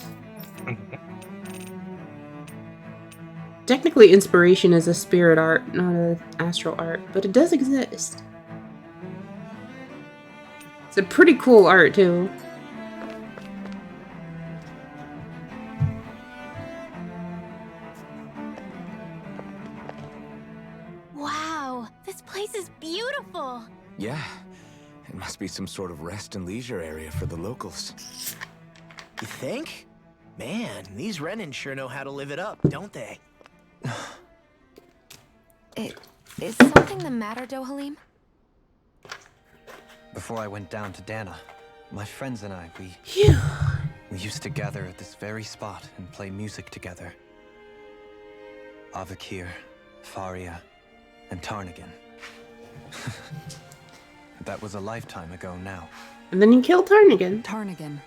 Technically, inspiration is a spirit art, not an astral art, but it does exist. It's a pretty cool art, too. Wow, this place is beautiful. Yeah. It must be some sort of rest and leisure area for the locals. You think? Man, these Renin sure know how to live it up, don't they? Is something the matter, Dohalim? Before I went down to Dana, my friends and I, we used to gather at this very spot and play music together. Avakir, Faria, and Tarnigan. That was a lifetime ago now. And then you killed Tarnigan. Tarnigan.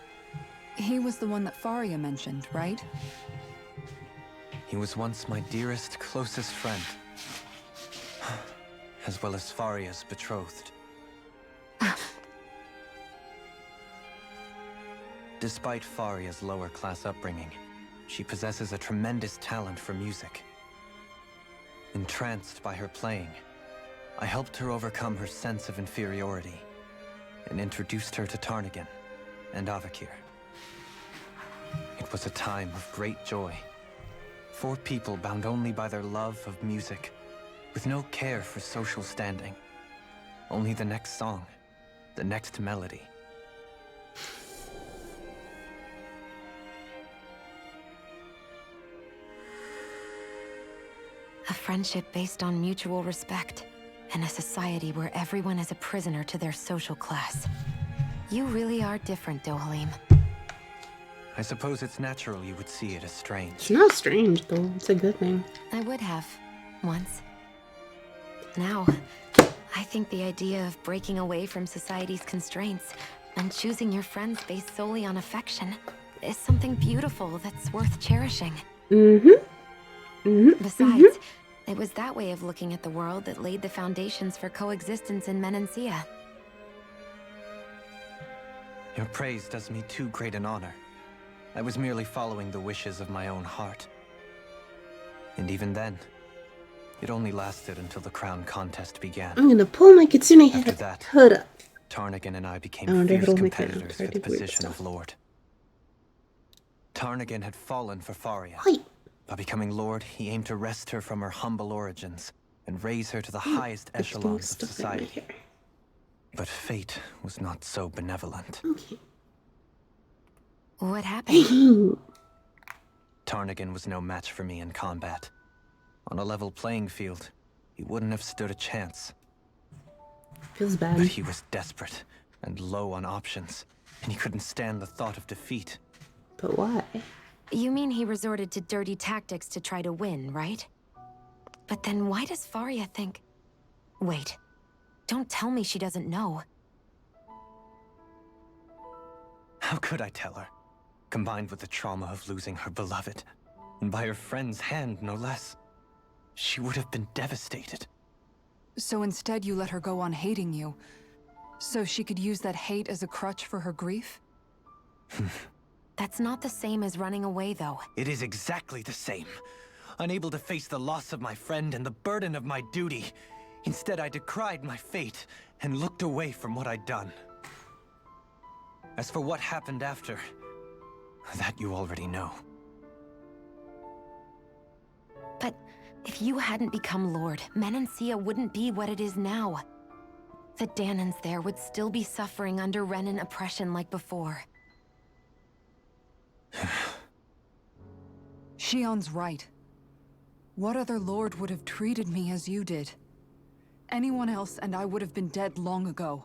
He was the one that Faria mentioned, right? He was once my dearest, closest friend. As well as Faria's betrothed. Despite Faria's lower-class upbringing, she possesses a tremendous talent for music. Entranced by her playing, I helped her overcome her sense of inferiority and introduced her to Tarnigan and Avakir. It was a time of great joy. 4 people bound only by their love of music, with no care for social standing. Only the next song, the next melody. A friendship based on mutual respect, and a society where everyone is a prisoner to their social class. You really are different, Dohalim. I suppose it's natural you would see it as strange. It's not strange, though. It's a good thing. I would have, once. Now, I think the idea of breaking away from society's constraints and choosing your friends based solely on affection is something beautiful that's worth cherishing. Besides, it was that way of looking at the world that laid the foundations for coexistence in Menancia. Your praise does me too great an honor. I was merely following the wishes of my own heart. And even then, it only lasted until the crown contest began. I'm gonna pull my Kitsune After head that, hood up. Tarnagan and I became Oh, fierce it'll make it competitors hard for the to read position stuff. of Lord. Tarnagan had fallen for Faria. Hi. By becoming Lord, he aimed to wrest her from her humble origins and raise her to the highest echelons of society. But fate was not so benevolent. Okay. What happened? Tarnagan was no match for me in combat. On a level playing field, he wouldn't have stood a chance. Feels bad. But he was desperate and low on options, and he couldn't stand the thought of defeat. But why? You mean he resorted to dirty tactics to try to win, right? But then why does Faria think... Wait. Don't tell me she doesn't know. How could I tell her? Combined with the trauma of losing her beloved, and by her friend's hand, no less. She would have been devastated. So instead you let her go on hating you, so she could use that hate as a crutch for her grief? That's not the same as running away, though. It is exactly the same. Unable to face the loss of my friend and the burden of my duty. Instead, I decried my fate and looked away from what I'd done. As for what happened after, that you already know. But if you hadn't become Lord, Menancia wouldn't be what it is now. The Danans there would still be suffering under Renan oppression like before. Shion's right. What other lord would have treated me as you did? Anyone else and I would have been dead long ago.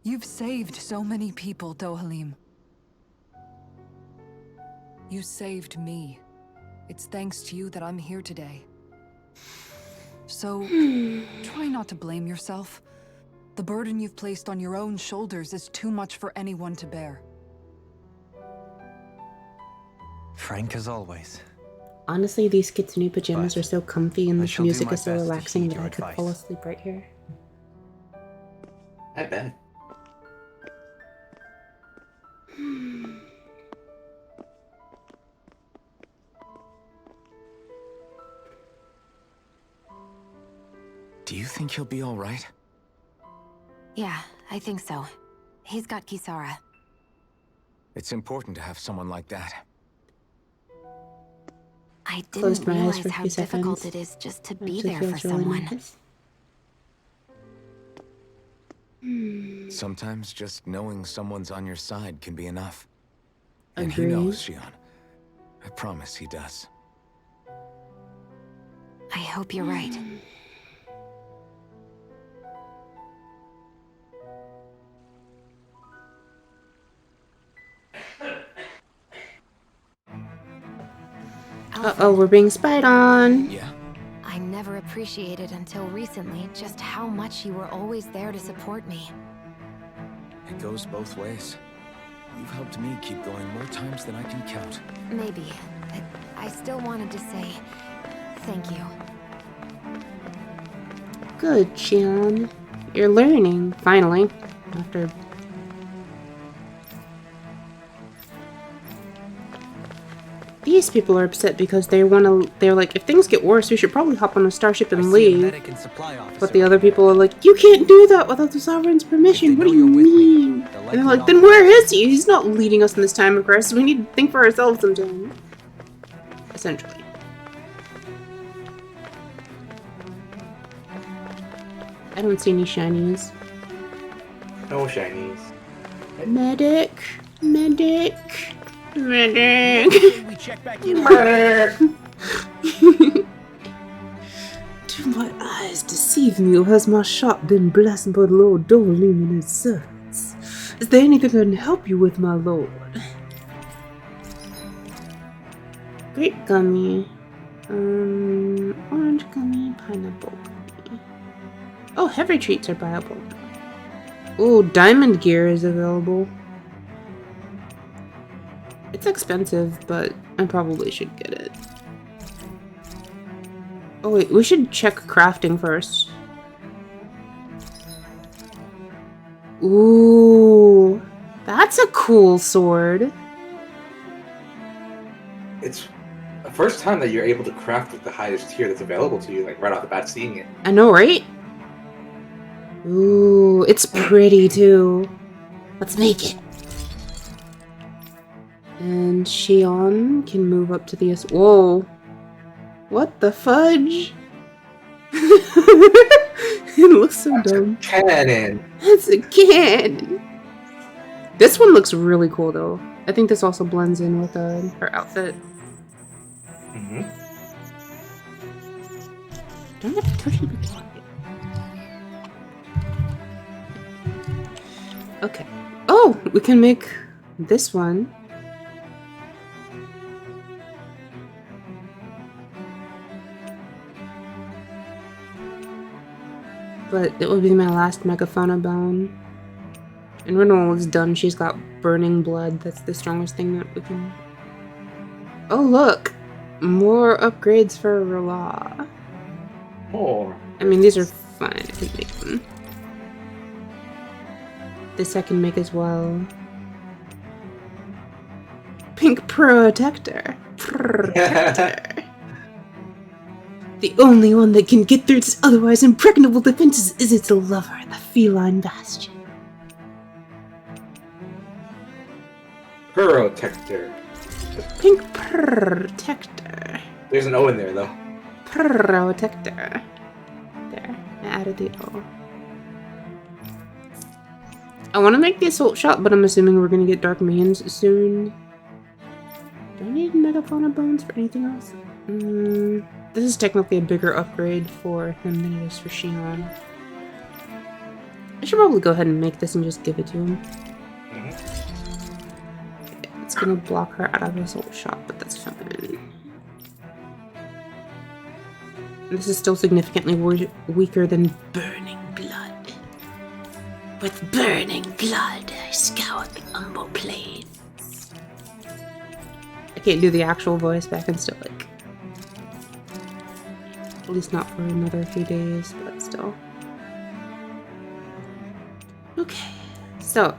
You've saved so many people, Dohalim. You saved me. It's thanks to you that I'm here today. So, try not to blame yourself. The burden you've placed on your own shoulders is too much for anyone to bear. Frank as always. Honestly, these Kitsune pajamas But are so comfy and I this shall do music my is so best to relaxing heed that your I could advice. fall asleep right here. I bet. Do you think he'll be all right? Yeah, I think so. He's got Kisara. It's important to have someone like that. I Closed didn't my eyes realize for a how few difficult seconds. it is just to be Actually there for feels really someone. nice. Sometimes just knowing someone's on your side can be enough. And Agreed. he knows, Shion. I promise he does. I hope you're right. Uh-oh, we're being spied on. Yeah. I never appreciated until recently just how much you were always there to support me. It goes both ways. You've helped me keep going more times than I can count. Maybe, but I still wanted to say thank you. Good, Shion. You're learning, finally. After... These people are upset because they're like, if things get worse, we should probably hop on a starship and leave. But the other people are like, you can't do that without the Sovereign's permission. What do you mean? And they're like, then where is he? He's not leading us in this time of crisis. We need to think for ourselves sometimes. Essentially. I don't see any shinies. No shinies. Medic. Medic. Medic. We check back in. dares deceive me, or has my shop been blessed by Lord Dovalim and his servants? Is there anything I can help you with, my lord? Grape gummy. Orange gummy, pineapple gummy. Oh, heavy treats are buyable. Oh, diamond gear is available. It's expensive, but I probably should get it. Oh wait, we should check crafting first. Ooh, that's a cool sword. It's the first time that you're able to craft with the highest tier that's available to you, like right off the bat seeing it. I know, right? Ooh, it's pretty too. Let's make it. And Shion can move up to the... Whoa. What the fudge? It looks so dumb. Cannon. It's a cannon. This one looks really cool though. I think this also blends in with her outfit. Mm-hmm. Don't have to touch the bikini. Okay. Oh, we can make this one. But it will be my last megafauna bone. And Renewal is done. She's got burning blood. That's the strongest thing that we can... Oh, look! More upgrades for R'hllor. Oh. I mean, these are fine. I can make them. This I can make as well. Pink Protector. Protector. The only one that can get through its otherwise impregnable defenses is its lover, the feline bastion. Protector. Pink Protector. There's an O in there, though. Protector. There. I added the O. I want to make the assault shot, but I'm assuming we're going to get Dark Mains soon. Do I need megafauna bones for anything else? This is technically a bigger upgrade for him than it is for Shion. I should probably go ahead and make this and just give it to him. Okay, it's gonna block her out of his assault shot, but that's fine. This is still significantly weaker than Burning Blood. With Burning Blood, I scoured the Umbo Plains. I can't do the actual voice, but I can still, like... At least not for another few days, but still. Okay, so...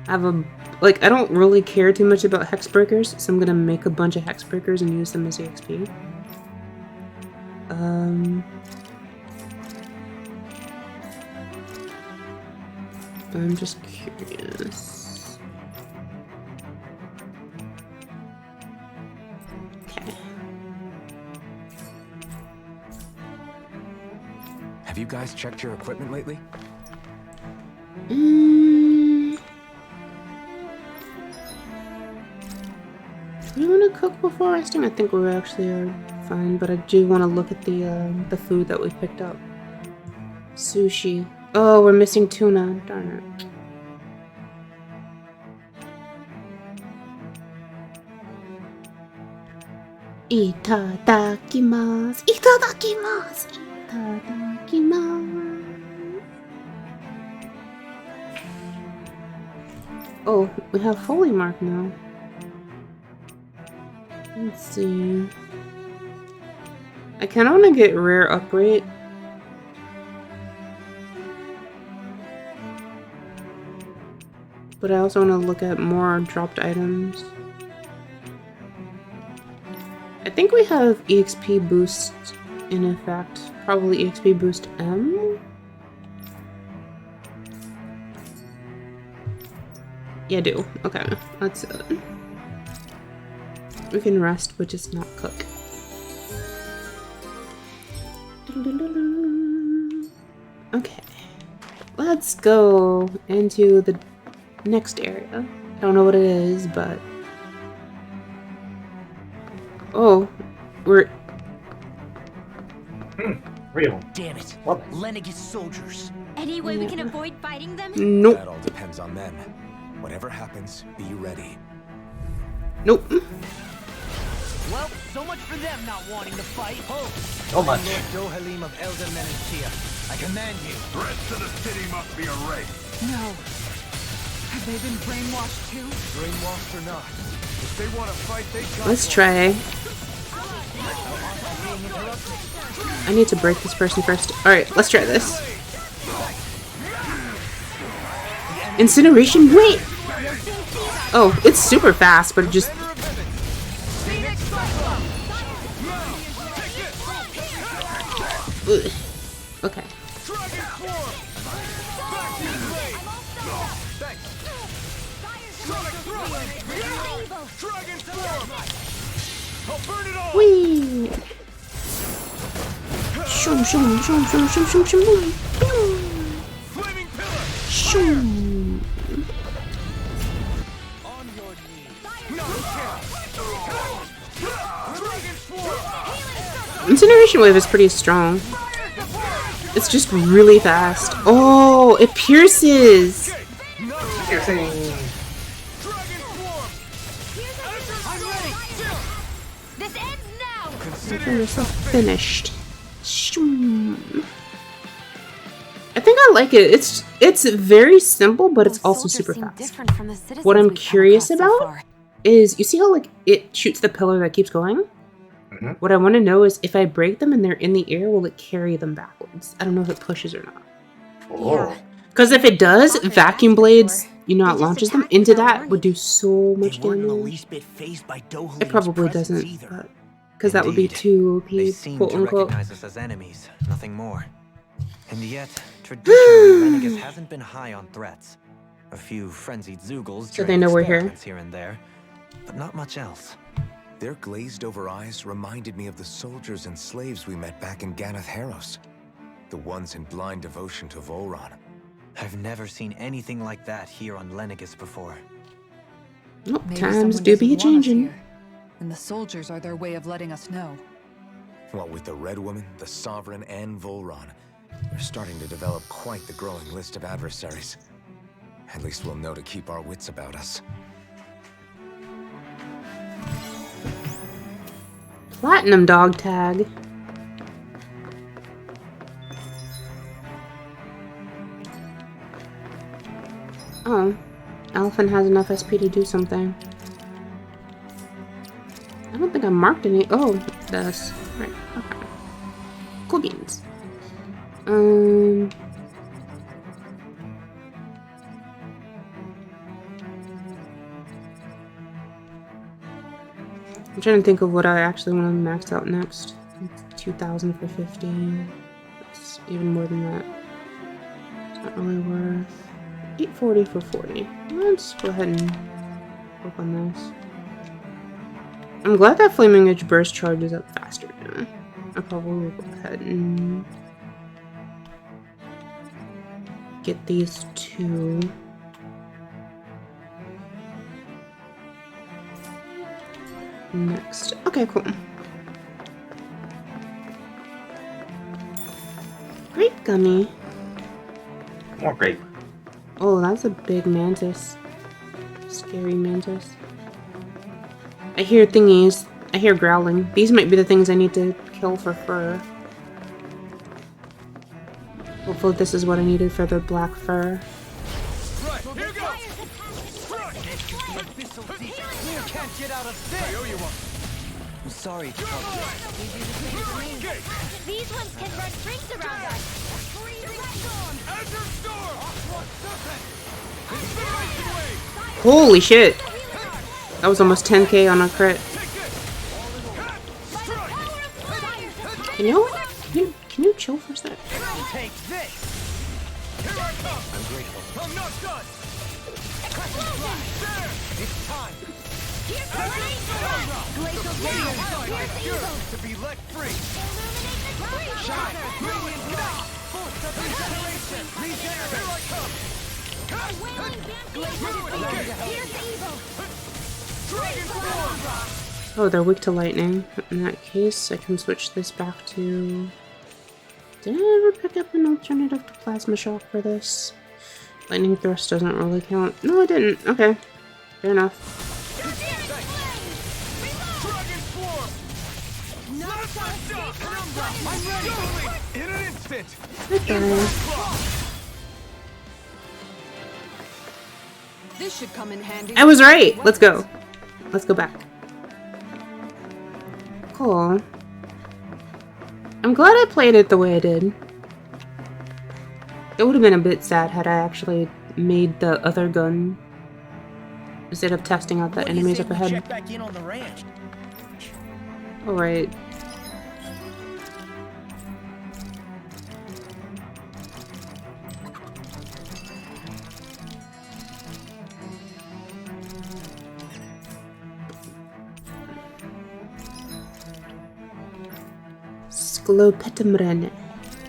I have a... Like, I don't really care too much about Hexbreakers, so I'm gonna make a bunch of Hexbreakers and use them as EXP. I'm just curious. Okay. Have you guys checked your equipment lately? Do we want to cook before resting? I think we actually are fine, but I do want to look at the food that we picked up. Sushi. Oh, we're missing tuna. Darn it. Itadakimasu. Itadakimasu. Itadakimasu. Oh, we have Holy Mark now. Let's see. I kind of want to get rare uprate. But I also want to look at more dropped items. I think we have EXP boost in effect. Probably EXP boost M? Yeah, I do. Okay, that's it. We can rest, but just not cook. Okay. Let's go into the next area. I don't know what it is, but... Oh, we're Real. Damn it. Love it. Lenegis soldiers. Any way we can avoid fighting them? Nope. That all depends on them. Whatever happens, be ready. Nope. Well, so much for them not wanting to fight. So much. Lord Dohalim of Elder Menentia, I command you. The rest of the city must be erased. No. Have they been brainwashed too? Brainwashed or not, if they want to fight, they got Let's try. I need to break this person first. Alright, let's try this. Incineration? Wait! Oh, it's super fast, but it just... Ugh. Okay. Whee! Shoom, shoom, shoom, shoom, shoom, shoom, shoom, boom. Shoom. Incineration Wave is pretty strong. It's just really fast. Oh, it pierces! Piercing. This ends now! Consider yourself finished. Shoom. I think I like it. It's very simple, but it's also super fast. What I'm curious about is, you see how like it shoots the pillar that keeps going? Mhm. What I want to know is if I break them and they're in the air, will it carry them backwards? I don't know if it pushes or not. Oh. Because if it does, vacuum blades, you know, it launches them into that would do so much They weren't in the damage. least bit phased by Dohalim's It probably presence doesn't, either. because that would be Indeed. too They OP, seem quote to unquote. recognize us as enemies, nothing more. And yet, traditionally, Lenegis hasn't been high on threats. A few frenzied Zoogles So they during know we're here. experiments here and there, but not much else. Their glazed-over eyes reminded me of the soldiers and slaves we met back in Ganath Haros. The ones in blind devotion to Volron. I've never seen anything like that here on Lenegis before. Oh, Maybe times someone do be doesn't want us changing. here, and the soldiers are their way of letting us know. What with the Red Woman, the Sovereign, and Volron, we're starting to develop quite the growing list of adversaries. At least we'll know to keep our wits about us. Platinum dog tag. Oh, Elephant has enough SP to do something. I don't think I marked any. Oh, this. Right. Okay. Cool beans. I'm trying to think of what I actually want to max out next. 2,000 for 15. That's even more than that. It's not really worth. 840 for 40. Let's go ahead and work on this. I'm glad that Flaming Edge Burst charges up faster now. I probably will go ahead and get these two. Next. Okay, cool. Great gummy. More grape. Oh, that's a big mantis. Scary mantis. I hear thingies. I hear growling. These might be the things I need to kill for fur. Hopefully this is what I needed for the black fur. I'm sorry to trouble you. These ones can run rings around us. Holy shit! That was almost 10k on a crit. You know what? Can you chill for a sec? Take this. Here I come. I'm grateful. I'm not done. There. It's time. Glacial To be let free. Shine. Brilliant light. Force of regeneration. Here I come. Dragon form. Oh, they're weak to lightning. In that case, I can switch this back to Did I ever pick up an alternative to plasma shock for this? Lightning thrust doesn't really count. No, I didn't. Okay. Fair enough. In an instant. Okay. This should come in handy. I was right! Let's go. Let's go back. Cool. I'm glad I played it the way I did. It would have been a bit sad had I actually made the other gun instead of testing out the enemies up ahead. Check back in on the ranch. Alright. Sklopetamrene.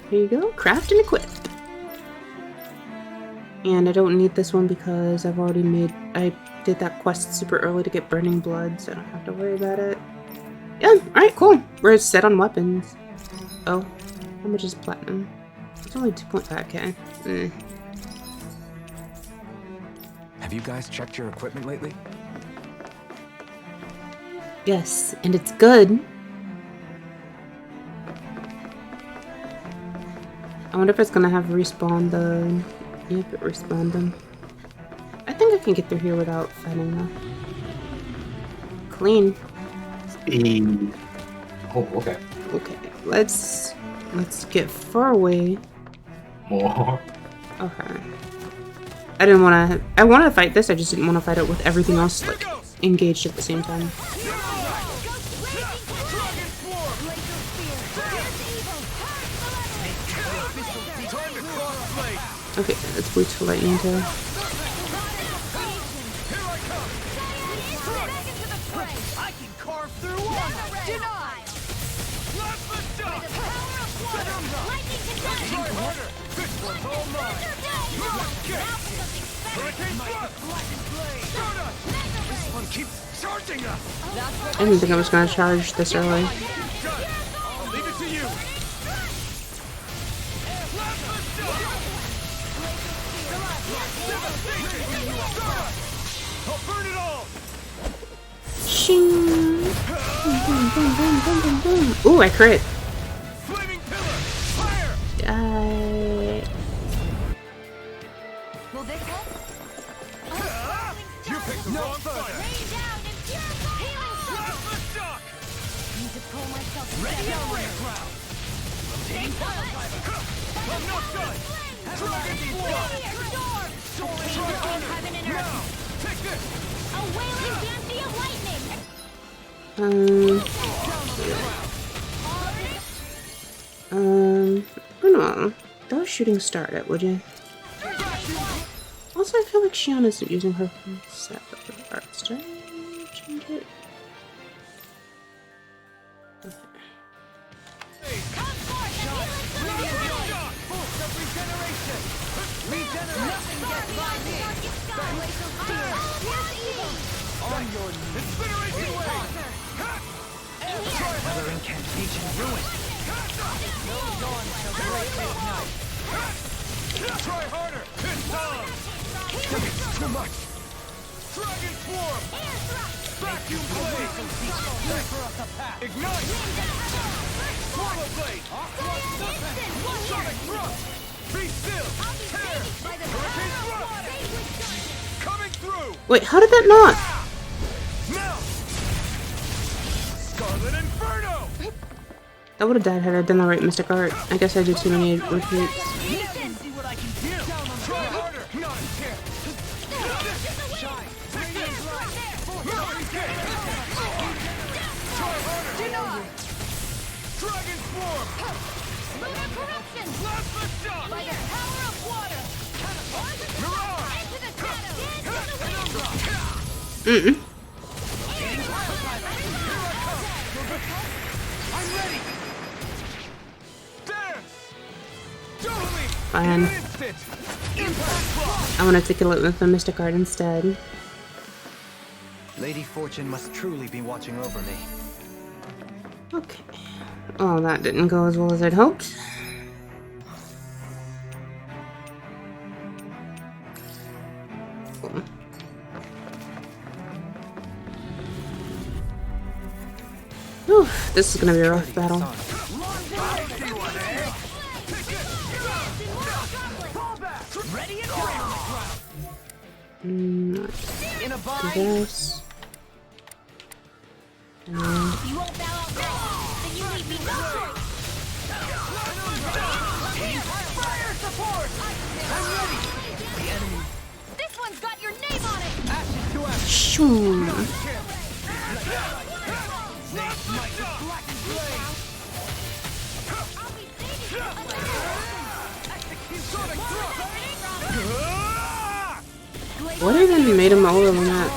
Here you go. Craft and equip. And I don't need this one because I've already made... I did that quest super early to get Burning Blood, so I don't have to worry about it. Yeah, alright, cool. We're set on weapons. Oh, how much is platinum? It's only 2.5k. Have you guys checked your equipment lately? Yes, and it's good. I wonder if it's gonna have respawn the... Yep, it respawned them. I think I can get through here without fighting though. Clean. Oh, okay. Okay, let's get far away. More. Okay. I didn't want to... I wanted to fight this, I just didn't want to fight it with everything else like engaged at the same time. Okay, let's boost for lightning too. I didn't think I was gonna charge this early. Shing! Boom, boom, boom, boom, boom, boom, boom. Ooh, I crit. Will this help? You picked the wrong fighter. Need to pull myself Ready together. on ramp ground. Rotating fire fiber. I'm not done. Dragon Floor. Between heaven and earth. Take this. A wailing banshee of lightning. I don't know. Throw a shooting star at it, would you? Also, I feel like Shion isn't using her full set of arts. Did I change it? Another incantation ruined. Try harder. It's on. Too much. Dragon form. Vacuum blade. Ignite. Swallow blade. Sonic thrust. Be still. Tear. Hurricane thrust. Coming through. Wait, how did that not? Now. Scarlet Inferno. I would have died had I done the right Mystic Art. I guess I did too many repeats. See what I can do. Try harder. Not scared. Shine. Try harder. Dragon form. Lunar corruption. Plasma shock. By the power of water. Mirage. Into the shadows. Mm-mm. I'm ready. Dance. Totally. Fine. Instant. Impact block. I want to take a look with the Mystic Art instead. Lady Fortune must truly be watching over me. Okay. Oh, that didn't go as well as I'd hoped. Cool. Oof, this is gonna be a rough battle. This. You won't bow out now, then you leave me no choice. Fire support! I'm ready. This one's got your name on it. Shoom. What even made him older than that?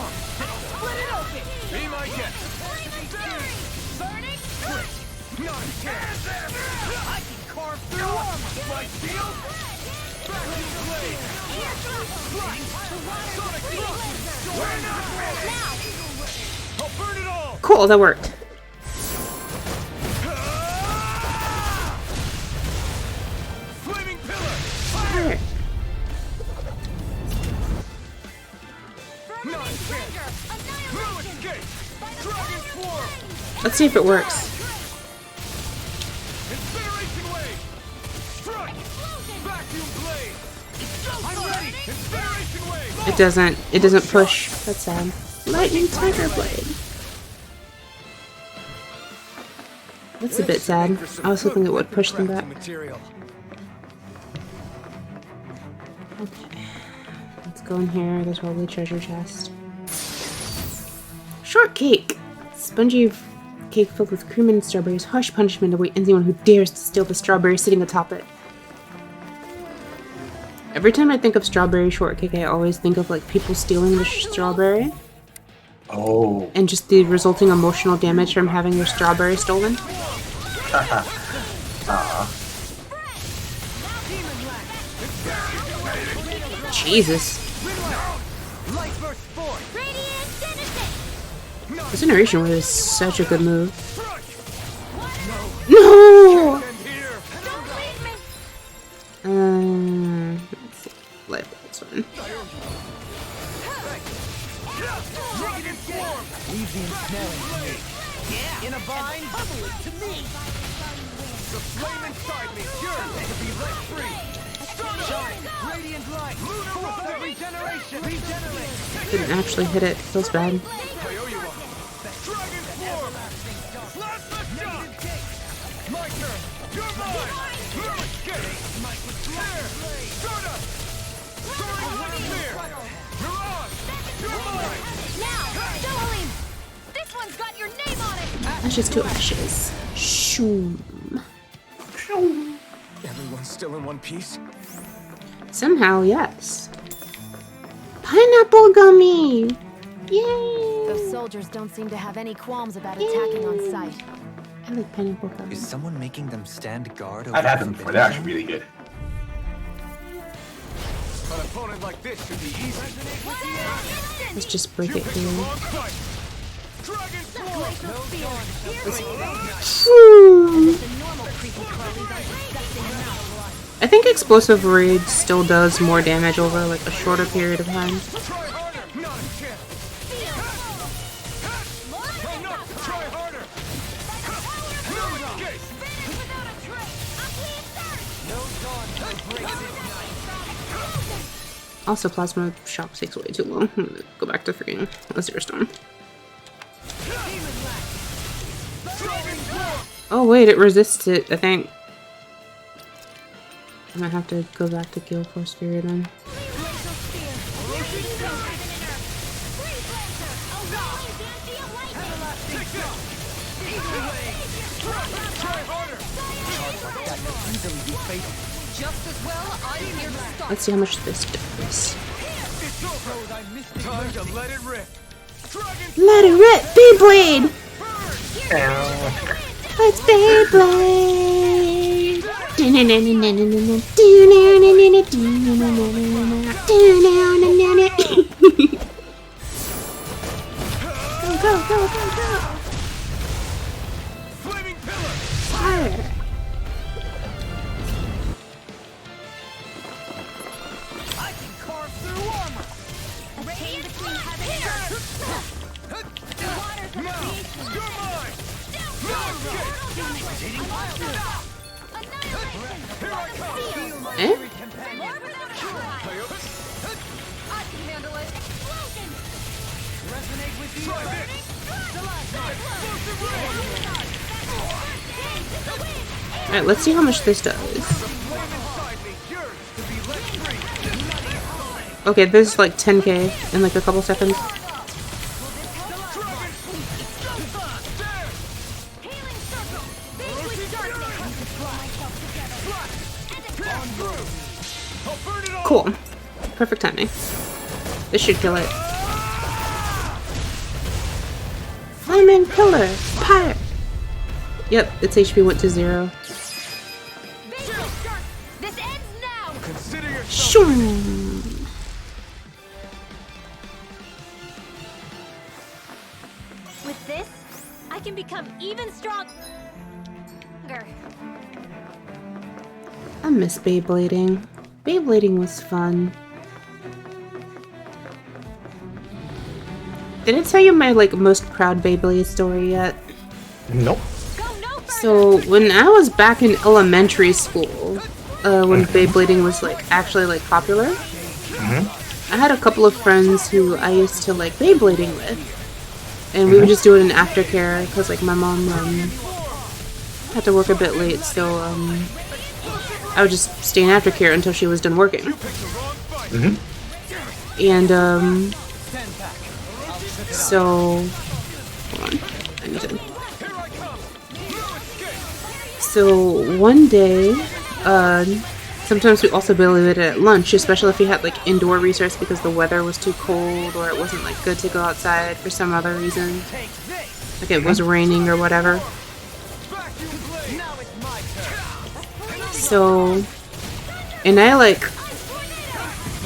Cool, that worked. Fire. Let's see if it works. It doesn't. It doesn't push. That's sad. Lightning Tiger Blade. That's a bit sad. I was hoping it would push them back. Okay. Let's go in here. There's probably a treasure chest. Shortcake! Spongy cake filled with cream and strawberries. Harsh punishment await anyone who dares to steal the strawberry sitting atop it. Every time I think of strawberry shortcake, I always think of like people stealing the strawberry. Oh. And just the resulting emotional damage from having their strawberry stolen. Jesus. This Generation Wave is such a good move. No! Let's see. Life this one. In a bind, to me. The flame inside me yearns to be let free. Shine, radiant light, force of regeneration. Regenerate. Didn't actually hit it. Feels bad. My turn. You're mine. Ashes to ashes. Shoom. Shoom. Everyone's still in one piece? Somehow, yes. Pineapple gummy! Yay! Those soldiers don't seem to have any qualms about attacking on sight. I like pineapple gummy. Is someone making them stand guard over I've had them before. They're actually really good. An opponent like this should be easy. Let's just break it here. I think Explosive Rage still does more damage over like a shorter period of time. Also, Plasma Shock takes way too long. I'm gonna go back to freaking Azure Storm. Oh wait, it resists it, I think. I might have to go back to Gale Force Fury then. Let's see how much this does. Time to let it rip. Let it rip! Beyblade! It's Beyblade! Go, go, go, go, go! Flaming pillar. Fire! Eh? Alright, let's see how much this does. Okay, this is like 10k in like a couple seconds. Cool. Perfect timing. This should kill it. Flaming pillar! Pyre! Yep, its HP went to 0. Shoom! With this, I can become even stronger. I miss Beyblading. Beyblading was fun. Did I tell you my like most proud Beyblade story yet? Nope. So when I was back in elementary school, when Beyblading was like actually like popular, I had a couple of friends who I used to like Beyblading with, and we would just do it in aftercare because like my mom had to work a bit late, so I would just stay in aftercare until she was done working. And so hold on, I need to. So one day, sometimes we also Beybladed at lunch, especially if we had like indoor recess because the weather was too cold or it wasn't like good to go outside for some other reason. Like it was raining or whatever. So, and I like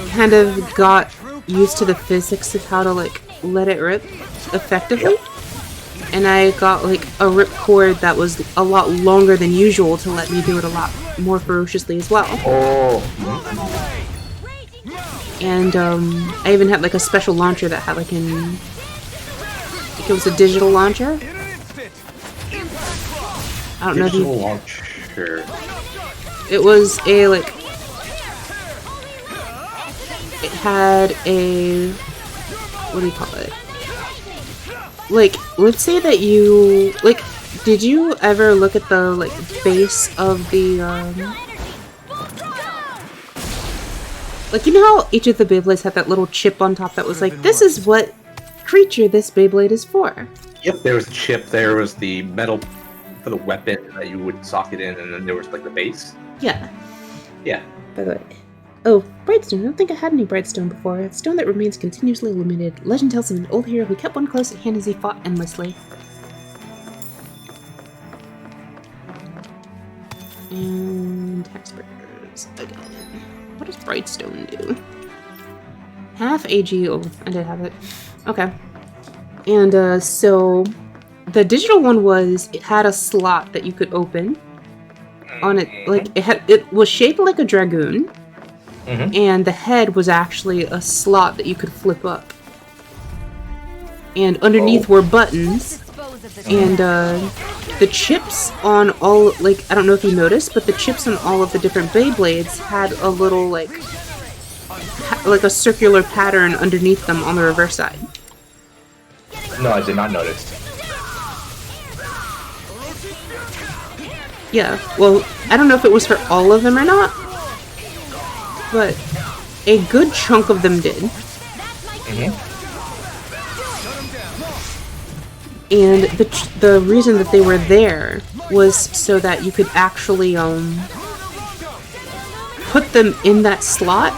kind of got used to the physics of how to like let it rip effectively. And I got like a rip cord that was a lot longer than usual to let me do it a lot more ferociously as well. And I even had like a special launcher that had like it was a digital launcher. I don't know if you... Digital launcher. It was a like... It had a... What do you call it? Like, let's say that you... Like, did you ever look at the, like, base of the, Like, you know how each of the Beyblades had that little chip on top that was like, this is what creature this Beyblade is for? Yep, there was a chip, there was the metal for the weapon that you would socket in, and then there was, like, the base. Yeah. Yeah. By the way. Oh, Brightstone. I don't think I had any Brightstone before. It's stone that remains continuously illuminated. Legend tells of an old hero who kept one close at hand as he fought endlessly. And Taxburgers again. What does Brightstone do? Half AG. Oh, I did have it. Okay. And so the digital one it had a slot that you could open on it. Like it was shaped like a dragoon. And the head was actually a slot that you could flip up. And underneath were buttons. And the chips on all, like, I don't know if you noticed, but the chips on all of the different Beyblades had a little, like a circular pattern underneath them on the reverse side. No, I did not notice. Yeah, well, I don't know if it was for all of them or not, but a good chunk of them did. And the reason that they were there was so that you could actually put them in that slot,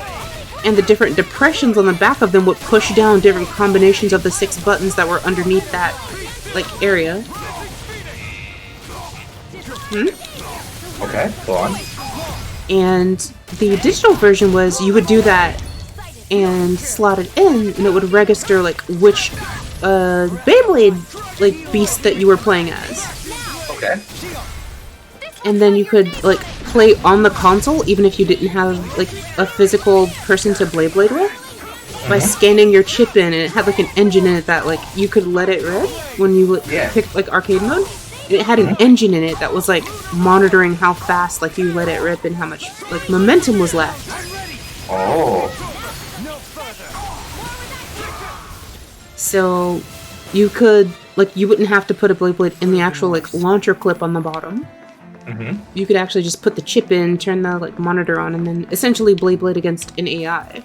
and the different depressions on the back of them would push down different combinations of the 6 buttons that were underneath that like area. Okay, go on. And the digital version was you would do that and slot it in, and it would register like which Beyblade like beast that you were playing as. Okay. And then you could like play on the console even if you didn't have like a physical person to Blade with by scanning your chip in, and it had like an engine in it that like you could let it rip when you picked like arcade mode. it had an engine in it that was like monitoring how fast like you let it rip and how much like momentum was left. Oh. So you could like you wouldn't have to put a blade in the actual like launcher clip on the bottom. You could actually just put the chip in, turn the like monitor on, and then essentially blade against an AI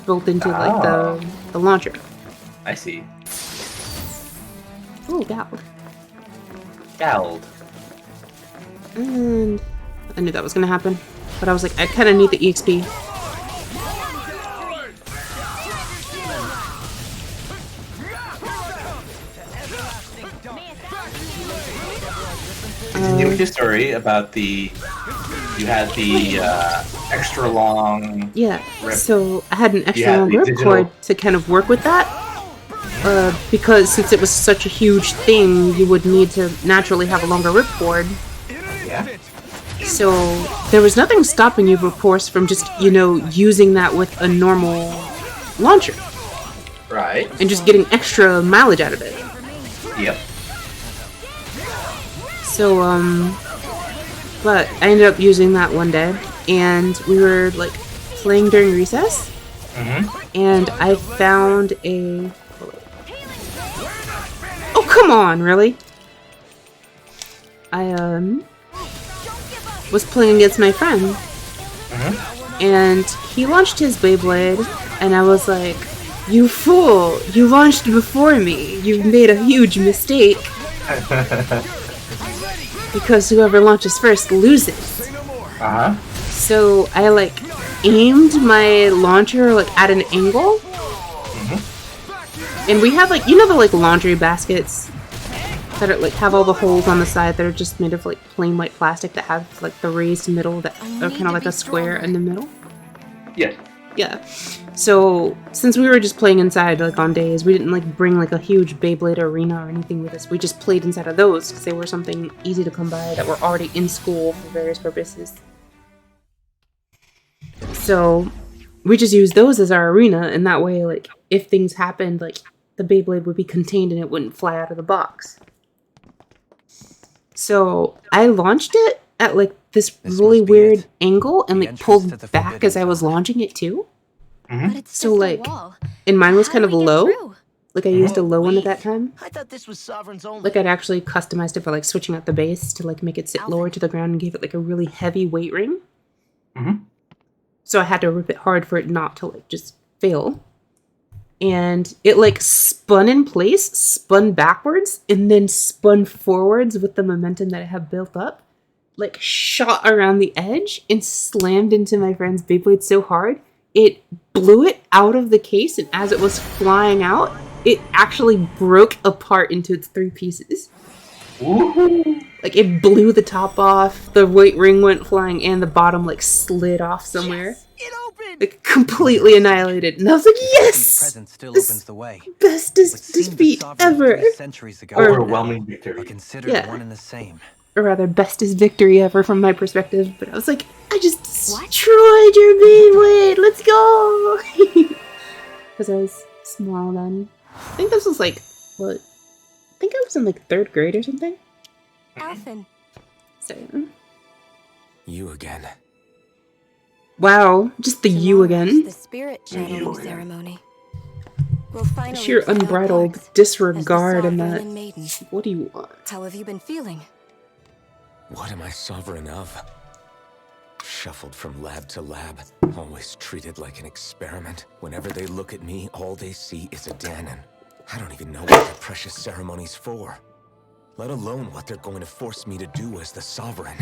built into like the launcher. I see. Ooh, Gald. Gald. And I knew that was gonna happen, but I was like, I kind of need the EXP. Continue with your story about you had the extra long. Yeah, rip. so I had an extra Yeah, long the rip digital- cord to kind of work with that. Because since it was such a huge thing, you would need to naturally have a longer rip cord. Yeah. So there was nothing stopping you, of course, from just, you know, using that with a normal launcher. Right. And just getting extra mileage out of it. Yep. So, but I ended up using that one day, and we were, like, playing during recess, and I found a... Oh, come on, really? I, was playing against my friend, and he launched his Beyblade, and I was like, you fool, you launched before me, you made a huge mistake. Because whoever launches first loses. So I like aimed my launcher like at an angle. And we have like, you know the like laundry baskets that are like have all the holes on the side that are just made of like plain white plastic that have like the raised middle that are kind of like a square in the middle? Yeah. Yeah. So since we were just playing inside like on days, we didn't like bring like a huge Beyblade arena or anything with us. We just played inside of those because they were something easy to come by that were already in school for various purposes. So we just used those as our arena, and that way like if things happened, like the Beyblade would be contained and it wouldn't fly out of the box. So I launched it at like this really weird angle and like pulled back as I was launching it too. But it's So just like, a wall. and mine was How kind do of we get low. through? Like I used a low one at that time. I thought this was Sovereign's only. Like I'd actually customized it by like switching out the base to like make it sit lower to the ground and gave it like a really heavy weight ring. So I had to rip it hard for it not to like just fail. And it like spun in place, spun backwards, and then spun forwards with the momentum that I have built up. Like shot around the edge and slammed into my friend's Beyblade so hard, it blew it out of the case, and as it was flying out, it actually broke apart into its 3 pieces. Like it blew the top off, the weight ring went flying, and the bottom like slid off somewhere. Like completely annihilated, and I was like, yes! Present still This opens the way. bestest defeat ever! Centuries ago, Overwhelming victory. are considered Yeah. one and the same. Or rather, bestest victory ever from my perspective. But I was like, I just destroyed your Beyblade! Let's go! Because I was small then. I think this was like, what? I think I was in like 3rd grade or something. Alphen. So, You again. wow, just the you again. The spirit channeling ceremony. We'll finally Sheer play our unbridled parts disregard as the and sovereign that. and maiden. What do you want? How have you been feeling? What am I sovereign of? Shuffled from lab to lab, always treated like an experiment. Whenever they look at me, all they see is a Danon. I don't even know what the precious ceremony's for, let alone what they're going to force me to do as the sovereign.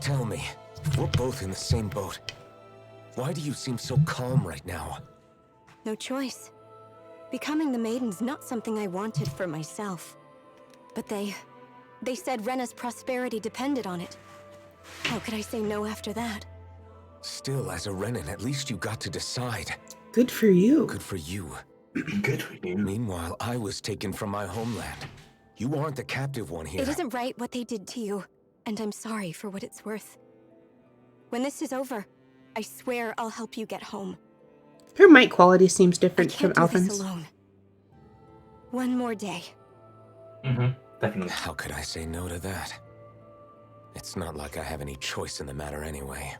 Tell me, if we're both in the same boat, why do you seem so calm right now? No choice. Becoming the maiden's not something I wanted for myself. But they said Rena's prosperity depended on it. How could I say no after that? Still, as a Renan, at least you got to decide. Good for you. Good for you. Good for you. Meanwhile, I was taken from my homeland. You aren't the captive one here. It isn't right what they did to you, and I'm sorry for what it's worth. When this is over, I swear I'll help you get home. Her mic quality seems I different from can't do this Alphen's. alone. One more day. Definitely. How could I say no to that? It's not like I have any choice in the matter anyway.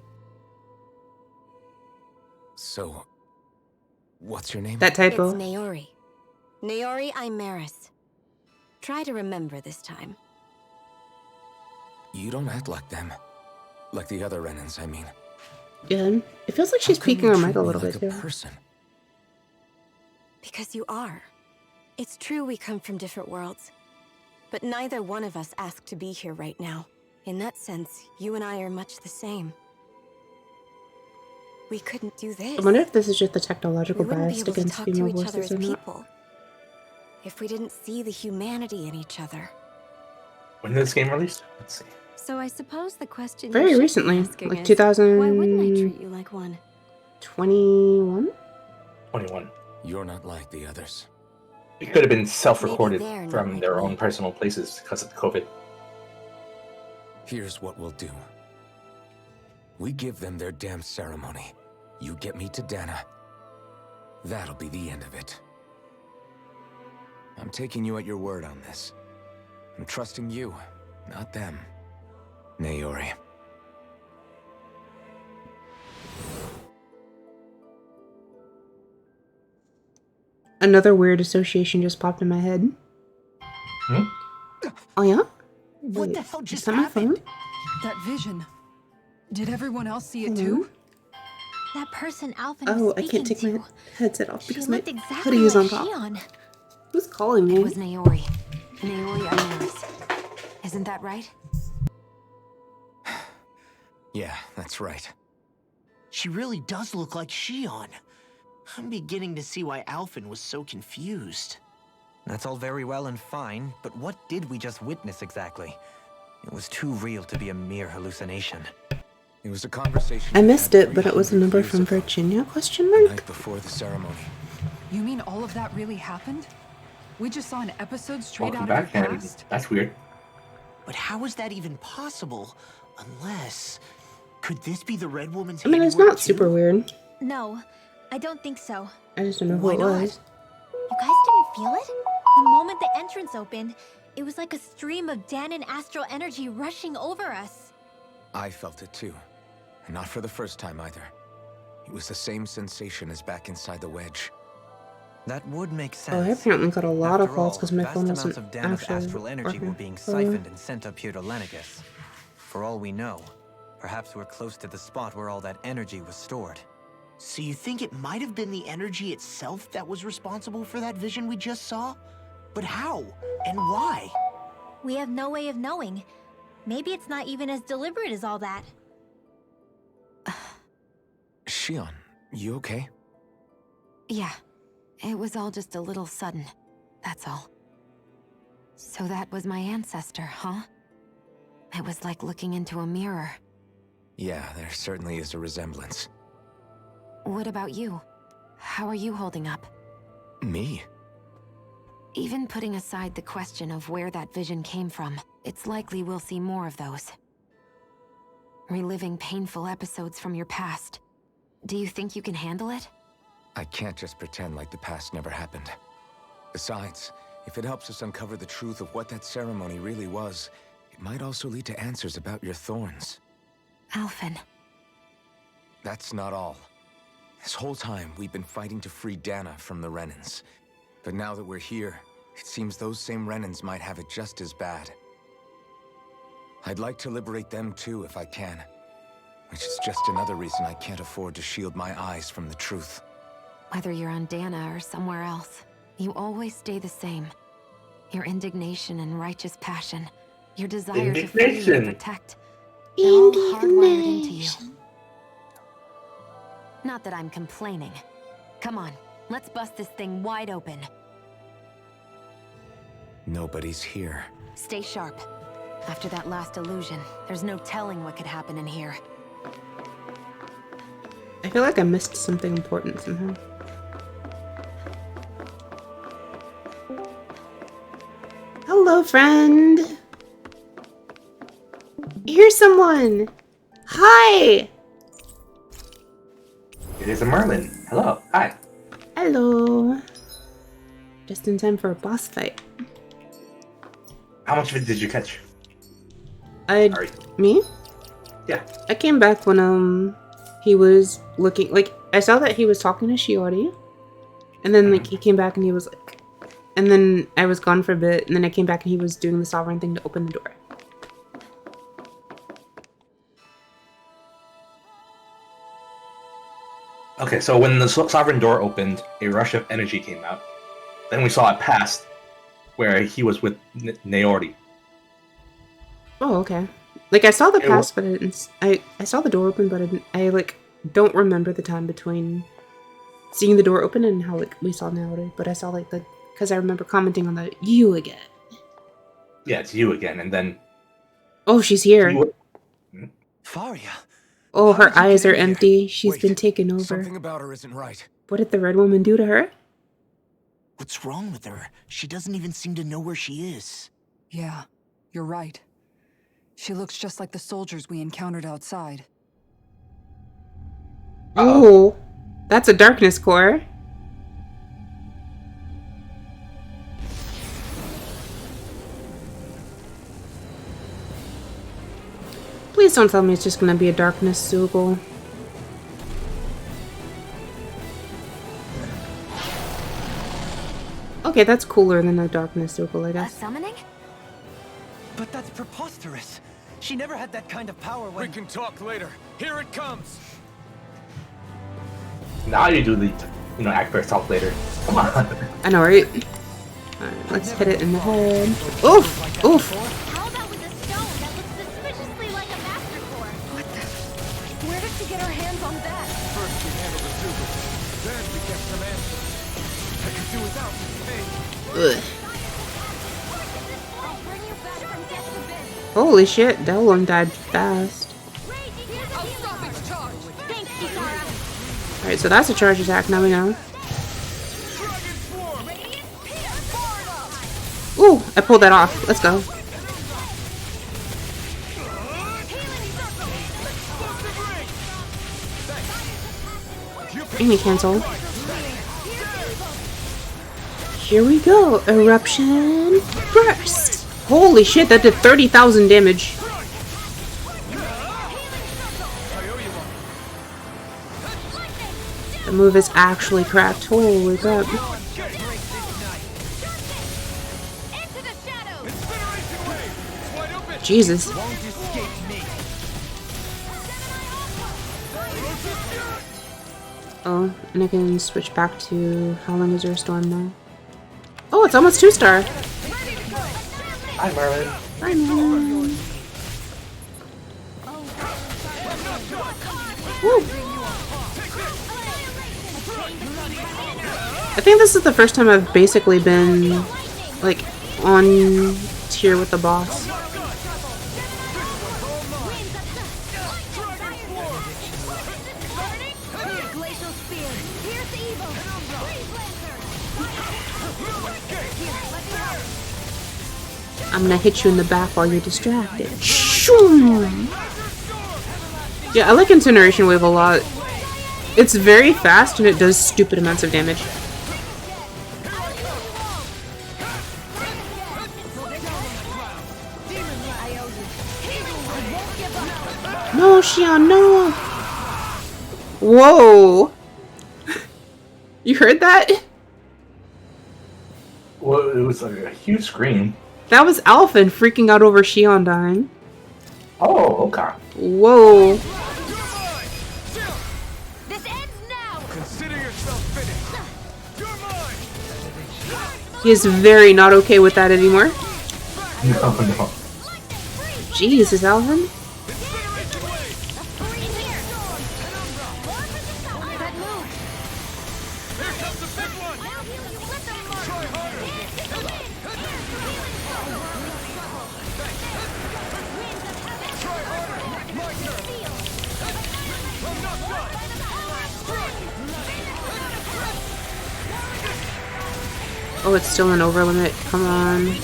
So, what's your name? That typo. It's Naori. Naori Imaris. Try to remember this time. You don't act like them. Like the other Renans, I mean. Yeah, it feels like she's How come peeking you her mic treat a me little like bit a too. person? Because you are. It's true we come from different worlds. But neither one of us asked to be here right now. In that sense, you and I are much the same. We couldn't do this. I wonder if this is just the technological We wouldn't be bias able to against talk to female each other voices as or not. people. If we didn't see the humanity in each other. When did this game released? Let's see. So I suppose the question Very you should be recently, asking like is, 2000. why wouldn't I treat you like one? 21? 21. You're not like the others. It could have been self-recorded Maybe they're not from like their me. own personal places because of COVID. Here's what we'll do. We give them their damn ceremony. You get me to Dana. That'll be the end of it. I'm taking you at your word on this. I'm trusting you, not them. Naori. Another weird association just popped in my head. Hmm? Oh yeah? What Wait, the hell is just that my happened? phone? That vision. Did everyone else see it Hello? too? That person Alvin Oh, was I can't take speaking my to. headset off She because my looked exactly hoodie is on like top. Shion. Who's calling me? It was Naori. Naori Imaris. Isn't that right? Yeah, that's right. She really does look like Shion. I'm beginning to see why Alphen was so confused. That's all very well and fine, but what did we just witness exactly? It was too real to be a mere hallucination. It was a conversation. I we missed had it, but it was a 300 number years from ago, Virginia? Question the mark? night before the ceremony. You mean all of that really happened? We just saw an episode straight Welcome out back, of the Kennedy. past? That's weird. But how is that even possible? Unless... Could this be the Red Woman's I mean, it's handiwork not super too? weird. No, I don't think so. I just don't know who Why it not? was. You guys didn't feel it? The moment the entrance opened, it was like a stream of Danon astral energy rushing over us. I felt it too. And not for the first time either. It was the same sensation as back inside the wedge. That would make Oh, I sense. apparently got a lot of After calls all, because my vast phone amounts wasn't of Dana's actually astral energy were working. being Oh, yeah. siphoned and sent up here to Lenegus. For all we know, perhaps we're close to the spot where all that energy was stored. So you think it might have been the energy itself that was responsible for that vision we just saw? But how? And why? We have no way of knowing. Maybe it's not even as deliberate as all that. Shion, you okay? Yeah. It was all just a little sudden. That's all. So that was my ancestor, huh? It was like looking into a mirror. Yeah, there certainly is a resemblance. What about you? How are you holding up? Me? Even putting aside the question of where that vision came from, it's likely we'll see more of those. Reliving painful episodes from your past. Do you think you can handle it? I can't just pretend like the past never happened. Besides, if it helps us uncover the truth of what that ceremony really was, it might also lead to answers about your thorns. Alphen. That's not all. This whole time, we've been fighting to free Dana from the Renans. But now that we're here, it seems those same Renans might have it just as bad. I'd like to liberate them too if I can. Which is just another reason I can't afford to shield my eyes from the truth. Whether you're on Dana or somewhere else, you always stay the same. Your indignation and righteous passion, your desire to free and Indignation. protect, they're all hardwired into you. Not that I'm complaining. Come on, let's bust this thing wide open. Nobody's here. Stay sharp. After that last illusion, there's no telling what could happen in here. I feel like I missed something important somehow. Hello, friend. Here's someone. Hi. It is a Merlin. Hello. Hi. Hello. Just in time for a boss fight. How much of it did you catch? Me? Yeah. I came back when he was looking, like, I saw that he was talking to Shiori, and then like he came back and he was like, and then I was gone for a bit, and then I came back and he was doing the sovereign thing to open the door. Okay, so when the sovereign door opened, a rush of energy came out. Then we saw it past, where he was with Naori. Oh, okay. Like, I saw the pass, but I didn't. I saw the door open, but I like don't remember the time between seeing the door open and how like we saw Naori. But I saw like because I remember commenting on the you again. Yeah, it's you again, and then. Oh, she's here. Faria. Oh, her eyes are empty. She's been taken over. Something about her isn't right. What did the red woman do to her? What's wrong with her? She doesn't even seem to know where she is. Yeah, you're right. She looks just like the soldiers we encountered outside. Oh, that's a darkness core. Please don't tell me it's just gonna be a darkness Soogle. Okay, that's cooler than a darkness Soogle, I guess. A summoning? But that's preposterous. She never had that kind of power when... We can talk later. Here it comes. Now you do the, Akbar talk later. Come on. I know, right? Alright, let's hit it in the head. Oof! Oof! How about with a stone that looks suspiciously like a master core? What the? Where did she get her hands on that? First we handled the Zoogle. Then we get some answers. I could do without this pain. Ugh. I'll bring you back from death abyss. Holy shit, that one died fast. I'll stop its charge. Thanks, Kisara. Alright, so that's a charge attack, now we know. Ooh, I pulled that off. Let's go. Enemy cancel. Here we go. Eruption burst. Holy shit, that did 30,000 damage. The move is actually cracked. Holy crap. Jesus. Oh, and I can switch back to Howling Azure Storm now. Oh, it's almost 2-star. Hi, Merlin. Hi, Merlin. Woo. I think this is the first time I've basically been, like, on tier with the boss. I'm gonna hit you in the back while you're distracted. Shoom! Yeah, I like Incineration Wave a lot. It's very fast and it does stupid amounts of damage. No, Xion, no! Whoa! You heard that? Well, it was like a huge scream. That was Alphen freaking out over Xion dying. Oh, okay. Whoa. This ends now. Consider yourself finished. You're mine. He is very not okay with that anymore. No, no. Jesus, Alphen. Oh, it's still an over limit. Come on.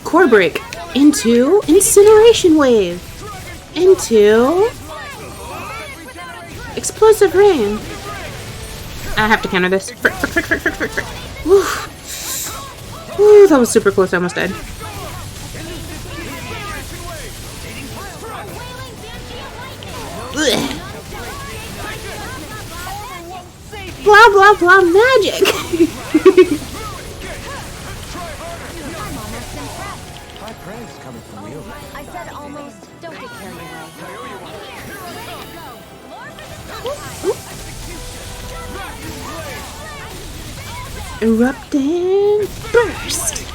Core break into Incineration Wave. into explosive rain. I have to counter this. Frick, frick, frick, frick, frick, frick, frick. Woo. Woo, that was super close. I almost died. Ugh. Blah blah blah magic. High praise coming from you. I said almost. Don't get carried away. Erupting burst.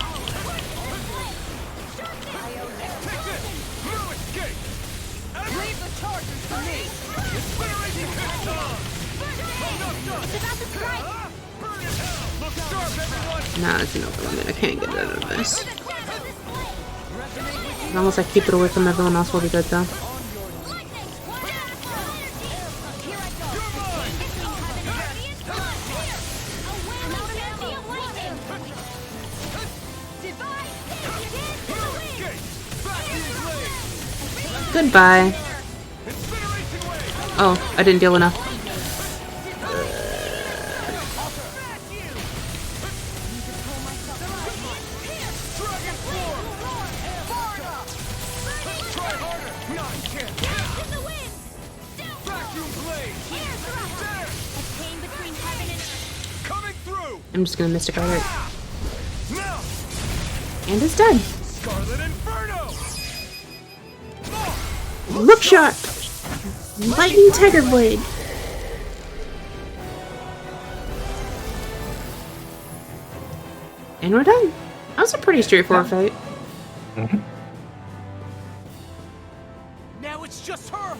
Nah, it's an open limit. I can't get out of this. As long as I keep it away from everyone else, will be good though. Goodbye. Oh, I didn't deal enough. I'm just gonna Mystic Art it. And it's done. Look sharp! Lightning Tiger Blade! And we're done. That was a pretty straightforward fight. Now it's just her!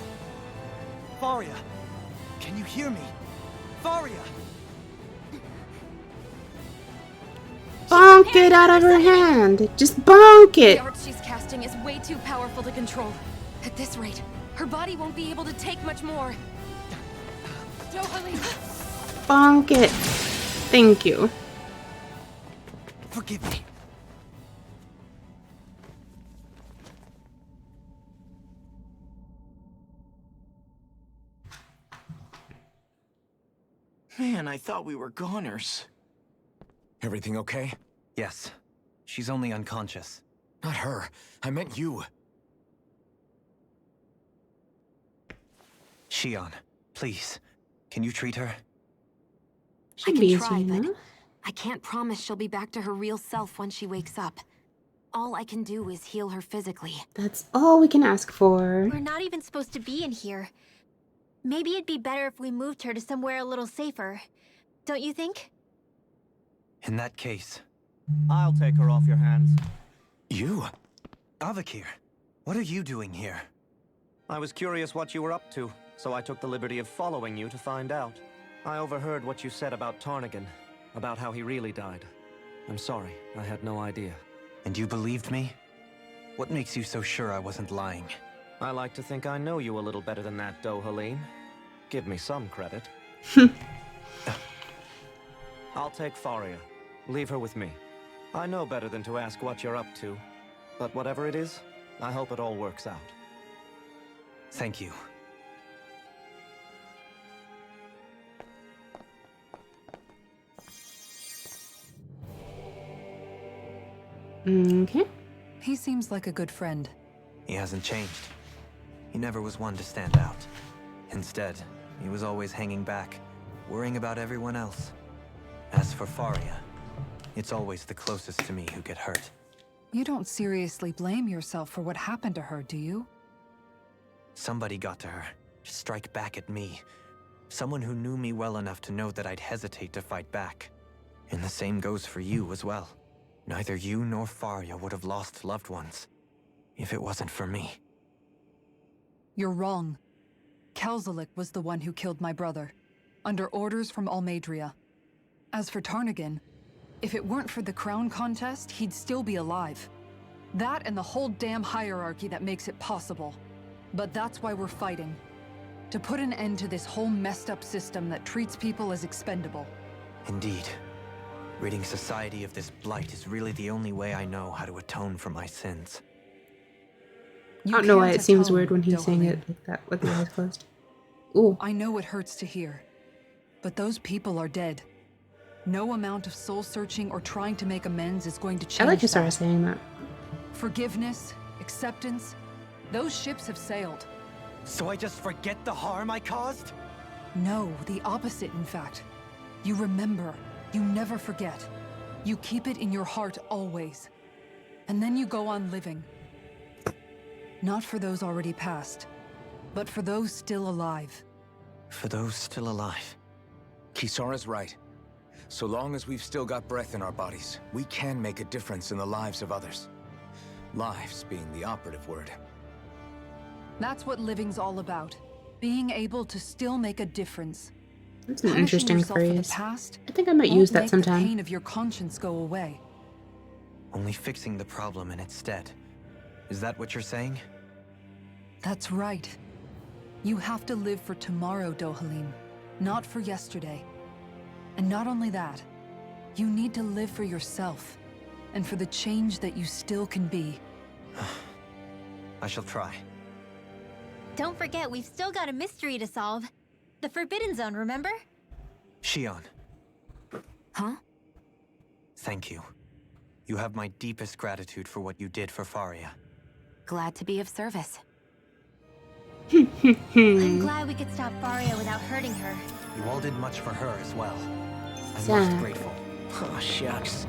Faria, can you hear me? Faria! Bonk it out of her hand! Just bonk it! The art she's casting is way too powerful to control. At this rate, her body won't be able to take much more. Bonk it. Thank you. Forgive me. Man, I thought we were goners. Everything okay? Yes. She's only unconscious. Not her. I meant you. Shion, please. Can you treat her? I Should be can try, easy but enough. I can't promise she'll be back to her real self when she wakes up. All I can do is heal her physically. That's all we can ask for. We're not even supposed to be in here. Maybe it'd be better if we moved her to somewhere a little safer. Don't you think? In that case, I'll take her off your hands. You? Avakir, what are you doing here? I was curious what you were up to, so I took the liberty of following you to find out. I overheard what you said about Tarnigan, about how he really died. I'm sorry, I had no idea. And you believed me? What makes you so sure I wasn't lying? I like to think I know you a little better than that, Dohalim. Give me some credit. I'll take Faria. Leave her with me. I know better than to ask what you're up to. But whatever it is, I hope it all works out. Thank you. Okay. He seems like a good friend. He hasn't changed. He never was one to stand out. Instead, he was always hanging back, worrying about everyone else. As for Faria, it's always the closest to me who get hurt. You don't seriously blame yourself for what happened to her, do you? Somebody got to her, to strike back at me. Someone who knew me well enough to know that I'd hesitate to fight back. And the same goes for you as well. Neither you nor Faria would have lost loved ones, if it wasn't for me. You're wrong. Kelzelik was the one who killed my brother, under orders from Almadria. As for Tarnigan, if it weren't for the crown contest, he'd still be alive. That and the whole damn hierarchy that makes it possible. But that's why we're fighting. To put an end to this whole messed up system that treats people as expendable. Indeed. Ridding society of this blight is really the only way I know how to atone for my sins. You I don't know why can't it seems atone, weird when he's saying Dohalim. it like that, with the eyes closed. Ooh. I know it hurts to hear, but those people are dead. No amount of soul searching or trying to make amends is going to change I like Hisara that. saying that. Forgiveness, acceptance, those ships have sailed. So I just forget the harm I caused? No, the opposite, in fact. You remember. You never forget. You keep it in your heart always. And then you go on living. Not for those already past, but for those still alive. For those still alive. Kisara's right. So long as we've still got breath in our bodies, we can make a difference in the lives of others. Lives being the operative word. That's what living's all about. Being able to still make a difference. That's an Punishing interesting yourself for the phrase. past I think I might won't use that make sometime. the pain of your conscience go away. Only fixing the problem in its stead. Is that what you're saying? That's right. You have to live for tomorrow, Dohalim, not for yesterday. And not only that, you need to live for yourself, and for the change that you still can be. I shall try. Don't forget, we've still got a mystery to solve. The Forbidden Zone, remember? Shion, Huh? thank you. You have my deepest gratitude for what you did for Faria. Glad to be of service. I'm glad we could stop Faria without hurting her. You all did much for her as well. I'm Sad. most grateful. Oh, shucks.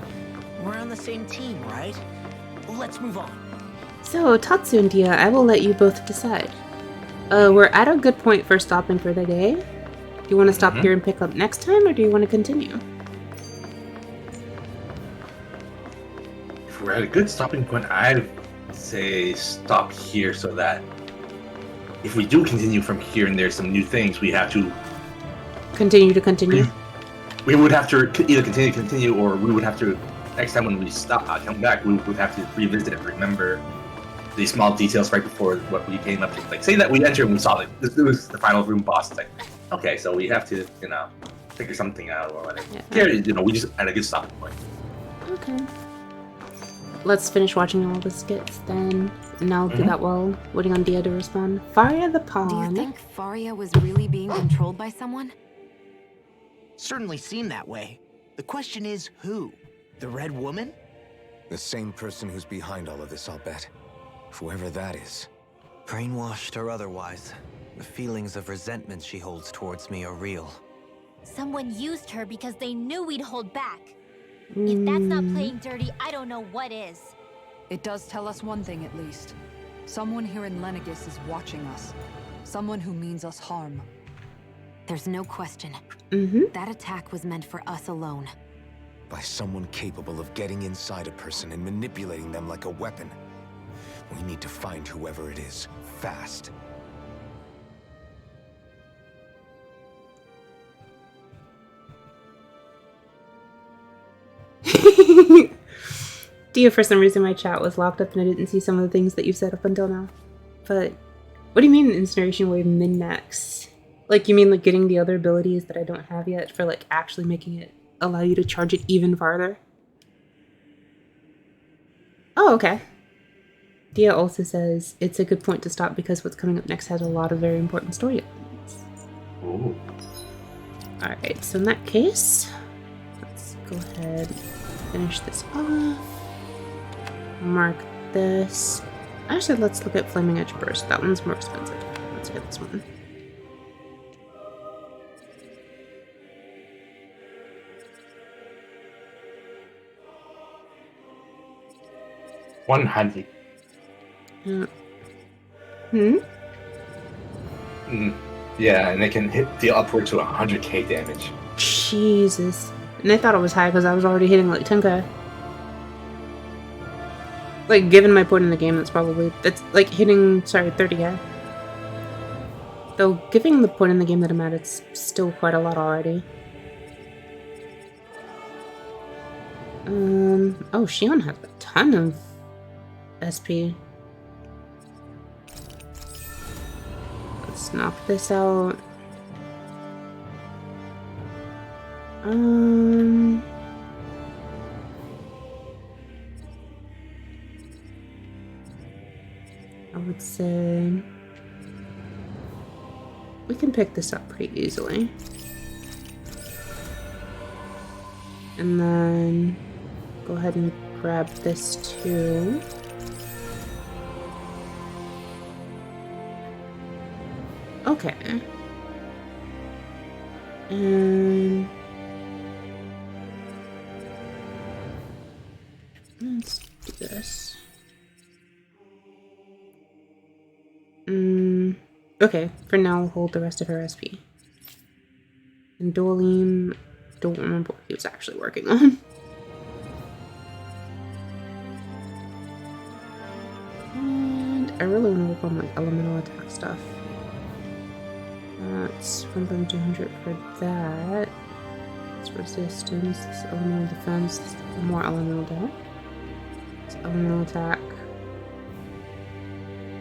We're on the same team, right? Let's move on. So, Tatsu and Dia, I will let you both decide. We're at a good point for stopping for the day. Do you want to stop here and pick up next time, or do you want to continue? If we're at a good stopping point, I'd say stop here so that if we do continue from here and there's some new things, we have to... Continue to continue? We would have to either continue, or we would have to, next time when we come back, we would have to revisit and remember the small details right before what we came up to. Like, say that we entered and we saw, like, this was the final room boss. It's like, okay, so we have to, figure something out or whatever. Yeah. Here, we just had a good stopping point. Okay. Let's finish watching all the skits then. And I'll do that while waiting on Dia to respond. Faria the Pawn. Do you think Faria was really being controlled by someone? Certainly seem that way. The question is, who? The Red Woman? The same person who's behind all of this, I'll bet. Whoever that is. Brainwashed or otherwise, the feelings of resentment she holds towards me are real. Someone used her because they knew we'd hold back. If that's not playing dirty, I don't know what is. It does tell us one thing at least. Someone here in Lenegis is watching us. Someone who means us harm. There's no question. That attack was meant for us alone. By someone capable of getting inside a person and manipulating them like a weapon. We need to find whoever it is, fast. Dia, for some reason my chat was locked up and I didn't see some of the things that you said up until now. But what do you mean incineration wave min-max? Like, you mean like getting the other abilities that I don't have yet for like actually making it allow you to charge it even farther? Oh, okay. Dia also says it's a good point to stop because what's coming up next has a lot of very important story elements. Ooh. Alright, so in that case, let's go ahead and finish this off. Mark this. Actually, let's look at Flaming Edge Burst. That one's more expensive. Let's get this one. $100. Yeah, and they can deal upward to 100k damage. Jesus. And I thought it was high because I was already hitting like 10k. Like, given my point in the game, that's like hitting, 30k. Though, giving the point in the game that I'm at, it's still quite a lot already. Oh, Shion has a ton of SP. Let's knock this out. I would say we can pick this up pretty easily. And then go ahead and grab this too. Okay. And let's do this. Okay, for now we'll hold the rest of her SP. And Doreen, don't remember what he was actually working on. And I really want to work on like elemental attack stuff. That's 1,200 for that. It's resistance, it's elemental defense, it's more elemental attack. It's elemental attack.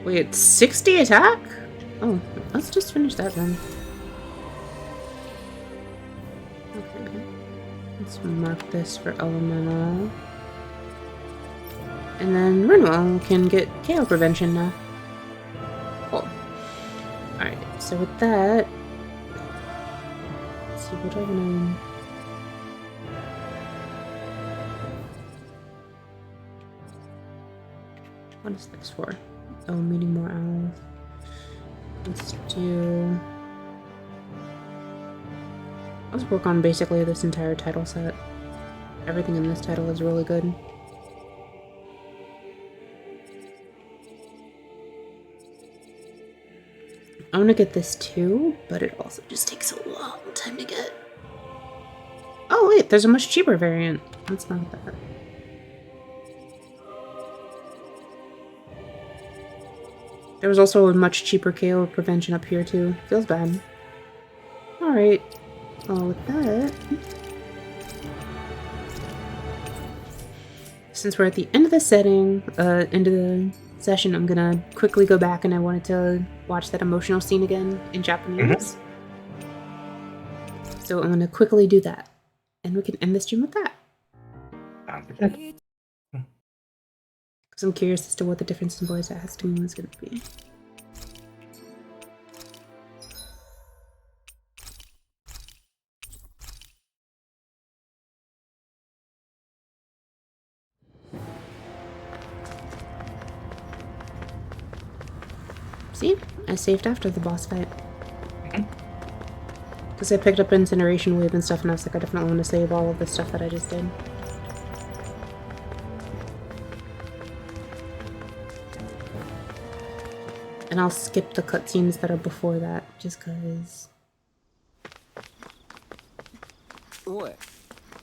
Wait, it's 60 attack? Oh, let's just finish that then. Okay. Let's mark this for elemental. And then Renwell can get KO prevention now. Cool. Alright, so with that, let's see what I wanna. What is this for? Oh, meeting more owls. Let's do. Let's work on basically this entire title set. Everything in this title is really good. I want to get this too, but it also just takes a long time to get. Oh wait, there's a much cheaper variant. That's not that. There was also a much cheaper KO prevention up here too. Feels bad. Alright. Well, with that, since we're at the end of the end of the session, I'm gonna quickly go back and I wanted to watch that emotional scene again in Japanese. So I'm gonna quickly do that. And we can end the stream with that. Because I'm curious as to what the difference in voice acting is going to be. See? I saved after the boss fight. Because I picked up Incineration Wave and stuff, and I was like, I definitely want to save all of the stuff that I just did. And I'll skip the cutscenes that are before that, just cause. Oi,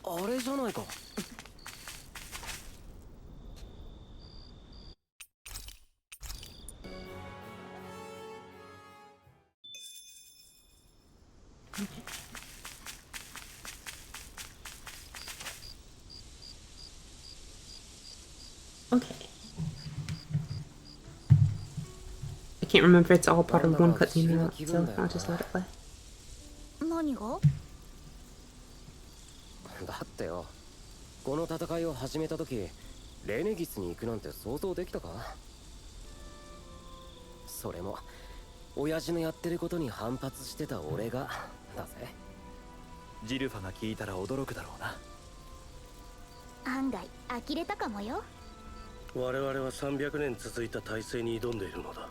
あれじゃないか。Okay. I can't remember if it's all part of one cutscene or not, so I'll just let it play. 何が？だってよ、この戦いを始めた時、レネギスに行くなんて想像できたか？それも親父のやってることに反発してた俺がだぜ。ジルファが聞いたら驚くだろうな。案外呆れたかもよ。我々は300年続いた体制に挑んでいるのだ。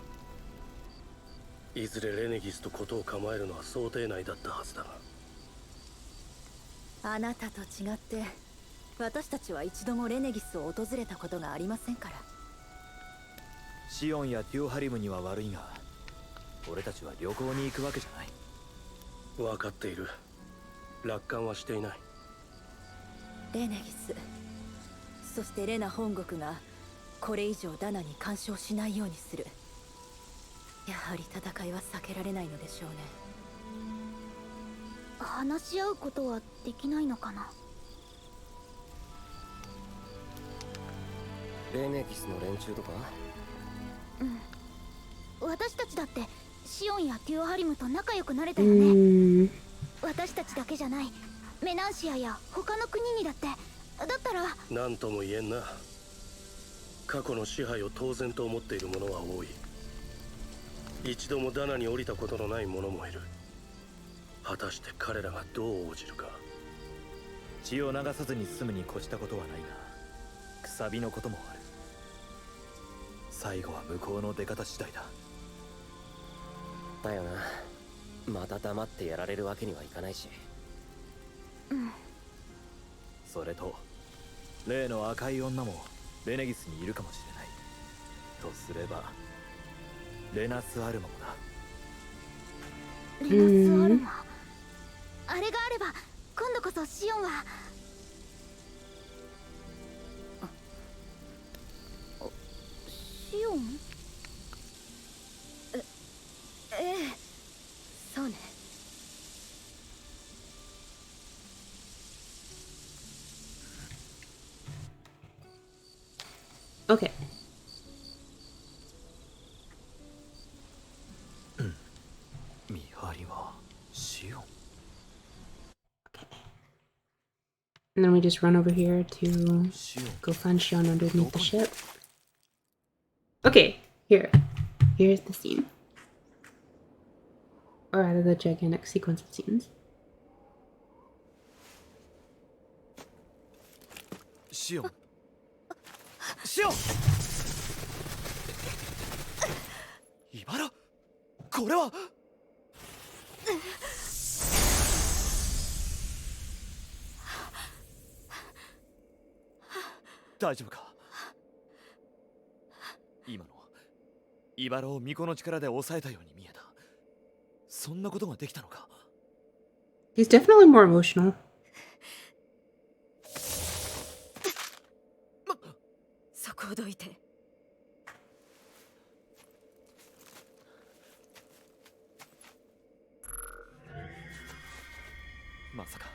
いずれレネギスと事を構えるのは想定内だったはずだが。あなたと違って私たちは一度もレネギスを訪れたことがありませんから。シオンやティオハリムには悪いが、俺たちは旅行に行くわけじゃない。分かっている。楽観はしていない。レネギス、そしてレナ本国がこれ以上ダナに干渉しないようにする。やはり戦いは避けられないのでしょうね。話し合うことはできないのかな。レネギスの連中とか？うん。私たちだってシオンやティオハリムと仲良くなれたよね。私たちだけじゃない。メナンシアや他の国にだって。だったら何とも言えんな。過去の支配を当然と思っている者は多い。一度もダナに降りたことのない者もいる。果たして彼らがどう応じるか。血を流さずに済むに越したことはないが、くさびのこともある。最後は向こうの出方次第だ。だよな。また黙ってやられるわけにはいかないし。それと例の赤い女もレネギスにいるかもしれない。とすればレナス・アルマもだ。レナス・アルマ、あれがあれば今度こそシオンは。シオン？ええ、そうね。Okay. 見張りはシオン。 And then we just run over here to go find Shion underneath the ship. Okay, here's the scene. Or rather, the gigantic sequence of scenes. Shion! Shion! Ibara? これは大丈夫か。今のイバラを巫女の力で抑えたように見えた。そんなことができたのか。 He's definitely more emotional. そこをどいて。まさか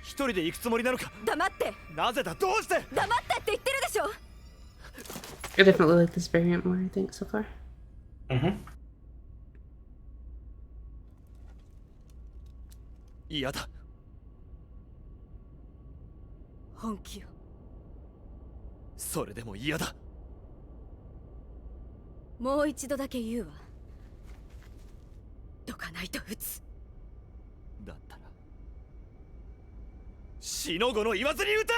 一人で行くつもりなのか。黙って。なぜだ、どうして。黙ってって言ってるでしょ。 I definitely like this variant more, I think, so far. Mm-hmm. 嫌だ。本気よ。それでも嫌だ。もう一度だけ言うわ。どかないと撃つ。だったら死の子の言わずに撃て。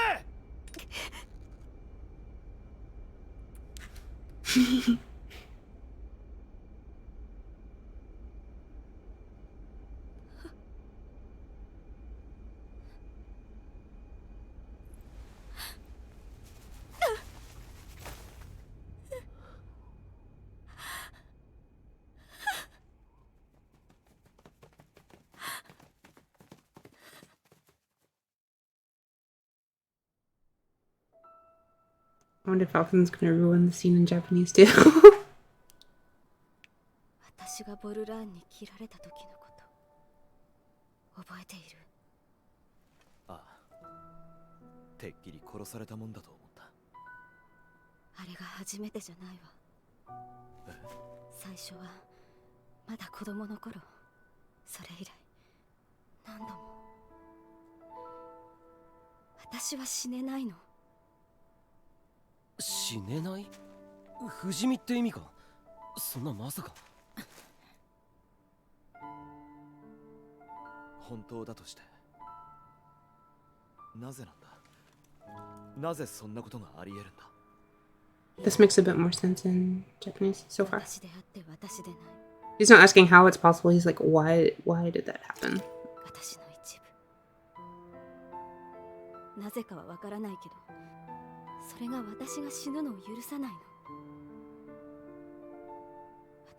I wonder if Falcon's gonna ruin the scene in Japanese too. 私がボルラーンに切られた時のこと覚えている？ああ、てっきり殺されたもんだと思った。あれが初めてじゃないわ。最初はまだ子供の頃。それ以来何度も。私は死ねないの。死ねない？不死身って意味か？そんなまさか。本当だとしてなぜなんだ。なぜそんなことがあり得るんだ。 This makes a bit more sense in Japanese so far. He's not asking how it's possible, he's like, why did that happen? 私の一部。なぜかはわからないけど、それが私が死ぬのを許さないの。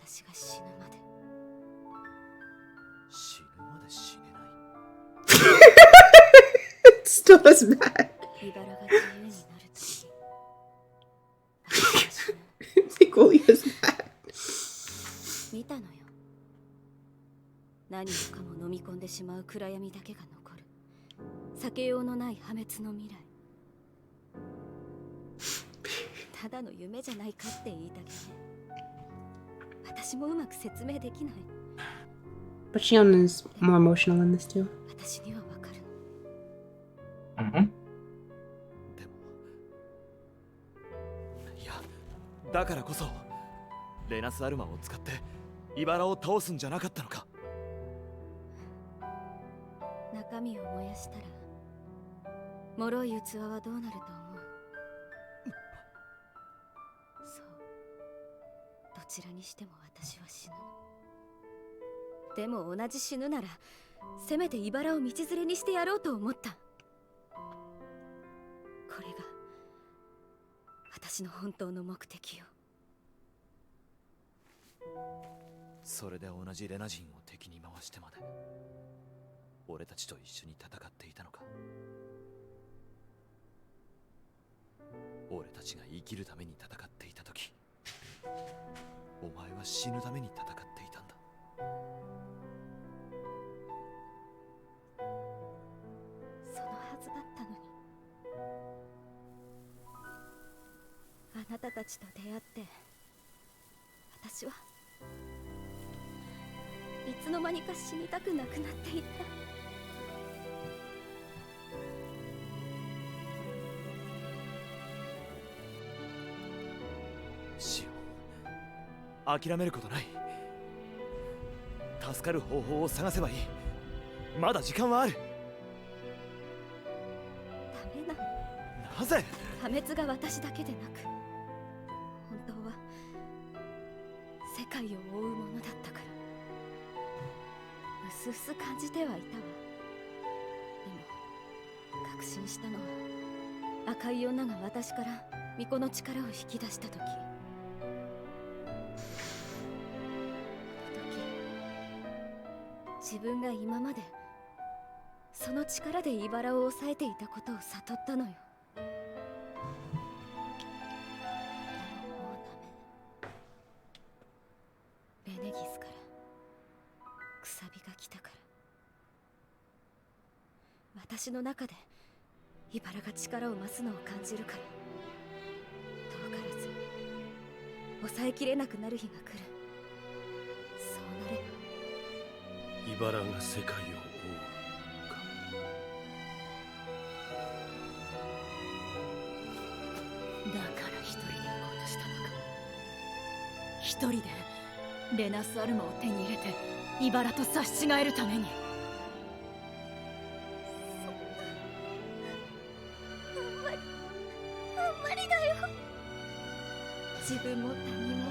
私が死ぬまで。死ぬまで死ねない。It's still as bad. 茨が自由になるとき。It's equally as bad. 見たのよ。何もかも飲み込んでしまう暗闇だけが残る。避けようのない破滅の未来。ただの夢じゃないかって言いたげね。私もうまく説明できない。But Shion is more emotional in this too. 私にはわかるの。でもいや、だからこそレナス・アルマを使って茨を倒すんじゃなかったのか。中身を燃やしたら脆い器はどうなると思う？そう、どちらにしても私は死ぬの。でも同じ死ぬならせめて茨を道連れにしてやろうと思った。これが私の本当の目的よ。それで同じレナ人を敵に回してまで俺たちと一緒に戦っていたのか。俺たちが生きるために戦っていた時、お前は死ぬために戦っていたんだ。そのはずだったのに。あなたたちと出会って私はいつの間にか死にたくなくなっていた。シオン、諦めることない。助かる方法を探せばいい。まだ時間はある。ダメなの。なぜ？破滅が私だけでなく、本当は世界を覆うものだったから。うすうす感じてはいたわ。でも確信したのは赤い女が私から巫女の力を引き出した時。自分が今までその力で茨を抑えていたことを悟ったのよ。レネギスからくさびが来たから。私の中で茨が力を増すのを感じるから、遠からず抑えきれなくなる日が来る。そうなれば茨が世界を覆うか。だから一人で行こうとしたのか。一人でレナスアルマを手に入れて茨と差し違えるために。あんまりだよ。自分も他人も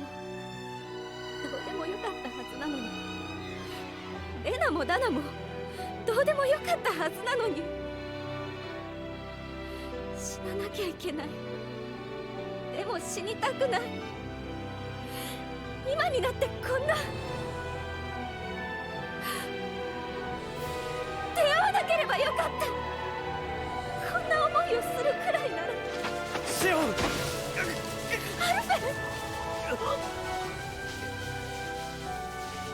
どうでもよかったはずなのに、レナもダナもどうでもよかったはずなのに、死ななきゃいけない。でも死にたくない。今になってこんな出会わなければよかった。こんな思いをするくらいなら。シオン！アルフェ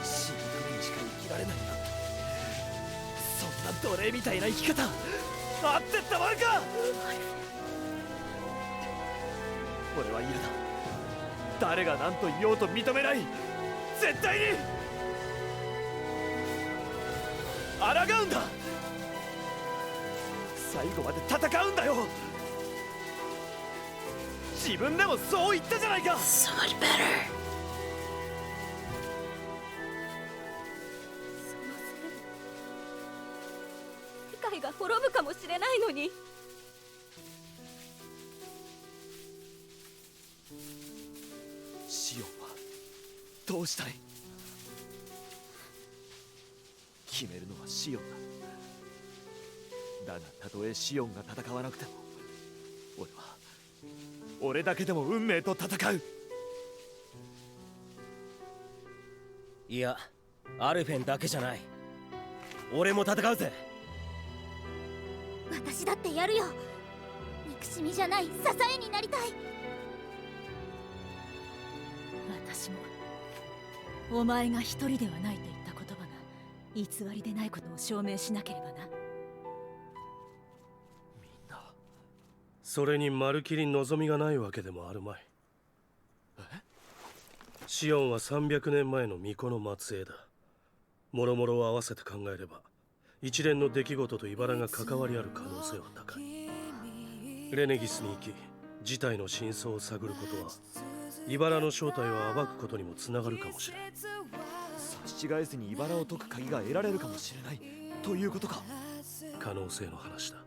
死ぬためにしか生きられないなんて、そんな奴隷みたいな生き方あってたまるか。俺は嫌だ。誰が何と言おうと認めない。絶対に抗うんだ。最後まで戦うんだよ。自分でもそう言ったじゃないか。 So much better。 世界が滅ぶかもしれないのに。シオンはどうしたい？決めるのはシオンだ。だがたとえシオンが戦わなくても、俺だけでも運命と戦う。いや、アルフェンだけじゃない。俺も戦うぜ。私だってやるよ。憎しみじゃない支えになりたい。私もお前が一人ではないと言った言葉が偽りでないことを証明しなければな。それにまるきり望みがないわけでもあるまい。シオンは300年前の巫女の末裔だ。もろもろを合わせて考えれば一連の出来事と茨が関わりある可能性は高い。レネギスに行き事態の真相を探ることは茨の正体を暴くことにもつながるかもしれん。七返せに茨を解く鍵が得られるかもしれないということか。可能性の話だ。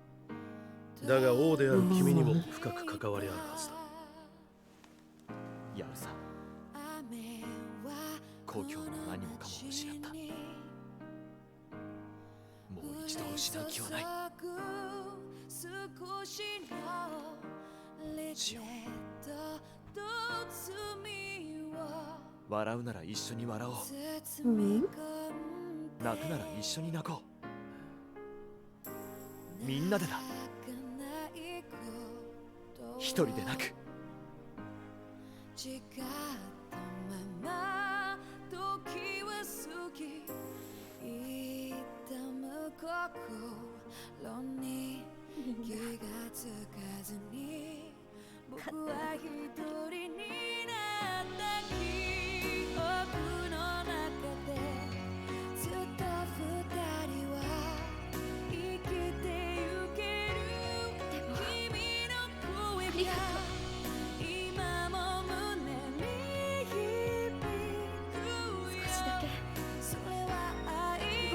だが王である君にも深く関わりあるはずだ。やるさ。故郷の何もかも失った。もう一度失う気はない。しよう。笑うなら一緒に笑おう。泣くなら一緒に泣こう。みんなでだ。一人で泣く。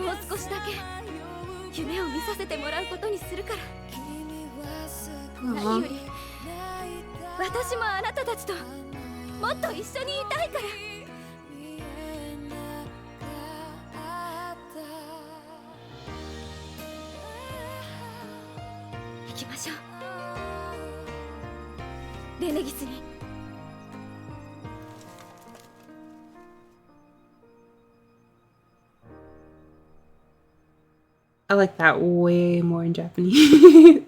もう少しだけ夢を見させてもらうことにするから。何より私もあなたたちともっと一緒にいたいから。行きましょう、レネギスに。I like that way more in Japanese.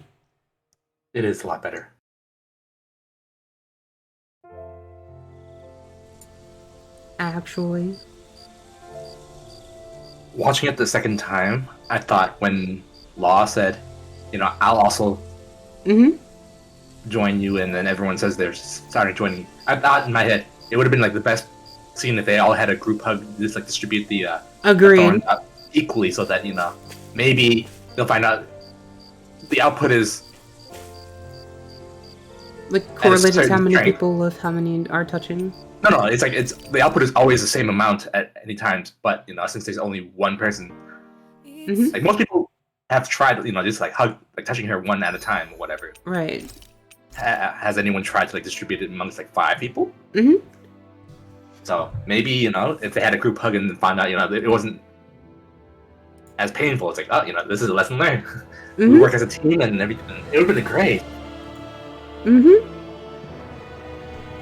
It is a lot better. Actually. Watching it the second time, I thought when Law said, you know, I'll also join you, and then everyone says they're starting joining. I thought in my head it would have been like the best scene if they all had a group hug, just like distribute the Agreed. Equally, so that, you know, maybe they'll find out the output is like correlated to how many people of how many are touching. No, it's like the output is always the same amount at any times, but you know, since there's only one person, like most people have tried, you know, just like touching her one at a time or whatever. Right. Has anyone tried to like distribute it amongst like 5 people? So maybe, you know, if they had a group hug and then found out, you know, it wasn't as painful. It's like, oh, you know, this is a lesson learned. We work as a team and everything. It would have been great.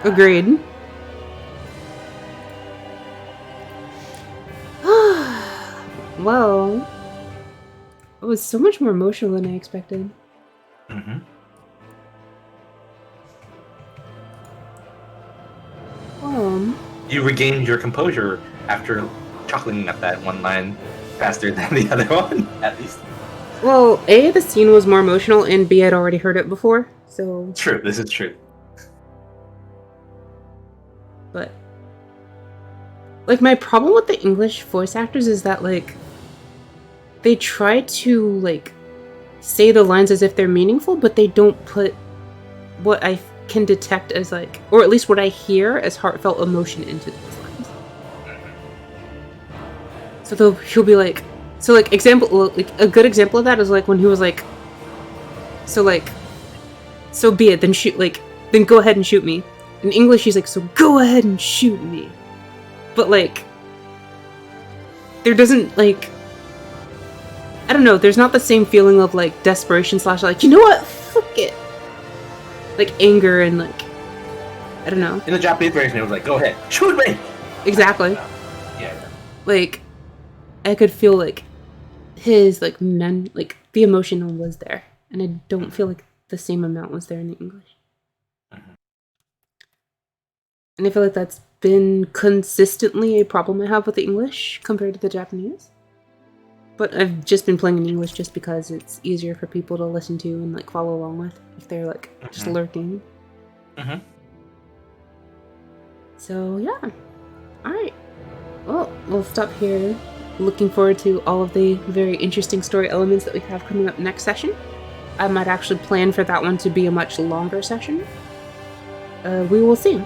Agreed. Well, it was so much more emotional than I expected. You regained your composure after chuckling at that one line faster than the other one, at least. Well, A, the scene was more emotional, and B, I'd already heard it before, so... True, this is true. But... like, my problem with the English voice actors is that, like... they try to, like... say the lines as if they're meaningful, but they don't put what I can detect as, like... or at least what I hear as heartfelt emotion into those lines. So he'll be like... so, like, like, a good example of that is, like, when he was like... so, like... so be it, then shoot, like... then go ahead and shoot me. In English, he's like, so go ahead and shoot me. But, like... there doesn't, like... I don't know, there's not the same feeling of, like, desperation / like, you know what? Fuck it. Like, anger and, like... I don't know. In the Japanese version, it was like, go ahead, shoot me! Exactly. Yeah. Like, I could feel, like, his, like, the emotion was there. And I don't feel like the same amount was there in the English. And I feel like that's been consistently a problem I have with the English compared to the Japanese. But I've just been playing in English just because it's easier for people to listen to and, like, follow along with if they're, like, just lurking. So, yeah. Alright. Well, we'll stop here. Looking forward to all of the very interesting story elements that we have coming up next session. I might actually plan for that one to be a much longer session. We will see.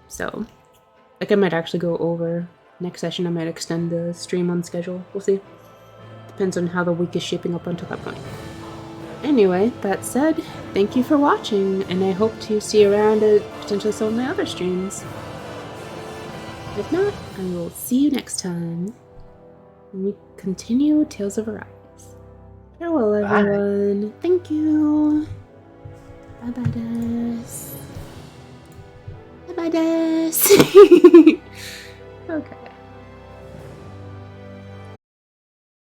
So, like, I might actually go over next session I might extend the stream on schedule. We'll see. Depends on how the week is shaping up until that point. Anyway, that said, thank you for watching, and I hope to see you around at potentially some of my other streams. If not, I will see you next time when we continue Tales of Arise. Farewell, everyone. Bye. Thank you. Bye-bye, Des. Bye-bye, Des.